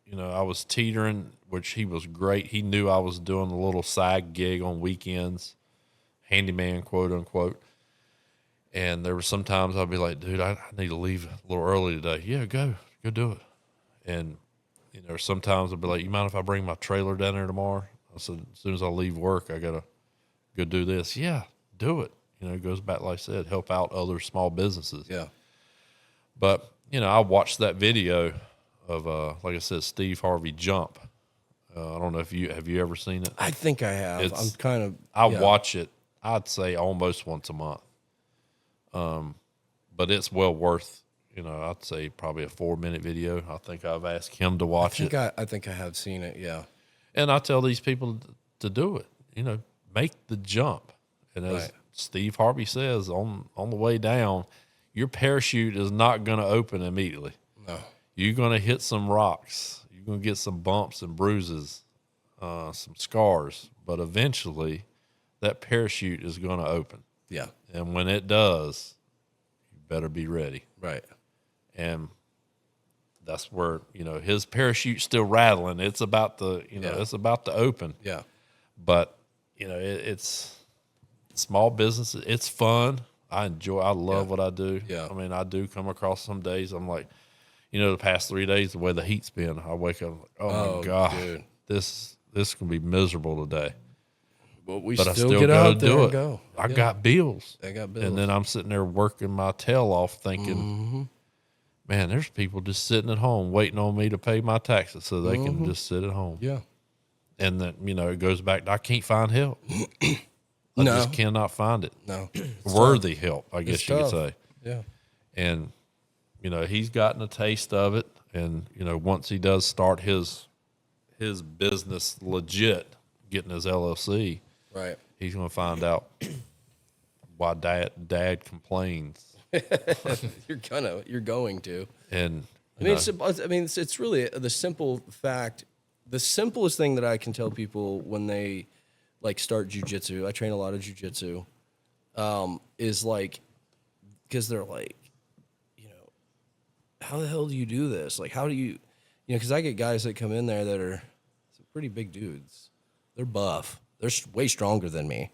you know, I was teetering, which he was great. He knew I was doing a little side gig on weekends, handyman, quote unquote. And there were some times I'd be like, dude, I need to leave a little early today. Yeah, go do it. And, you know, sometimes I'd be like, you mind if I bring my trailer down there tomorrow? I said, as soon as I leave work, I got to go do this. Yeah, do it. You know, it goes back, like I said, help out other small businesses. Yeah. But, you know, I watched that video of, like I said, Steve Harvey Jump. I don't know if have you ever seen it? I think I have. It's- I'm kind of. I yeah. watch it, I'd say almost once a month. But it's well worth, you know, I'd say probably a 4-minute video. I think I've asked him to watch it. I think I have seen it. Yeah. And I tell these people to do it, you know, make the jump. And as Right. Steve Harvey says, on the way down, your parachute is not going to open immediately. No. You're going to hit some rocks. You're going to get some bumps and bruises, some scars. But eventually, that parachute is going to open. Yeah. And when it does, you better be ready. Right. And that's where, you know, his parachute's still rattling. It's about to, you know, Yeah. it's about to open. Yeah. But, you know, it's small business. It's fun. I love what I do. Yeah. I mean, I do come across some days I'm like, you know, the past 3 days, the way the heat's been, I wake up like, oh my God, dude. this can be miserable today. But we But I still still get gotta out there do and it. go. I got bills. I got bills. And then I'm sitting there working my tail off thinking, Mm-hmm. man, there's people just sitting at home waiting on me to pay my taxes so they can just sit at home. yeah. And then, you know, it goes back to I can't find help. I No. just cannot find it. No. Worthy help, I guess It's you tough. could say. Yeah. And, you know, he's gotten a taste of it. And, you know, once he does start his business legit, getting his LLC, Right. he's going to find out why dad complains. You're going to. And, I mean, it's really the simple fact. The simplest thing that I can tell people when they like start jujitsu, I train a lot of jujitsu, is like, because they're like, you know, how the hell do you do this? Like, how do you know, because I get guys that come in there that are some pretty big dudes. They're buff. They're way stronger than me.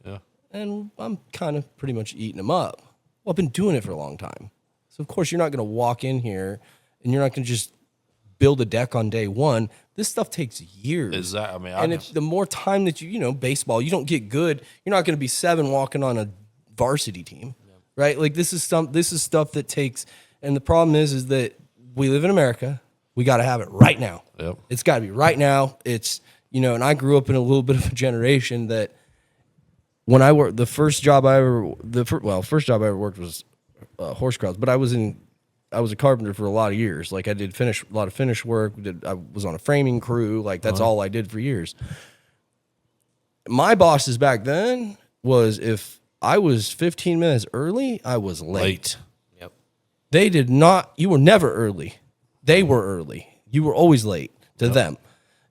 yeah. And I'm kind of pretty much eating them up. Well, I've been doing it for a long time. So, of course, you're not going to walk in here and you're not going to just build a deck on day one. This stuff takes years. Exactly. I mean, And the more time that you know, baseball, you don't get good. You're not going to be 7 walking on a varsity team, right? Like this is stuff that takes. And the problem is that we live in America. We got to have it right now. Yep. It's got to be right now. It's, you know, and I grew up in a little bit of a generation that when I worked, first job I ever worked was horse crowds, but I was a carpenter for a lot of years. Like I did a lot of finish work. I was on a framing crew. Like that's all I did for years. My bosses back then was if I was 15 minutes early, I was late. Yep. They did not, you were never early. They were early. You were always late to them.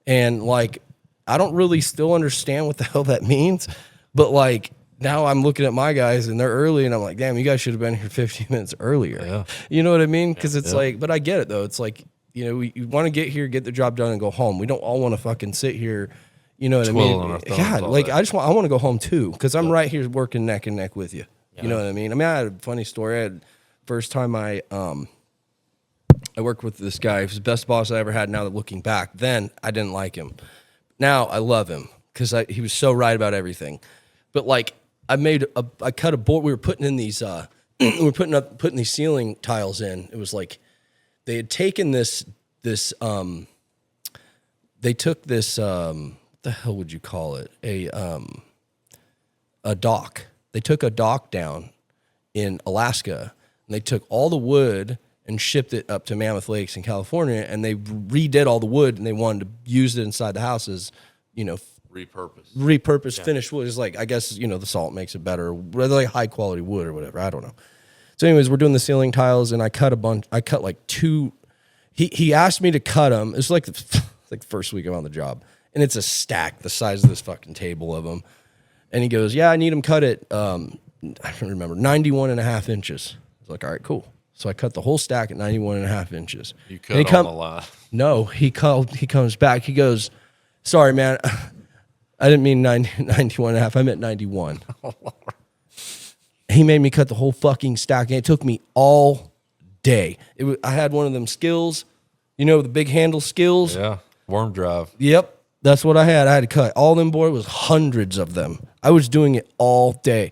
And like, I don't really still understand what the hell that means, but like now I'm looking at my guys and they're early and I'm like, damn, you guys should have been here 15 minutes earlier. Yeah. You know what I mean? Cause it's like, but I get it though. It's like, you know, you want to get here, get the job done and go home. We don't all want to fucking sit here, You know what Twiddling I our mean? thumbs, God, all like that. I want to go home too because I'm right here working neck and neck with you. You know what I mean? I had a funny story. I had first time I worked with this guy. He was the best boss I ever had. Now that looking back, then I didn't like him. Now I love him because he was so right about everything. But like I cut a board. We were putting in these we were putting these ceiling tiles in. It was like they had taken this they took this what the hell would you call it, a dock. They took a dock down in Alaska and they took all the wood and shipped it up to Mammoth Lakes in California, and they redid all the wood and they wanted to use it inside the houses, repurpose finished wood. Is like, I guess, the salt makes it better, whether like high quality wood or whatever, I don't know. So anyways, we're doing the ceiling tiles and I cut like two. He asked me to cut them. It's like the first week I'm on the job, and it's a stack the size of this fucking table of them. And he goes, yeah, I need them cut at I don't remember, 91 and a half inches. I was like, all right, cool. So I cut the whole stack at 91 and a half inches. You cut on the line. No, he comes back. He goes, sorry, man. I didn't mean 91 and a half. I meant 91. Oh, Lord. He made me cut the whole fucking stack, and it took me all day. I had one of them skills, the big handle skills. Yeah, worm drive. Yep, that's what I had. I had to cut all them, boy. It was hundreds of them. I was doing it all day.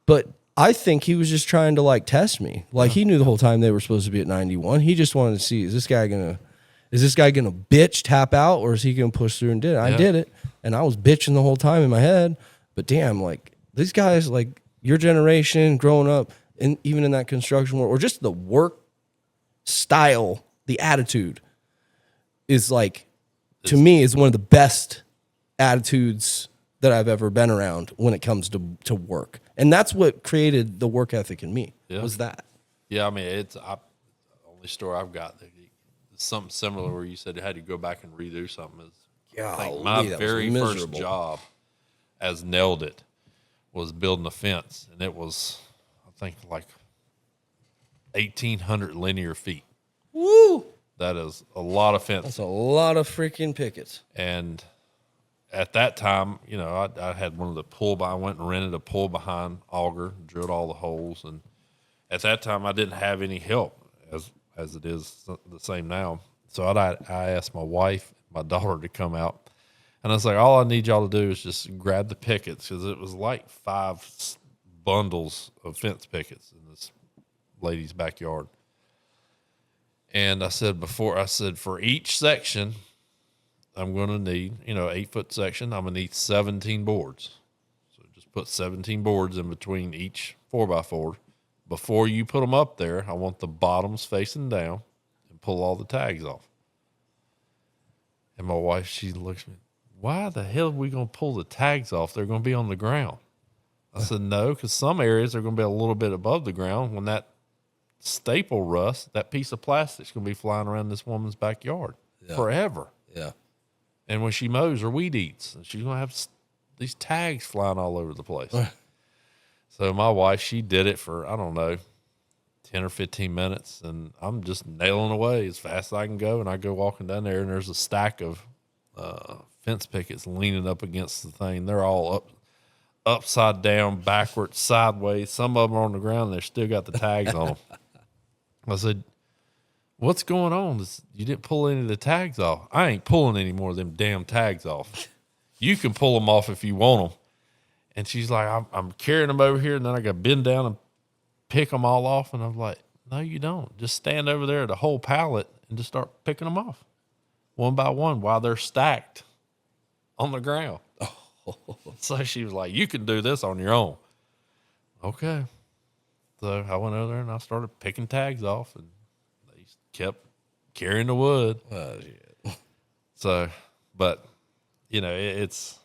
But I think he was just trying to like test me. Like he knew the whole time they were supposed to be at 91. He just wanted to see, is this guy gonna bitch, tap out, or is he gonna push through and did it? I did it. And I was bitching the whole time in my head. But damn, like these guys, like your generation growing up, and even in that construction world, or just the work style, the attitude is like, to me, is one of the best attitudes that I've ever been around when it comes to work. And that's what created the work ethic in me, was that. Yeah, I mean, the only story I've got, something similar where you said you had to go back and redo something. I think my very first job as Nailed It was building a fence, and it was, I think, like 1,800 linear feet. Woo! That is a lot of fence. That's a lot of freaking pickets. And at that time, I had one of the I went and rented a pull behind auger, drilled all the holes. And at that time, I didn't have any help as it is the same now. So I asked my wife, my daughter to come out. And I was like, all I need y'all to do is just grab the pickets, because it was like 5 bundles of fence pickets in this lady's backyard. And I said, for each section, I'm going to need, 8-foot section, I'm going to need 17 boards. So just put 17 boards in between each 4x4. Before you put them up there, I want the bottoms facing down and pull all the tags off. And my wife, she looks at me, why the hell are we going to pull the tags off? They're going to be on the ground. I said, no, because some areas are going to be a little bit above the ground. When that staple rust, that piece of plastic's going to be flying around this woman's backyard forever. Yeah. And when she mows or weed eats, she's going to have these tags flying all over the place. So my wife, she did it for, I don't know, 10 or 15 minutes, and I'm just nailing away as fast as I can go. And I go walking down there, and there's a stack of fence pickets leaning up against the thing. They're all upside down, backwards, sideways. Some of them are on the ground, and they've still got the tags on them. I said, what's going on? You didn't pull any of the tags off. I ain't pulling any more of them damn tags off. You can pull them off if you want them. And she's like, I'm carrying them over here, and then I got to bend down and pick them all off. And I'm like, no, you don't. Just stand over there at a whole pallet and just start picking them off one by one while they're stacked on the ground. So she was like, you can do this on your own. Okay. So I went over there and I started picking tags off, and they kept carrying the wood. Oh, shit. So, but, it's,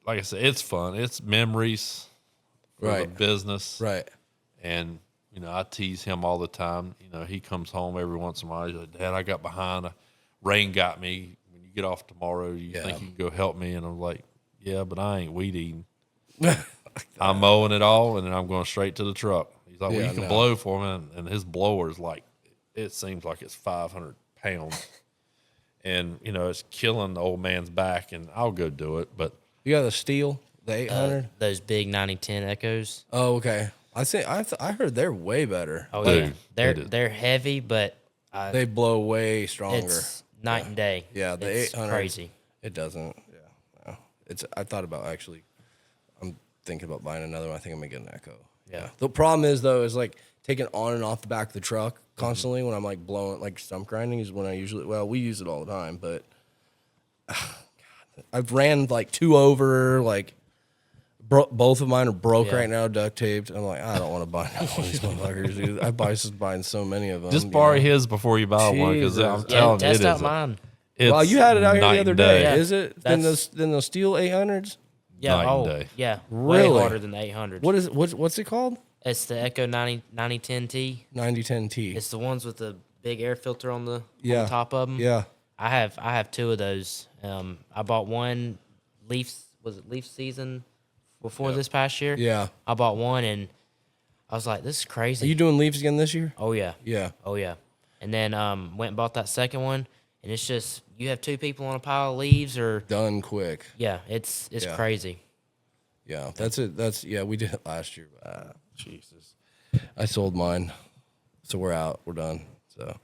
like I said, it's fun. It's memories for the business. Right. And, I tease him all the time. He comes home every once in a while. He's like, Dad, I got behind. Rain got me. When you get off tomorrow, you think you can go help me? And I'm like, yeah, but I ain't weed eating. I'm mowing it all, and then I'm going straight to the truck. He's like, well, you can blow for me. And his blower is like, it seems like it's 500 pounds. and it's killing the old man's back. And I'll go do it, but You got the steel, the 800. Those big 9010 Echoes. Oh, okay. I think I heard they're way better. Oh Dude, yeah, they do. they're heavy, but They blow way stronger. it's night and day. Yeah, the It's 800. crazy. It doesn't. Yeah, no. It's. I thought about actually. I'm thinking about buying another one. I think I'm gonna get an Echo. Yeah. The problem is though, is like taking on and off the back of the truck constantly when I'm like blowing, like stump grinding is when I usually. Well, we use it all the time, but I've ran like 2 over. Like both of mine are broke Yeah. right now, duct taped. I'm like, I don't want to buy all these motherfuckers, dude. I buy just buying so many of them. just you borrow know? his before you buy one, because Jesus. I'm Yeah, Yeah, telling you, test it out is. mine. Well, you had it out here night the other and day. Yeah. Is it than That's- the steel 800s? Yeah, Night and oh day. yeah, Really? way harder than the 800. What is what's it called? It's the Echo 9010T. 9010T. It's the ones with the big air filter on the top of them. Yeah. I have 2 of those. I bought one was it leaf season before this past year? Yeah. I bought one and I was like, this is crazy. Are you doing leaves again this year? Oh yeah. Yeah. Oh yeah. And then went and bought that second one, and it's just you have 2 people on a pile of leaves, or Done quick. yeah, it's Yeah. crazy. Yeah. That's it. We did it last year. Jesus. I sold mine. So we're out. We're done. So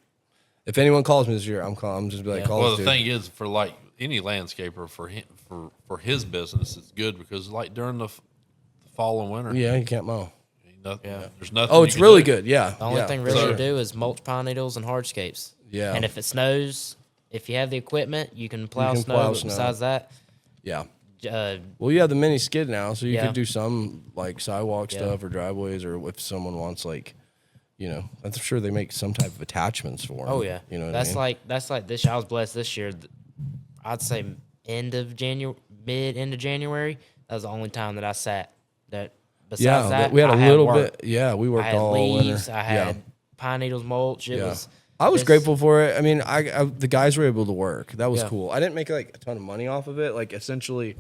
if anyone calls me this year, I'm just be like, Yeah. call Well, us, the dude. thing is, for like any landscaper, for him, for his business, it's good because like during the fall and winter, Yeah, you can't mow. there's nothing. Oh, you it's can really do. good. Yeah. The only yeah, thing for really sure. to do is mulch pine needles and hardscapes. Yeah. And if it snows, if you have the equipment, you can plow can snow. plow But snow. besides that, Yeah. uh, Well, you have the mini skid now, so you Yeah. could do some like sidewalk Yeah. stuff or driveways, or if someone wants like, I'm sure they make some type of attachments for them. oh yeah, You know what that's I mean? like this. I was blessed this year. I'd say end of January. That was the only time that I sat. That besides Yeah, that, we had a I little work. bit. Yeah, we I worked had all leaves. winter. I had pine needles mulch. It Yeah. was. I was it's- grateful for it. I mean, I the guys were able to work. That was Yeah. cool. I didn't make like a ton of money off of it. Like essentially,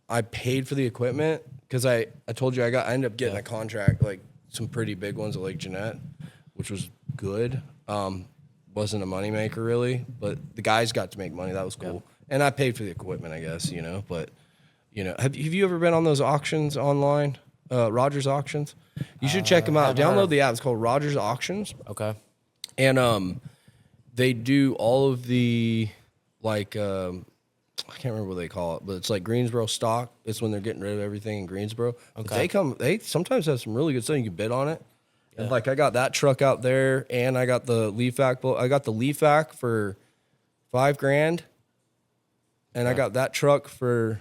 I paid for the equipment because I told you I ended up getting a contract, like some pretty big ones at Lake Jeanette, which was good. Wasn't a moneymaker really, but the guys got to make money. That was cool. And I paid for the equipment, I guess, But have you ever been on those auctions online? Rogers Auctions? You should check them out. haven't heard Download of- the app. It's called Rogers Auctions. Okay. And they do all of the like I can't remember what they call it, but it's like Greensboro stock. It's when they're getting rid of everything in Greensboro. But Okay. they sometimes have some really good stuff. You can bid on it. And like I got that truck out there, and I got the leaf vac. I got the leaf vac for $5,000, and I got that truck for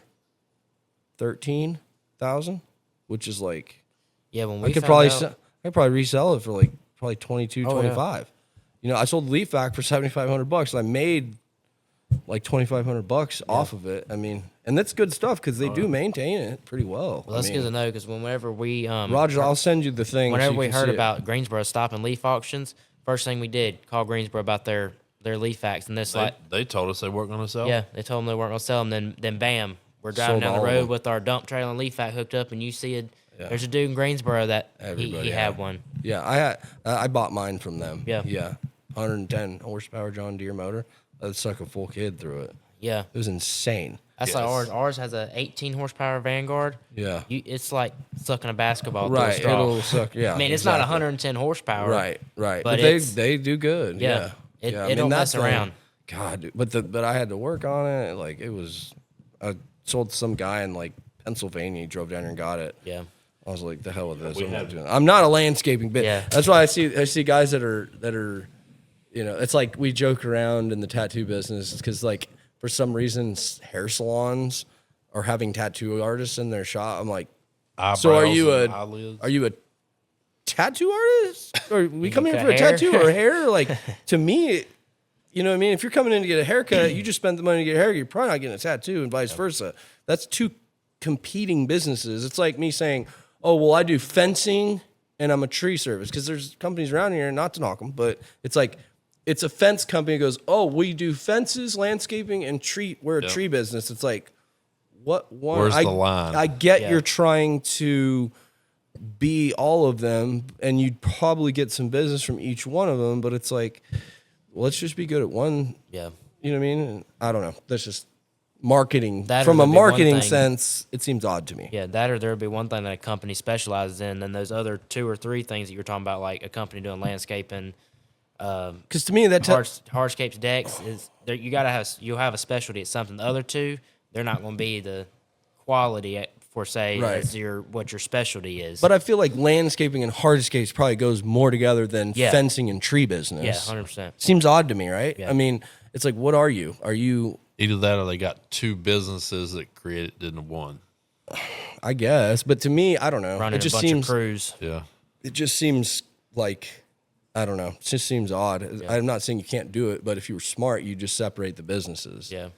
13,000, which is like Yeah, when we I could found probably out, I could probably resell it for like probably 22, Oh, yeah. 25. I sold the leaf vac for $7,500. And I made like $2,500 off of it. I mean, and that's good stuff because they do maintain it pretty well. well, that's I mean, good to know because whenever we Roger, I'll send you the thing. so whenever you we can heard see it. about Greensboro stopping leaf auctions, first thing we did call Greensboro about their leaf vacs, and this They told us they weren't going to sell. yeah, they told them they weren't gonna sell them. Then bam, we're driving Sold down the all of road them. with our dump trailer and leaf vac hooked up, and you see it. There's a dude in Greensboro that Everybody he had had it. one. Yeah, I bought mine from them. Yeah. Yeah. 110 horsepower John Deere motor. That suck a full kid through it. Yeah, It was insane. that's like Yes. ours. Ours has a 18 horsepower Vanguard. Yeah. It's like sucking a basketball through a Right. straw. It'll suck. Yeah. I mean, it's not exactly. 110 horsepower. Right, right. But they it's- do good. Yeah. Yeah. It- yeah. it don't that mess thing- around. God, dude, but I had to work on it. Like it was, I sold to some guy in like Pennsylvania. He drove down here and got it. Yeah. I was like, the hell with this. we I'm not had- doing it. I'm not a landscaping bit. Yeah. That's why I see guys that are, it's like we joke around in the tattoo business because like for some reason hair salons are having tattoo artists in their shop. I'm like, Eyebrows so are you and eyelids. a tattoo artist? Or we come in cut for a hair? tattoo or hair? Like to me, you know what I mean? If you're coming in to get a haircut, you just spent the money to get a haircut, you're probably not getting a tattoo and vice versa. That's two competing businesses. It's like me saying, oh, well, I do fencing and I'm a tree service. Because there's companies around here, not to knock them, but it's like, it's a fence company that goes, oh, we do fences, landscaping, and tree. We're a tree business. It's like, what one? Where's the line? I get Yeah. you're trying to be all of them, and you'd probably get some business from each one of them, but it's like, well, let's just be good at one Yeah. You know what I mean? And I don't know. That's just marketing. That or From a there'd be one marketing thing- sense, it seems odd to me. Yeah, that or there would be one thing that a company specializes in, and those other 2 or 3 things that you're talking about, like a company doing landscaping, Because to me, that hardscapes, decks, is there. You'll have a specialty at something. The other 2, they're not going to be the quality for say Right. as what your specialty is. but I feel like landscaping and hardscapes probably goes more together than Yeah. fencing and tree business. yeah, 100%. Seems odd to me, right? Yeah. I mean, it's like, what are you? Are you? Either that or they got 2 businesses that created into one. I guess, but to me, I don't know. Running It just a bunch seems. of crews. Yeah. It just seems like. I don't know. It just seems odd. I'm not saying you can't do it, but if you were smart, you just separate the businesses. Yeah.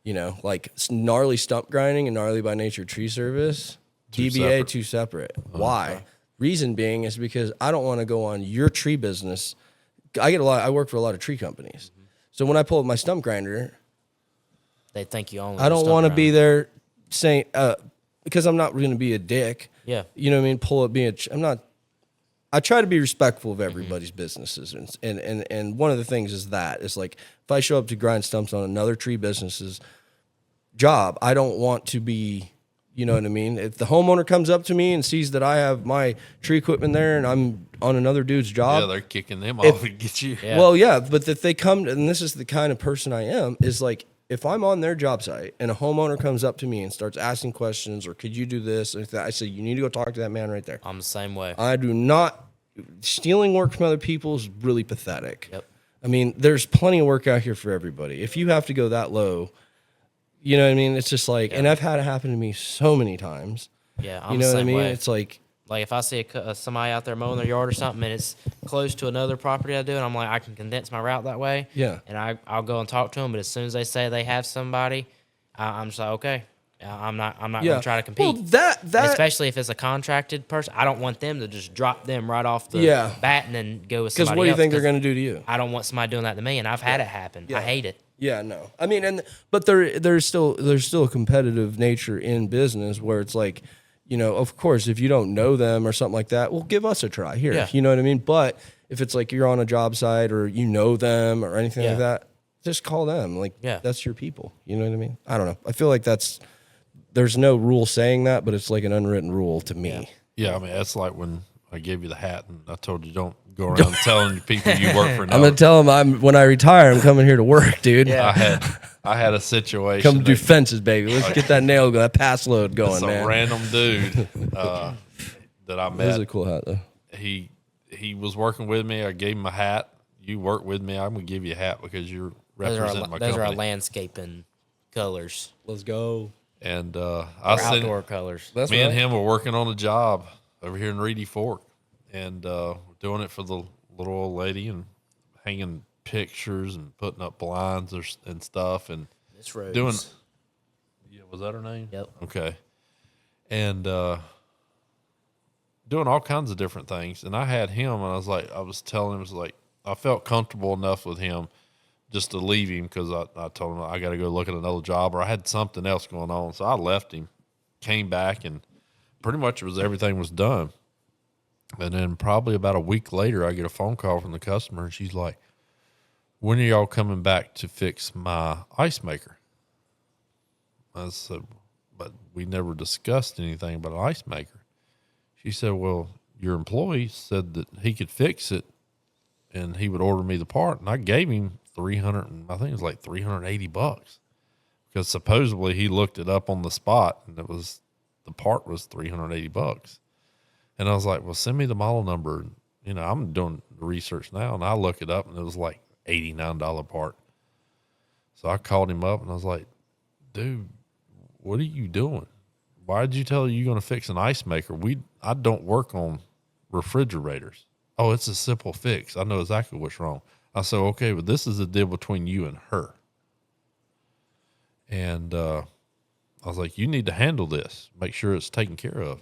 You know, like gnarly stump grinding and gnarly by nature tree service, DBA, separate. 2 separate. Why? Reason being is because I don't want to go on your tree business. I work for a lot of tree companies. So when I pull up my stump grinder, They think you only. I don't want to be there saying, because I'm not going to be a dick. Yeah. You know what I mean? Pull up being, I'm not, I try to be respectful of everybody's businesses. And one of the things is that is like, if I show up to grind stumps on another tree business's job, I don't want to be, you know what I mean? If the homeowner comes up to me and sees that I have my tree equipment there and I'm on another dude's job, Yeah, they're kicking them off to get you. Yeah. well, yeah, but if they come, and this is the kind of person I am, is like, if I'm on their job site and a homeowner comes up to me and starts asking questions, or could you do this? And I say, you need to go talk to that man right there. I'm the same way. I do not, stealing work from other people is really pathetic. Yep. I mean, there's plenty of work out here for everybody. If you have to go that low, you know what I mean? It's just like, and I've had it happen to me so many times. Yeah, I'm You know the what I same mean? way. It's like, Like if I see somebody out there mowing their yard or something, and it's close to another property I do, and I'm like, I can condense my route that way. Yeah. And I'll go and talk to them. But as soon as they say they have somebody, I'm just like, okay, I'm not yeah. going to try to compete. Well, that, Especially if it's a contracted person, I don't want them to just drop them right off the Yeah. bat and then go with because somebody what do you else, think they're 'cause going to do to you? I don't want somebody doing that to me, and I've had it happen. I hate it. Yeah, no. I mean, but there's still a competitive nature in business where it's like, you know, of course, if you don't know them or something like that, well, give us a try here. Yeah. You know what I mean? But if it's like you're on a job site or you know them or anything Yeah. like that, just call them. Like, Yeah. that's your people. You know what I mean? I don't know. I feel like there's no rule saying that, but it's like an unwritten rule to me. Yeah, I mean, that's like when I gave you the hat and I told you don't go around telling people you work for. I'm gonna tell them when I retire, I'm coming here to work, dude. I had a situation. Come do that- fences, baby. Let's get that that pass load going, some man. random dude that I This is met. a cool hat, though. He was working with me. I gave him a hat. You work with me. I'm gonna give you a hat because you're representing my Those are our company. landscaping colors, Let's go. And I or said, outdoor colors. That's me and right. him were working on a job over here in Reedy Fork, and doing it for the little old lady and hanging pictures and putting up blinds and stuff and It's Rose. doing. Yeah, was that her name? Yep. Okay. And doing all kinds of different things. And I had him, and I was telling him, it was like, I felt comfortable enough with him just to leave him because I told him I got to go look at another job, or I had something else going on. So I left him, came back, and pretty much everything was done. And then probably about a week later, I get a phone call from the customer, and she's like, when are y'all coming back to fix my ice maker? I said, but we never discussed anything about an ice maker. She said, well, your employee said that he could fix it and he would order me the part. And I gave him I think it was like $380 because supposedly he looked it up on the spot and the part was $380. And I was like, well, send me the model number. You know, I'm doing the research now, and I look it up and it was like $89 part. So I called him up and I was like, dude, what are you doing? Why did you tell you going to fix an ice maker? I don't work on refrigerators. Oh, it's a simple fix. I know exactly what's wrong. I said, okay, but this is a deal between you and her. And I was like, you need to handle this. Make sure it's taken care of.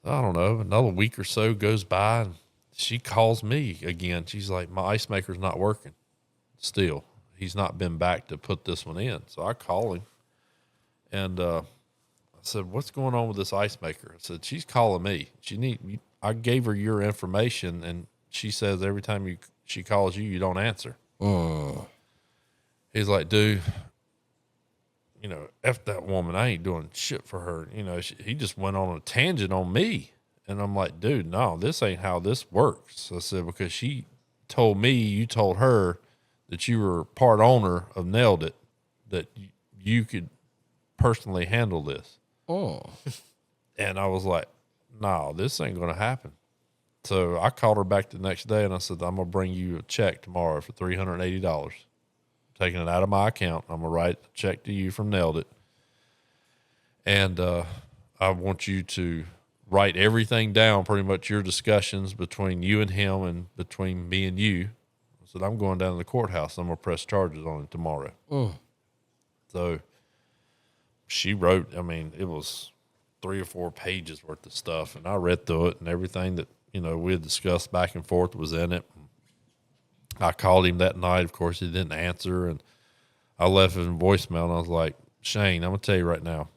I don't know. Another week or so goes by and she calls me again. She's like, my ice maker's not working still. He's not been back to put this one in. So I call him and I said, what's going on with this ice maker? I said, she's calling me. I gave her your information and she says every time she calls you, you don't answer. He's like, dude, you know, F that woman. I ain't doing shit for her. You know, he just went on a tangent on me. And I'm like, dude, no, this ain't how this works. I said, because she told me, you told her that you were part owner of Nailed It, that you could personally handle this. Oh. And I was like, no, this ain't going to happen. So I called her back the next day and I said, I'm going to bring you a check tomorrow for $380. Taking it out of my account. I'm going to write a check to you from Nailed It. And I want you to write everything down, pretty much your discussions between you and him and between me and you. I said, I'm going down to the courthouse. I'm going to press charges on him tomorrow. So she wrote, I mean, it was 3 or 4 pages worth of stuff. And I read through it and everything that, you know, we had discussed back and forth was in it. I called him that night. Of course, he didn't answer. And I left him a voicemail and I was like, Shane, I'm going to tell you right now,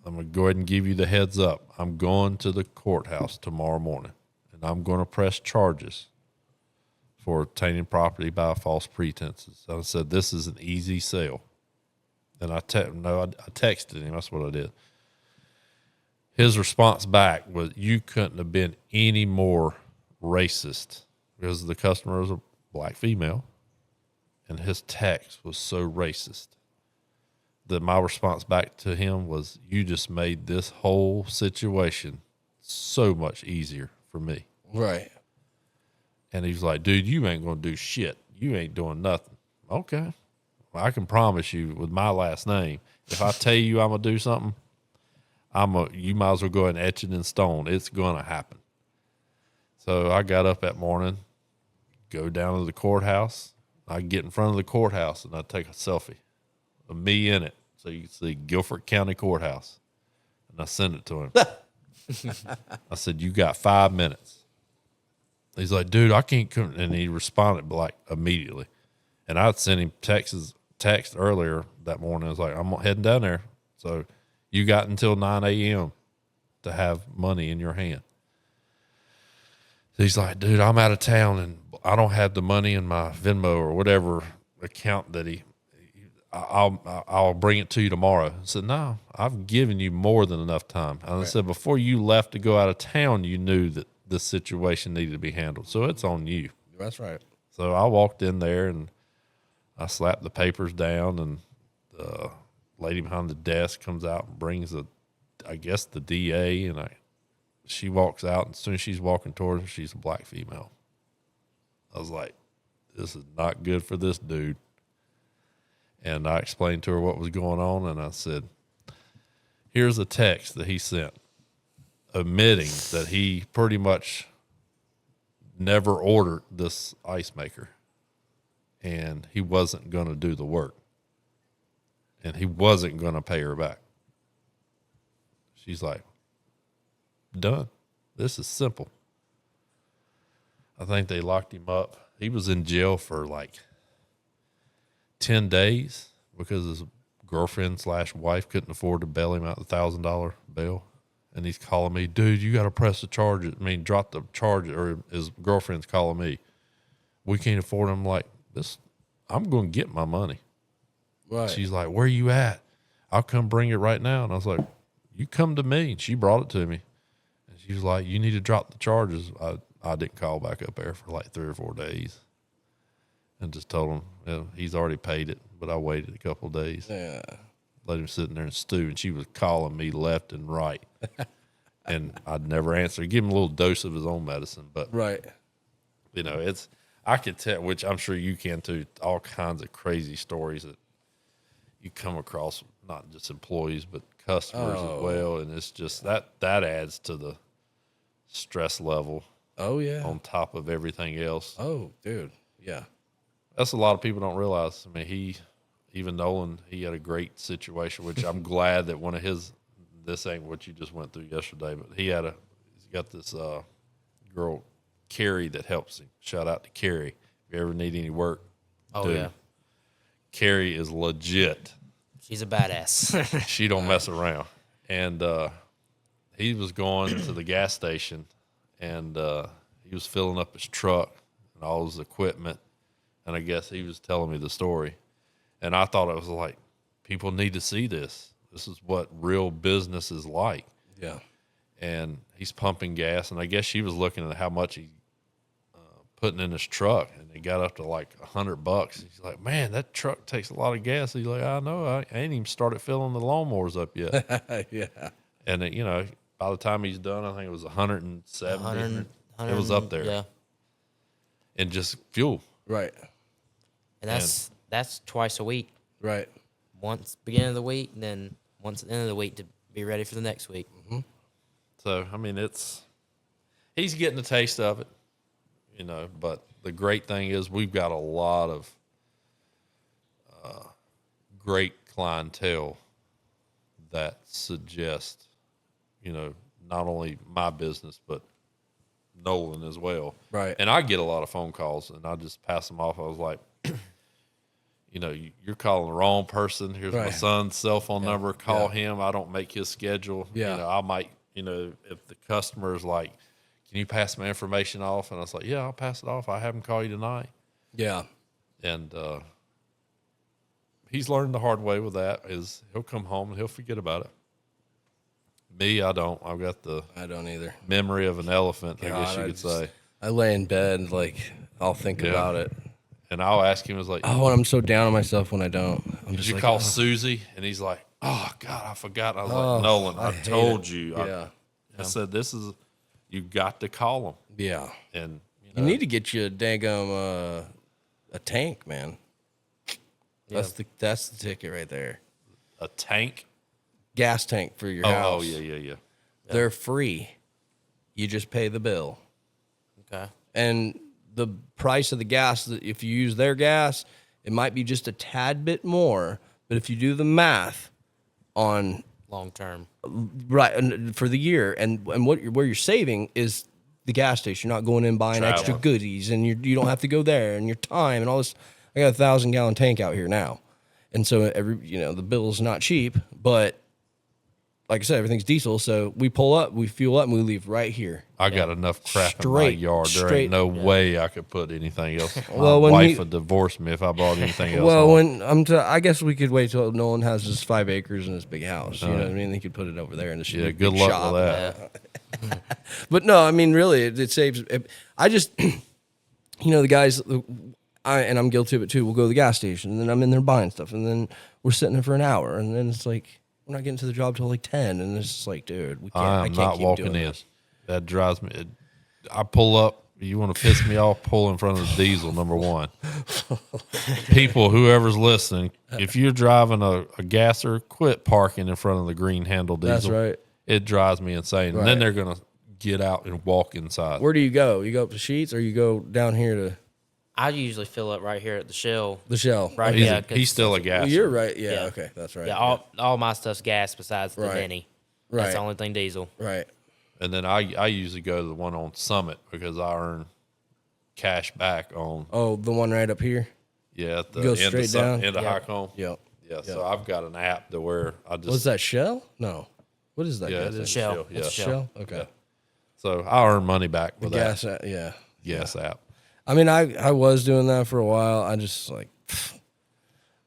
I'm going to go ahead and give you the heads up. I'm going to the courthouse tomorrow morning, and I'm going to press charges for obtaining property by false pretenses. I said, this is an easy sale. And I texted him. That's what I did. His response back was, you couldn't have been any more racist, because the customer was a black female, and his text was so racist that my response back to him was, you just made this whole situation so much easier for me. Right. And he's like, dude, you ain't going to do shit. You ain't doing nothing. Okay. Well, I can promise you with my last name, if I tell you I'm going to do something, you might as well go ahead and etch it in stone. It's going to happen. So I got up that morning, go down to the courthouse. I get in front of the courthouse and I take a selfie of me in it, so you can see Guilford County Courthouse. And I send it to him. I said, you got 5 minutes. He's like, dude, I can't come. And he responded like immediately. And I'd sent him text earlier that morning. I was like, I'm heading down there. So you got until 9 a.m. to have money in your hand. He's like, dude, I'm out of town and I don't have the money in my Venmo or whatever account that I'll bring it to you tomorrow. I said, no, I've given you more than enough time. And I said, before you left to go out of town, you knew that this situation needed to be handled. So it's on you. That's right. So I walked in there and I slapped the papers down, and the lady behind the desk comes out and brings the DA, and she walks out, and as soon as she's walking towards her, she's a black female. I was like, this is not good for this dude. And I explained to her what was going on, and I said, here's a text that he sent admitting that he pretty much never ordered this ice maker, and he wasn't going to do the work, and he wasn't going to pay her back. She's like, done. This is simple. I think they locked him up. He was in jail for like 10 days because his girlfriend/wife couldn't afford to bail him out the $1,000 bail. And he's calling me, dude, you got to press the charge. Drop the charge. Or his girlfriend's calling me, we can't afford him. Like, this, I'm going to get my money. Right. She's like, where you at? I'll come bring it right now. And I was like, you come to me. And she brought it to me. And she was like, you need to drop the charges. I didn't call back up there for like 3 or 4 days. And just told him, he's already paid it, but I waited a couple of days. Yeah. Let him sit in there and stew. And she was calling me left and right. And I'd never answer. Give him a little dose of his own medicine. But, Right. you know, I could tell, which I'm sure you can too, all kinds of crazy stories that you come across, not just employees, but customers as well. And it's just that adds to the stress level. Oh, yeah. On top of everything else. Oh, dude. Yeah. That's a lot of people don't realize. I mean, even Nolan, he had a great situation, which I'm glad that one of his, this ain't what you just went through yesterday, but he's got this girl, Carrie, that helps him. Shout out to Carrie. If you ever need any work, Yeah. Carrie is legit. She's a badass. She don't mess around. And he was going to the gas station, and he was filling up his truck and all his equipment. And I guess he was telling me the story. And I thought it was like, people need to see this. This is what real business is like. Yeah. And he's pumping gas, and I guess she was looking at how much he putting in his truck, and it got up to like $100. He's like, man, that truck takes a lot of gas. He's like, I know, I ain't even started filling the lawnmowers up yet. Yeah. And it, by the time he's done, I think it was 170. It was up there. Yeah, And just fuel. Right. and that's twice a week. Right. Once beginning of the week, and then once at the end of the week to be ready for the next week. So, I mean, he's getting a taste of it, but the great thing is we've got a lot of great clientele that suggest, not only my business, but Nolan as well. Right. And I get a lot of phone calls, and I just pass them off. I was like, you're calling the wrong person. Here's my Right. son's cell phone number. Call him. I don't make his schedule. Yeah. I might, if the customer is like, can you pass my information off? And I was like, yeah, I'll pass it off. I have him call you tonight. Yeah. And he's learned the hard way with that is he'll come home and he'll forget about it. Me, I don't. I've got the I don't either. memory of an elephant, I guess God, you could say. I lay in bed, I'll think Yeah. about it. And I'll ask him, like, Oh, and I'm so down on myself when I don't. I'm did just you like, call oh. Susie? And he's like, oh, God, I forgot. I was Oh, like, Nolan, I I hate told it. you. Yeah. I said, you got to call him. Yeah. And, You need to get you a daggum a tank, man. That's the ticket right there. a tank. Gas tank for your Oh, house. yeah. They're free. You just pay the bill. Okay. And the price of the gas, if you use their gas, it might be just a tad bit more. But if you do the math on Long term. right and for the year, and where you're saving is the gas station. You're not going in buying extra Travel. goodies, and you don't have to go there, and your time and all this. I got a 1,000-gallon tank out here now, and so the bill's not cheap, but like I said, everything's diesel. So we pull up, we fuel up, and we leave right here. I got enough crap in my Straight- yard. There straight- ain't no way I could put anything else. Well, My when wife we- would divorce me if I brought anything else. Well, on. when I guess we could wait till Nolan has his 5 acres and his big house. You know what I mean? He could put it over there in the Yeah, big good luck shop. with that. But no, I mean, really, it saves. I just, the guys, and I'm guilty of it too. We'll go to the gas station, and then I'm in there buying stuff, and then we're sitting there for an hour, and then it's like we're not getting to the job till like 10, and it's just like, dude, I I'm can't not keep walking doing in. this. That drives me. I pull up. You want to piss me off? Pull in front of the diesel. Number one. People, whoever's listening, if you're driving a gasser, quit parking in front of the green handle diesel. That's right. It drives me insane. And Right. then they're gonna get out and walk inside. Where do you go? You go up to Sheets, or you go down here to I usually fill up right here at the Shell. the Shell? Right. He's, Yeah, 'cause- he's still a gasser. Well, you're right. Yeah. Yeah. Okay. That's right. Yeah, all my stuff's gas besides the Right. Denny. Right. That's the only thing diesel. Right. And then I usually go to the one on Summit because I earn cash back on Oh, the one right up here. at the Go end straight of down? end of Yeah. Highcomb. Yep. Yeah, so I've got an app to where I just Was that Shell? No. What is that? yeah, gas it's a Shell. Shell. It's Yeah. a Shell. Shell. Okay. Yeah. So I earn money back with Gas. that Yeah. gas app. I mean, I was doing that for a while. I just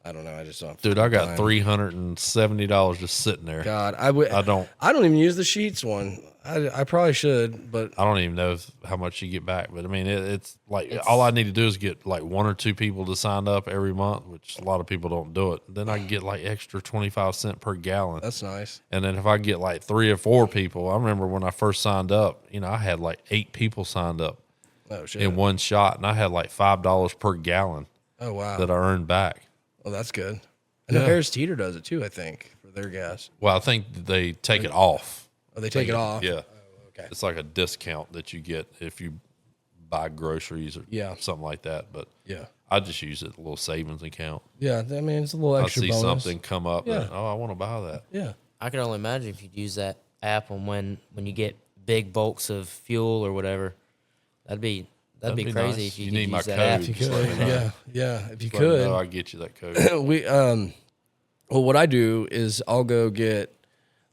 I don't know. I just don't. Dude, I got time. $370 just sitting there. God, I would. I don't even use the Sheets one. I probably should, but I don't even know how much you get back, but I mean, it's like all I need to do is get like 1 or 2 people to sign up every month, which a lot of people don't do it. Then I can get like extra 25 cents per gallon. that's nice. And then if I get like 3 or 4 people, I remember when I first signed up, I had like 8 people signed up Oh shit. in one shot, and I had like $5 per gallon Oh wow. that I earned back. Well, that's good. I know Yeah. Harris Teeter does it too. I think for their gas. Well, I think they take it off. Oh, they take it off. Yeah. Okay. It's like a discount that you get if you buy groceries or Yeah. something like that. But Yeah. I just use it, a little savings account. Yeah. I mean, it's a little I extra see bonus. something come up, Yeah. and, I want to buy that. Yeah. I can only imagine if you'd use that app on when you get big bulks of fuel or whatever. That'd be That'd be crazy nice. if you, You could need use my that code. app. If you Just could. let me know. Yeah. Yeah. If you Let me could. know, I'll get you that code. we well, what I do is I'll go get,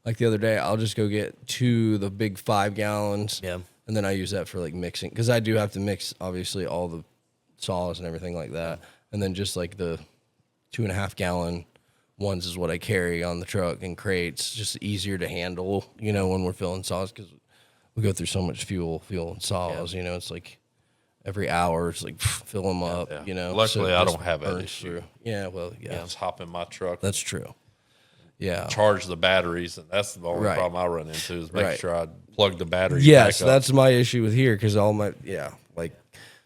like the other day, I'll just go get 2 the big 5 gallons. Yeah. And then I use that for like mixing, because I do have to mix obviously all the sauce and everything like that, and then just like the 2.5 gallon ones is what I carry on the truck and crates. Just easier to handle, you know, when we're filling saws because we go through so much fuel and saws. You know, it's like every hour it's like fill them up. Yeah. You know, Luckily, it I just don't have that burns issue. through. Yeah, well, yeah, Just hop in my truck, that's true. Yeah. charge the batteries, and that's the only Right. problem I run into is making Right. sure I plug the battery. Yes, back up. that's my issue with here because all my like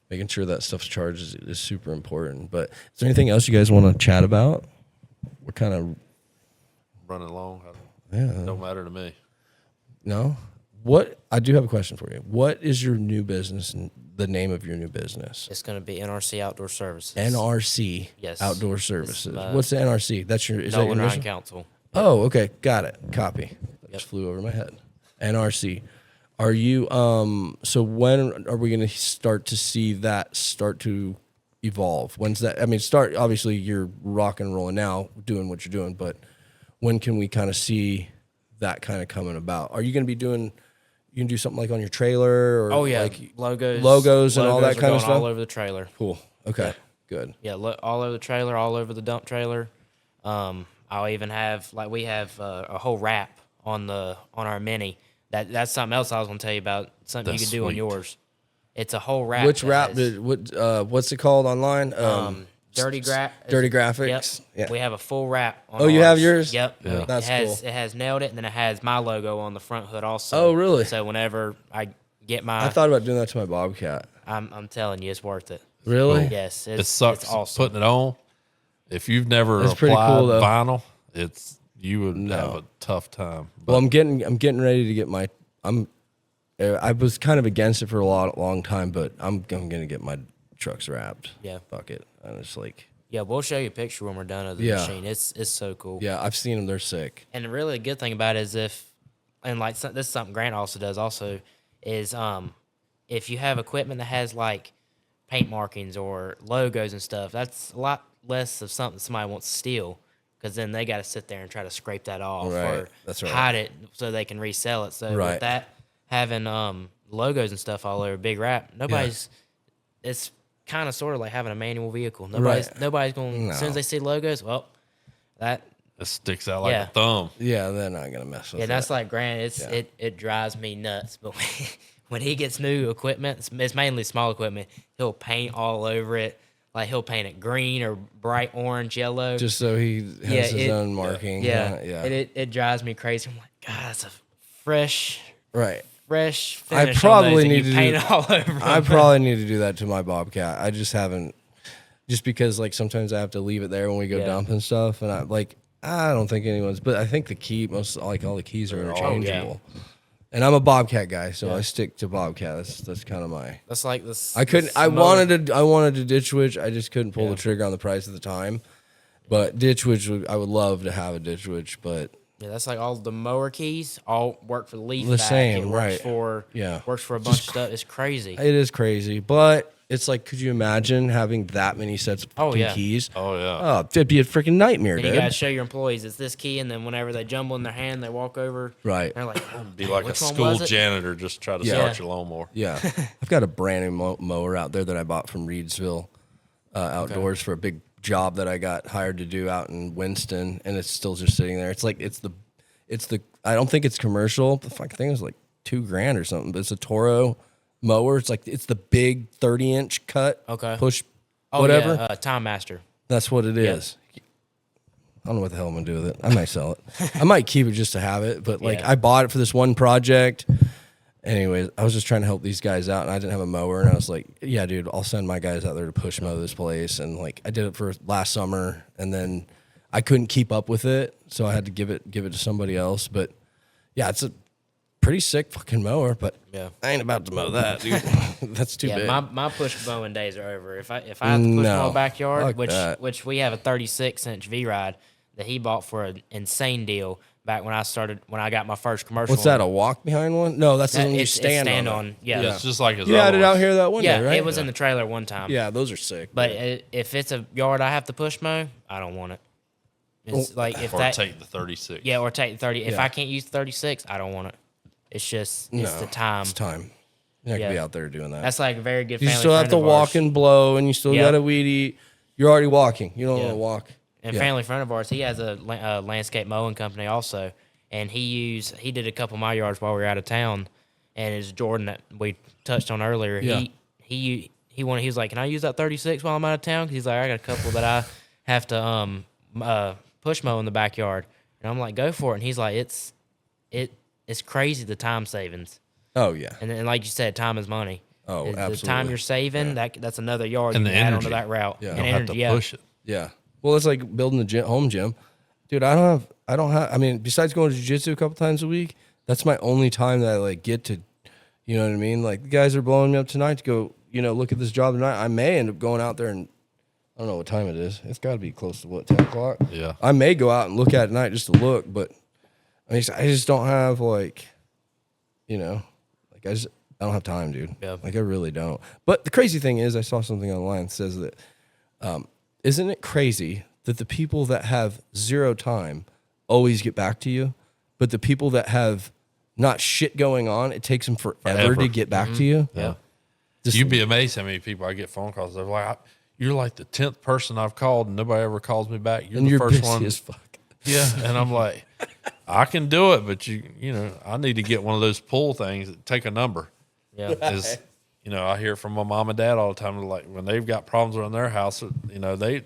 making sure that stuff's charged is super important. But is there anything else you guys want to chat about? We're kind of running long. Yeah. Don't matter to me. no. What I do have a question for you. What is your new business and the name of your new business? It's going to be NRC Outdoor Services. NRC. Yes. Outdoor Services. my- What's the NRC? That's your is that your Nolan Ryan mission? Council. Oh, okay. Got it. Copy. That just flew over my head. NRC. Are you so when are we going to start to see that start to evolve? When's that? I mean, start obviously you're rock and rolling now, doing what you're doing, but when can we kind of see that kind of coming about? Are you going to be doing you can do something like on your trailer or Oh yeah, like logos and all that are kind of going stuff? all over the trailer. Cool. Okay. Good. Yeah, all over the trailer, all over the dump trailer. I'll even have we have a whole wrap on our Mini. That's something else I was going to tell you about. Something That's you could do on sweet. yours. It's a whole wrap. Which that wrap has, did what's it called online? Dirty Dirty Yep. Graphics. Yeah. We have a full wrap on Oh, you have ours. yours? Yep. Yeah. That's cool. It has Nailed It, and then it has my logo on the front hood also. Oh, really? So whenever I get my, I thought about doing that to my Bobcat. I'm telling you, it's worth it. Really? Yes, It sucks It's awesome. putting it on. If you've never It's pretty applied cool, though. vinyl, you would have a tough time. Well, I'm getting ready to get my. I was kind of against it for a long time, but I'm gonna get my trucks wrapped. Yeah. Fuck it. And it's like, Yeah, we'll show you a picture when we're done of the Yeah. machine. It's so cool. yeah, I've seen them. They're sick. And really, a good thing about it is this is something Grant also does. Also, is if you have equipment that has like paint markings or logos and stuff, that's a lot less of something somebody wants to steal because then they got to sit there and try to scrape that off Right. or That's right. hide it so they can resell it. So Right. with that having logos and stuff all over Big Wrap, it's kind of sort of like having a manual vehicle. Nobody's going. No. As soon as they see logos, well, that. It sticks out like Yeah. a thumb. Yeah, they're not gonna mess with Yeah, it. that's like Grant. It drives me nuts. But when he gets new equipment, it's mainly small equipment. He'll paint all over it. Like he'll paint it green or bright orange, yellow. just so he has his own marking. yeah. Yeah. And it drives me crazy. I'm like, God, that's a fresh Right. finish. I on probably those, and need you to paint do- it all over. I them. probably need to do that to my Bobcat. I just haven't, just because like sometimes I have to leave it there when we go Yeah. dumping stuff, and I don't think anyone's, but I think all the keys are interchangeable. And I'm a Bobcat guy, so I stick to Bobcat. That's kind of my. That's like this. I couldn't. this I mower- wanted to ditch witch. I just couldn't pull the trigger on the price at the time. But ditch witch, I would love to have a ditch witch, but Yeah, that's like all the mower keys all work for the leaf The back. same, it works right. For Yeah. works for a bunch of stuff. It's crazy. it is crazy. But it's like, could you imagine having that many sets of Oh, fucking yeah. keys? Oh yeah. Oh, it'd be a freaking nightmare, And you dude. gotta show your employees it's this key, and then whenever they jumble in their hand, they walk over. Right. They're like, oh, Be like a which one school was it? janitor just try to Yeah. start your lawnmower. Yeah, I've got a brand new mower out there that I bought from Reedsville Outdoors for a big job that I got hired to do out in Winston, and it's still just sitting there. It's like it's the I don't think it's commercial. The fucking thing is like $2,000 or something, but it's a Toro mower. It's the big 30-inch cut. Okay. Push, Oh, whatever. yeah, Time Master. That's what it is. I don't know what the hell I'm gonna do with it. I might sell it. I might keep it just to have it. But like, Yeah. I bought it for this one project. Anyways, I was just trying to help these guys out, and I didn't have a mower, and I was like, "Yeah, dude, I'll send my guys out there to push mow this place." And like, I did it for last summer, and then I couldn't keep up with it, so I had to give it to somebody else. But yeah, it's a pretty sick fucking mower. But Yeah. I ain't about to mow that, dude. That's too Yeah, big. my push mowing days are over. If I have to push No, my backyard, fuck that. which we have a 36-inch V ride that he bought for an insane deal back when I got my first commercial. What's that? A walk behind one? No, that's the one you It's stand on. Yeah, It's just like his You had other it out ones. here that one yeah. day, right? It was in the trailer one time. Yeah, those are sick. But if it's a yard I have to push mow, I don't want it. It's like if Or that take the 36. yeah, or take the 30. If Yeah. I can't use 36, I don't want it. It's just it's No, the time. It's time. You're not gonna be Yeah. out there doing that. That's like a very good. You family still have friend to of walk ours. and blow, and you still Yeah. got to weed eat. You're already walking. You don't want Yeah. to walk. and Yeah. family friend of ours, he has a landscape mowing company also, and he did a couple of my yards while we were out of town, and it's Jordan that we touched on earlier. Yeah. He was like, can I use that 36 while I'm out of town? 'Cause he's like, I got a couple that I have to push mow in the backyard, and I'm like, go for it. And he's like, it's crazy the time savings, Oh yeah. and like you said, time is money. Oh, The time absolutely. you're saving, that's another yard And you the can add energy. onto that route. Yeah. And You don't have energy, to yeah. push it. Yeah. Well, it's like building a home gym. Dude, I don't have, I mean, besides going to jiu-jitsu a couple times a week, that's my only time that I like get to, you know what I mean? Like the guys are blowing me up tonight to go, look at this job tonight. I may end up going out there and I don't know what time it is. It's got to be close to what, 10 o'clock? Yeah. I may go out and look at it tonight just to look, but I just don't have like, I don't have time, dude. Yeah. Like I really don't. But the crazy thing is I saw something online that says that, isn't it crazy that the people that have zero time always get back to you, but the people that have not shit going on, it takes them forever Forever. to get back to you? Yeah. Just- You'd be amazed how many people I get phone calls. They're like, "You're like the 10th person I've called, and nobody ever calls me back. You're and the you're first busy one." as fuck. Yeah, and I'm like, I can do it, but I need to get one of those pull things that take a number. Yeah. Is I hear from my mom and dad all the time. They're like, when they've got problems around their house, they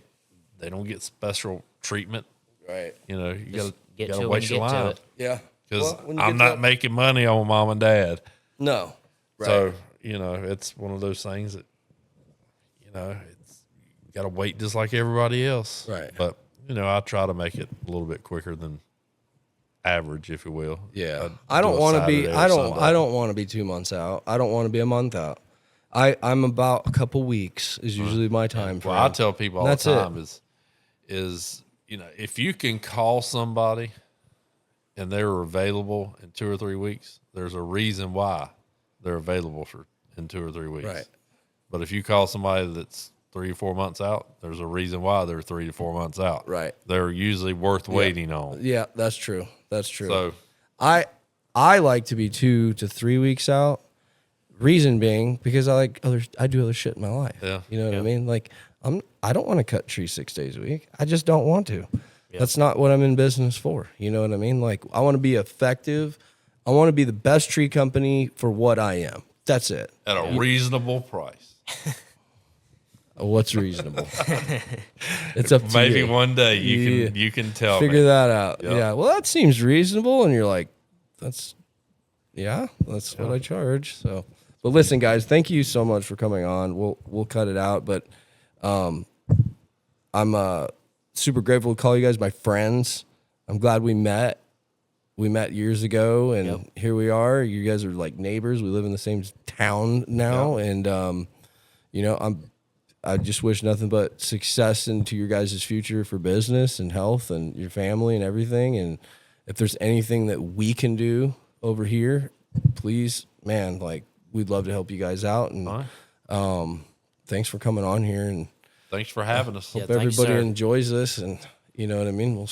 don't get special treatment. Right. You gotta Get to it when waste you your get to line it. Yeah. because Well, when you I'm get not to- making money on mom and dad. No. Right. So it's one of those things that it's you got to wait just like everybody else. Right. But I try to make it a little bit quicker than average, if you will. Yeah, I'd I don't do a want to be. Saturday or I don't. Sunday. I don't want to be 2 months out. I don't want to be a month out. I'm about a couple weeks is usually my time frame. Well, I tell people all That's the it. time is if you can call somebody and they're available in 2 or 3 weeks, there's a reason why they're available in 2 or 3 weeks. Right. But if you call somebody that's 3 or 4 months out, there's a reason why they're 3 to 4 months out. Right. They're usually worth waiting on. Yeah, that's true. That's true. So I like to be 2 to 3 weeks out. Reason being because I do other shit in my life. Yeah. You know what I mean? Like I don't want to cut trees 6 days a week. I just don't want to. That's not what I'm in business for. You know what I mean? Like I want to be effective. I want to be the best tree company for what I am. That's it. at a reasonable price. What's reasonable? It's up to Maybe you. one day Yeah. you can tell Figure me. that out. Yeah. Yeah. Well, that seems reasonable, and you're like, that's what I charge. So, but listen, guys, thank you so much for coming on. We'll cut it out, but I'm super grateful to call you guys my friends. I'm glad we met. We met years ago, and here we are. You guys are like neighbors. We live in the same town now, and I just wish nothing but success into your guys' future for business and health and your family and everything. And if there's anything that we can do over here, please, man, like we'd love to help you guys out. And All right. thanks for coming on here, and Thanks for having us. Yeah. hope thanks, everybody sir. enjoys this. And you know what I mean. We'll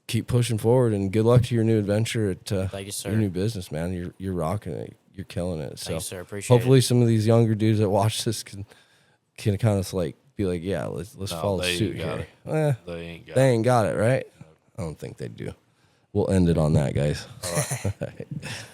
keep pushing forward, and good luck to your new adventure at Thank you, sir. your new business, man. You're rocking it. You're killing it. So Thanks, sir. Appreciate hopefully some of these younger dudes that watch this can kind of like be like, yeah, let's No, follow they suit ain't got here. it. Eh, They ain't got they ain't got it, right? I don't think they do. We'll end it on that, guys.